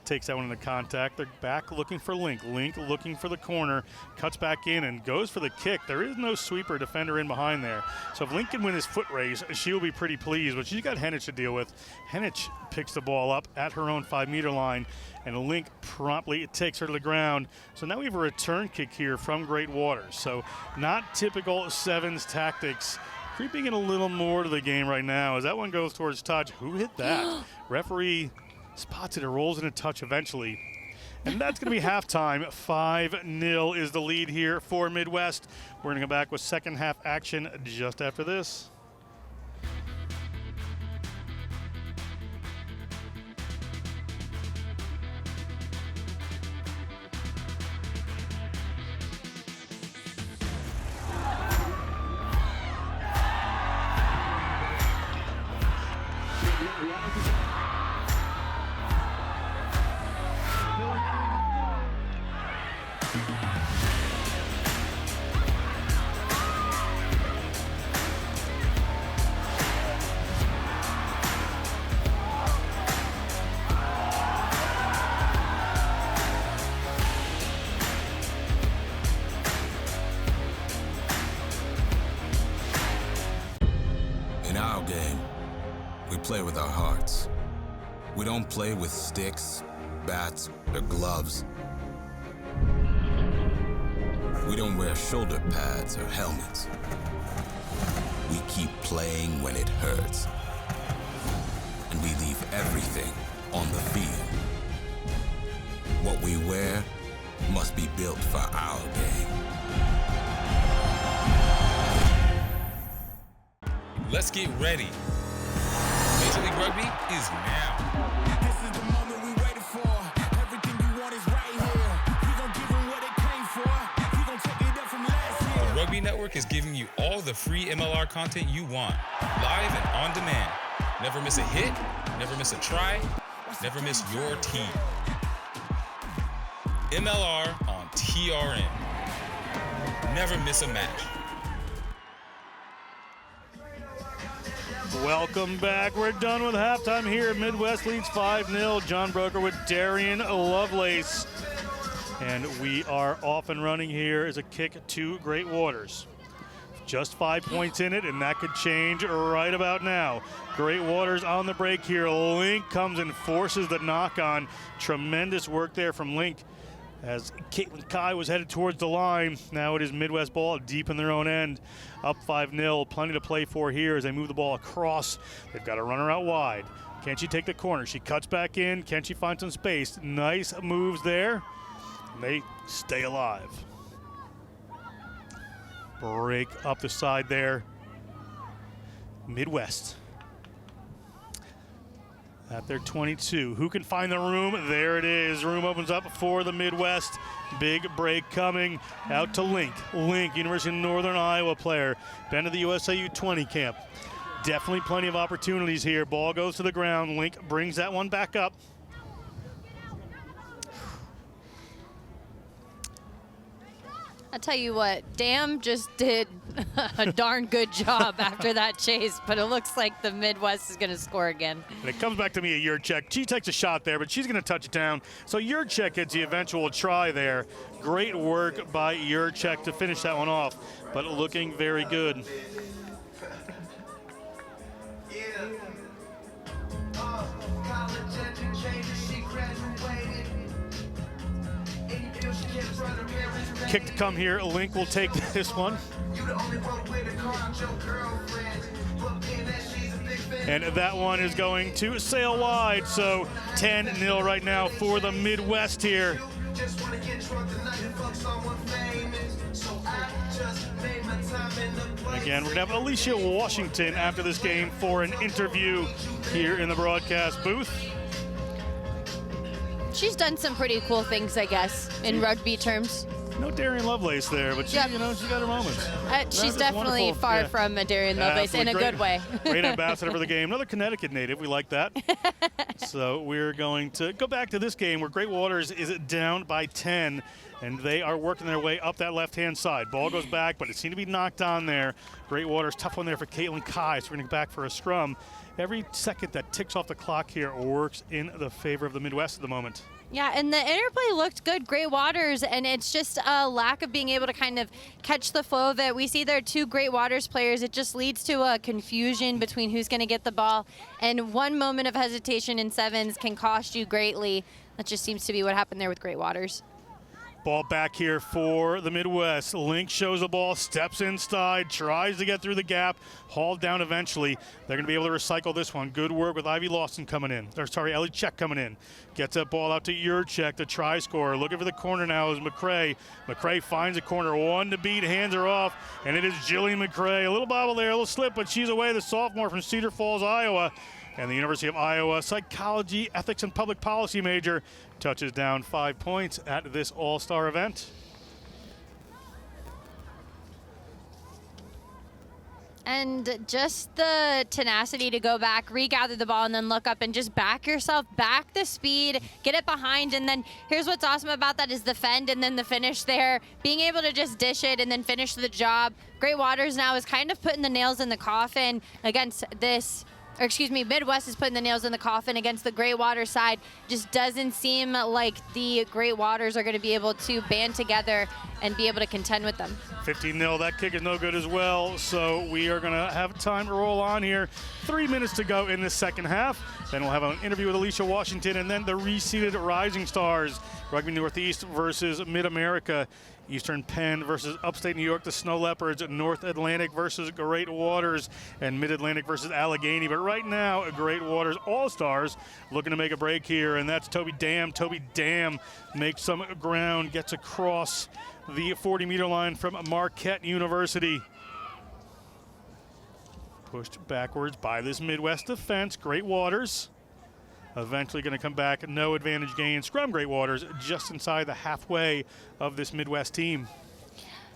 takes that one into contact. They're back looking for Link. Link looking for the corner, cuts back in and goes for the kick. There is no sweeper defender in behind there. So if Link can win his foot race, she'll be pretty pleased, but she's got Henich to deal with. Henich picks the ball up at her own 5-meter line, and Link promptly takes her to the ground. So now we have a return kick here from Great Waters. So not typical sevens tactics. Creeping in a little more to the game right now as that one goes towards touch. Who hit that? Referee spots it. It rolls in a touch eventually. And that's going to be halftime. 5-0 is the lead here for Midwest. We're going to go back with second half action just after this. In our game, we play with our hearts. We don't play with sticks, bats, or gloves. We don't wear shoulder pads or helmets. We keep playing when it hurts. And we leave everything on the field. What we wear must be built for our game. Let's get ready. Major League Rugby is now. This is the moment we waited for. Everything you want is right here. We gon' give them what they came for. We gon' take it up from last year. The Rugby Network is giving you all the free MLR content you want, live and on demand. Never miss a hit, never miss a try, never miss your team. MLR on TRN. Never miss a match. Welcome back. We're done with halftime here. Midwest leads 5-0. John Broker with Darian Lovelace. And we are off and running here as a kick to Great Waters. Just 5 points in it, and that could change right about now. Great Waters on the break here. Link comes and forces the knock on. Tremendous work there from Link as Caitlin Kai was headed towards the line. Now it is Midwest ball deep in their own end. Up 5-0. Plenty to play for here as they move the ball across. They've got a runner out wide. Can she take the corner? She cuts back in. Can she find some space? Nice moves there. And they stay alive. Break up the side there. Midwest at their 22. Who can find the room? There it is. Room opens up for the Midwest. Big break coming out to Link. Link, University of Northern Iowa player. Been to the USAU 20 camp. Definitely plenty of opportunities here. Ball goes to the ground. Link brings that one back up. I'll tell you what, Dam just did a darn good job after that chase, but it looks like the Midwest is going to score again. And it comes back to me at Yurchek. She takes a shot there, but she's going to touch it down. So Yurchek gets the eventual try there. Great work by Yurchek to finish that one off, but looking very good. Kick to come here. Link will take this one. And that one is going to sail wide. So 10-0 right now for the Midwest here. Again, we're going to have Alicia Washington after this game for an interview here in the broadcast booth. She's done some pretty cool things, I guess, in rugby terms. No Darian Lovelace there, but she, Yep. you know, she got her moments. She's That's definitely wonderful. far Yeah. from a Darian Lovelace in a Absolutely good way. Great ambassador for the game. Another Connecticut native. We like that. So we're going to go back to this game where Great Waters is down by 10, and they are working their way up that left-hand side. Ball goes back, but it seemed to be knocked on there. Great Waters, tough one there for Caitlin Kai. So we're going to go back for a scrum. Every second that ticks off the clock here works in the favor of the Midwest at the moment. Yeah, and the interplay looked good. Great Waters, and it's just a lack of being able to kind of catch the flow of it. We see there are two Great Waters players. It just leads to a confusion between who's going to get the ball, and one moment of hesitation in sevens can cost you greatly. That just seems to be what happened there with Great Waters. Ball back here for the Midwest. Link shows the ball, steps inside, tries to get through the gap, hauled down eventually. They're going to be able to recycle this one. Good work with Ivy Lawson coming in. Ellie Check coming in. Gets that ball out to Yurchek, the try scorer. Looking for the corner now is McCray. McCray finds a corner, one to beat, hands her off, and it is Jillian McCray. A little bobble there, a little slip, but she's away, the sophomore from Cedar Falls, Iowa. And the University of Iowa psychology, ethics, and public policy major touches down 5 points at this all-star event. And just the tenacity to go back, regather the ball, and then look up and just back yourself, back the speed, get it behind, and then here's what's awesome about that is the fend and then the finish there, being able to just dish it and then finish the job. Great Waters now is kind of putting the nails in the coffin against this, or excuse me, Midwest is putting the nails in the coffin against the Great Waters side. Just doesn't seem like the Great Waters are going to be able to band together and be able to contend with them. 15-0, that kick is no good as well, so we are going to have time to roll on here. 3 minutes to go in the second half. Then we'll have an interview with Alicia Washington, and then the reseeded Rising Stars, Rugby Northeast versus Mid-America. Eastern Penn versus Upstate New York, the Snow Leopards, North Atlantic versus Great Waters, and Mid-Atlantic versus Allegheny. But right now, Great Waters All-Stars looking to make a break here, and that's Toby Dam. Toby Dam makes some ground, gets across the 40-meter line from Marquette University. Pushed backwards by this Midwest defense. Great Waters eventually going to come back. No advantage gain. Scrum Great Waters just inside the halfway of this Midwest team.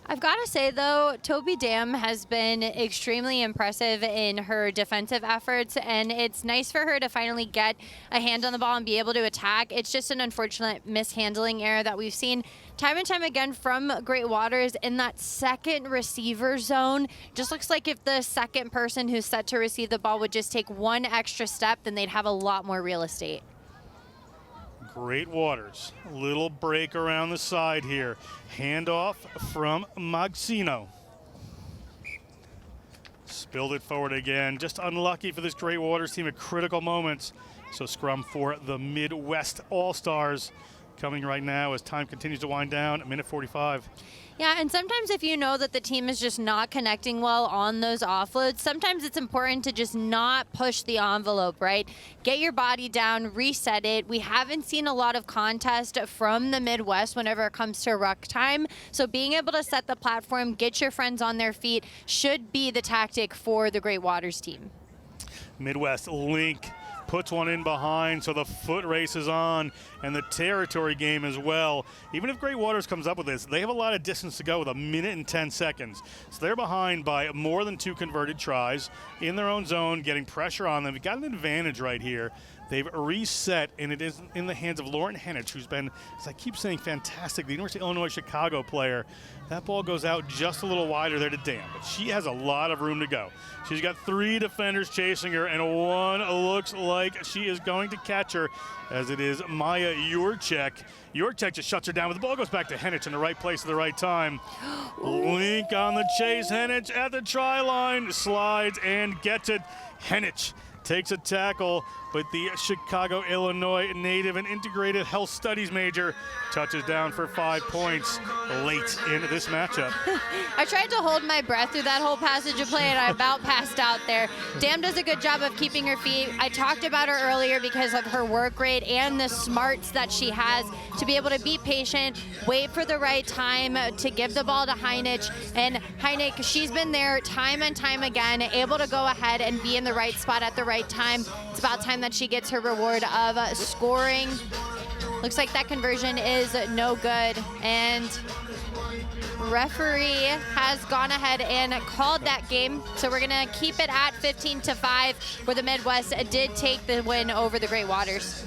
I've got to say, though, Toby Dam has been extremely impressive in her defensive efforts, and it's nice for her to finally get a hand on the ball and be able to attack. It's just an unfortunate mishandling error that we've seen time and time again from Great Waters in that second receiver zone. Just looks like if the second person who's set to receive the ball would just take one extra step, then they'd have a lot more real estate. Great Waters, little break around the side here. Handoff from Magsino. Spilled it forward again. Just unlucky for this Great Waters team at critical moments. So scrum for the Midwest All-Stars coming right now as time continues to wind down, 1:45. Yeah, and sometimes if you know that the team is just not connecting well on those offloads, sometimes it's important to just not push the envelope, right? Get your body down, reset it. We haven't seen a lot of contest from the Midwest whenever it comes to ruck time. So being able to set the platform, get your friends on their feet should be the tactic for the Great Waters team. Midwest Link puts one in behind, so the foot race is on, and the territory game as well. Even if Great Waters comes up with this, they have a lot of distance to go with 1 minute and 10 seconds. So they're behind by more than 2 converted tries in their own zone, getting pressure on them. We've got an advantage right here. They've reset, and it is in the hands of Lauren Henich, who's been, as I keep saying, fantastic. The University of Illinois Chicago player. That ball goes out just a little wider there to Dam, but she has a lot of room to go. She's got 3 defenders chasing her, and one looks like she is going to catch her, as it is Maya Yurchek. Yurchek just shuts her down, but the ball goes back to Henich in the right place at the right time. Link on the chase. Henich at the try line, slides and gets it. Henich takes a tackle, but the Chicago, Illinois native and integrated health studies major touches down for 5 points late in this matchup. I tried to hold my breath through that whole passage of play, and I about passed out there. Dam does a good job of keeping her feet. I talked about her earlier because of her work rate and the smarts that she has to be able to be patient, wait for the right time to give the ball to Henich. And Henich, she's been there time and time again, able to go ahead and be in the right spot at the right time. It's about time that she gets her reward of scoring. Looks like that conversion is no good, and referee has gone ahead and called that game. So we're gonna keep it at 15-5, where the Midwest did take the win over the Great Waters.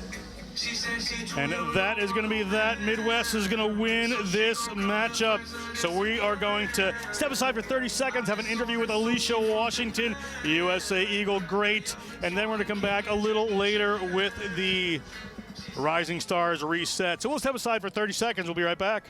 And that is going to be that. Midwest is going to win this matchup. So we are going to step aside for 30 seconds, have an interview with Alicia Washington, USA Eagle great. And then we're going to come back a little later with the Rising Stars reset. So we'll step aside for 30 seconds. We'll be right back.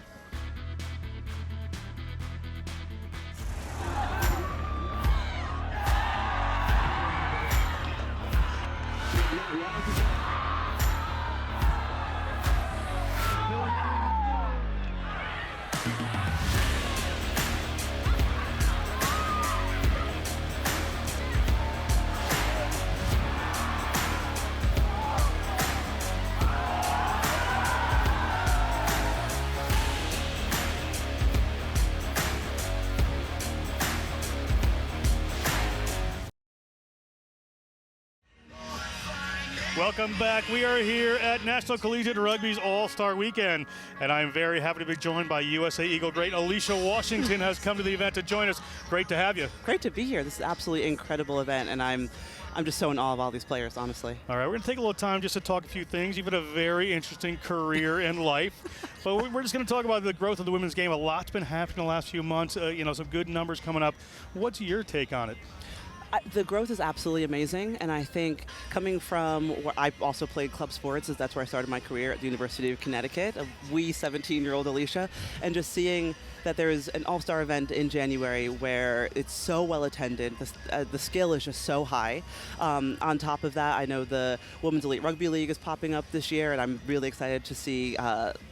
Welcome back. We are here at National Collegiate Rugby's All-Star Weekend, and I am very happy to be joined by USA Eagle great Alicia Washington has come to the event to join us. Great to have you. Great to be here. This is an absolutely incredible event, and I'm just so in awe of all these players, honestly. All right, we're going to take a little time just to talk a few things. You've had a very interesting career in life, but we're just going to talk about the growth of the women's game. A lot's been happening in the last few months, some good numbers coming up. What's your take on it? The growth is absolutely amazing, and I think coming from where I also played club sports, as that's where I started my career at the University of Connecticut, a wee 17-year-old Alicia, and just seeing that there is an all-star event in January where it's so well attended, the skill is just so high. On top of that, I know the Women's Elite Rugby League is popping up this year, and I'm really excited to see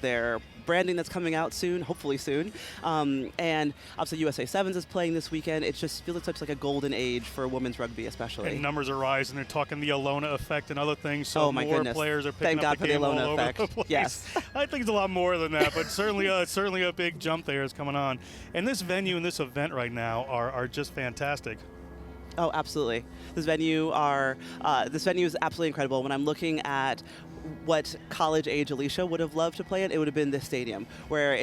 their branding that's coming out soon, hopefully soon. And obviously USA Sevens is playing this weekend. It just feels like a golden age for women's rugby, especially. And numbers are rising. They're talking the Alona effect and other things. So oh my more goodness. players are picking Thank up God the game for the all Alona over effect. the place. Yes. I think it's a lot more than that, but certainly a big jump there is coming on. And this venue and this event right now are just fantastic. Oh, absolutely. This venue is absolutely incredible. When I'm looking at what college-age Alicia would have loved to play in, it would have been this stadium, where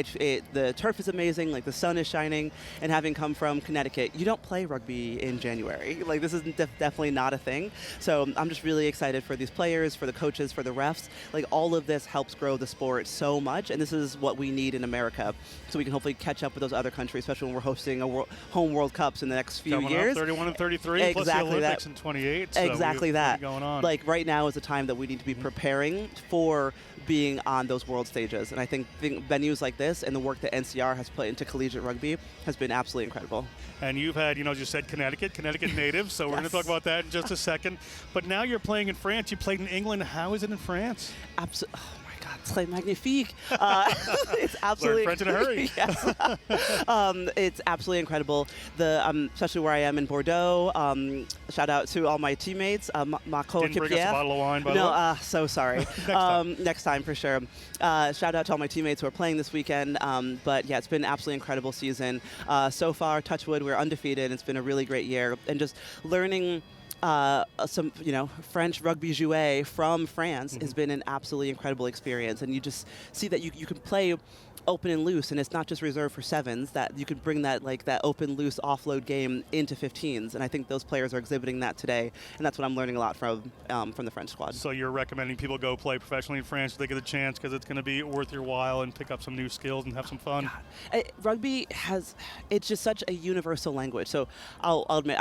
the turf is amazing, like the sun is shining, and having come from Connecticut, you don't play rugby in January. Like, this is definitely not a thing. So I'm just really excited for these players, for the coaches, for the refs. Like, all of this helps grow the sport so much, and this is what we need in America, so we can hopefully catch up with those other countries, especially when we're hosting home World Cups in the next few Coming years. Up, 31 and 33, exactly plus the Olympics that. in 28. So exactly that. Going on. Like, right now is the time that we need to be preparing for being on those world stages. And I think venues like this and the work that NCR has put into collegiate rugby has been absolutely incredible. And you've had, as you said, Connecticut native, so we're going to talk about that in just a second. But now you're playing in France. You played in England. How is it in France? Absolutely. Oh my God, c'est magnifique. It's absolutely Learn French in a hurry. Yes. It's absolutely incredible. Especially where I am in Bordeaux. Shout out to all my teammates. Ma Didn't bring us a bottle of wine, by the way. No, so sorry. Next time for sure. Shout out to all my teammates who are playing this weekend. But yeah, it's been an absolutely incredible season. So far, touch wood, we're undefeated. It's been a really great year, and just learning some, French rugby jouet from France has been an absolutely incredible experience. And you just see that you can play open and loose, and it's not just reserved for sevens, that you can bring that open, loose offload game into 15s. And I think those players are exhibiting that today, and that's what I'm learning a lot from the French squad. So you're recommending people go play professionally in France if they get the chance, because it's going to be worth your while and pick up some new skills and have some fun. Rugby it's just such a universal language. So I'll admit,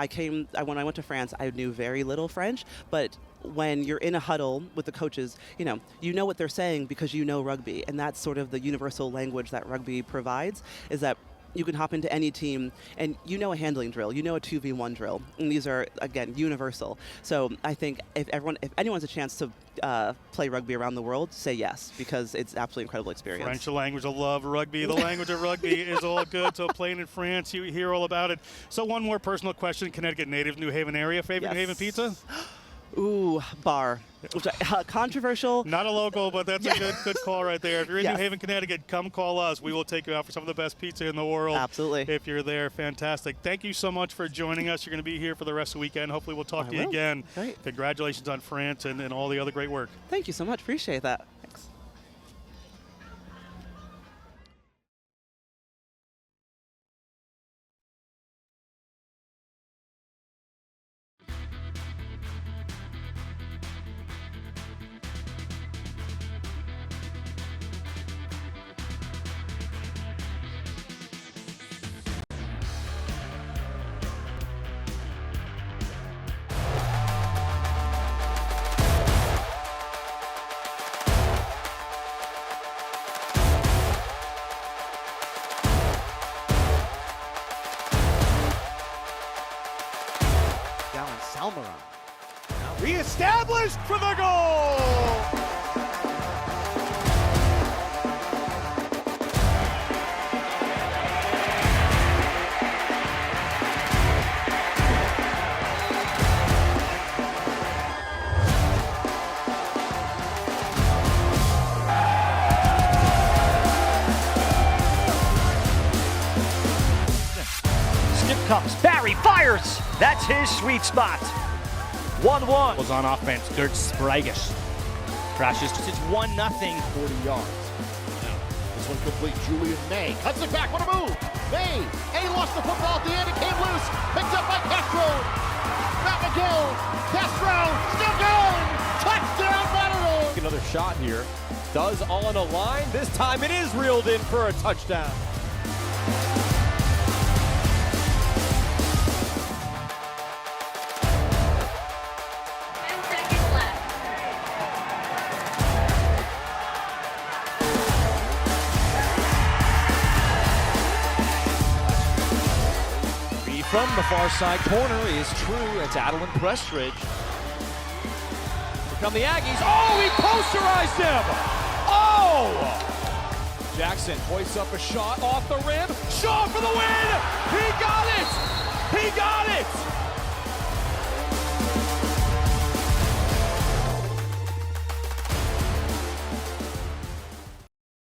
when I went to France, I knew very little French, but when you're in a huddle with the coaches, you know what they're saying because you know rugby, and that's sort of the universal language that rugby provides, is that you can hop into any team and you know a handling drill, you know a 2v1 drill, and these are, again, universal. So I think if anyone's a chance to play rugby around the world, say yes, because it's absolutely incredible experience. French, the language of love, rugby, the language of rugby is all good. So playing in France, you hear all about it. So one more personal question: Connecticut native, New Haven area, favorite New Haven pizza? Ooh, bar. Controversial. Not a local, but that's a good call right there. If you're in New Haven, Connecticut, come call us. We will take you out for some of the best pizza in the world. Absolutely. If you're there, fantastic. Thank you so much for joining us. You're going to be here for the rest of the weekend. Hopefully we'll talk to you again. Great. Congratulations on France and all the other great work. Thank you so much. Appreciate that. Thanks. Salmeron. Re-established for the goal! comes. Barry fires. That's his sweet spot. 1-1. Was on offense. Gert Spragish crashes. It's 1-0. 40 yards. This one complete. Julian May cuts it back. What a move. May. Lost the football at the end. It came loose. Picked up by Castro. Matt McGill. Castro. Still going. Touchdown Matador. Another shot here. Does on a line. This time it is reeled in for a touchdown. From the far side corner is true. It's Adeline Prestridge. Here come the Aggies. Oh, he posterized him. Oh! Jackson hoists up a shot off the rim. Shaw for the win. He got it. He got it.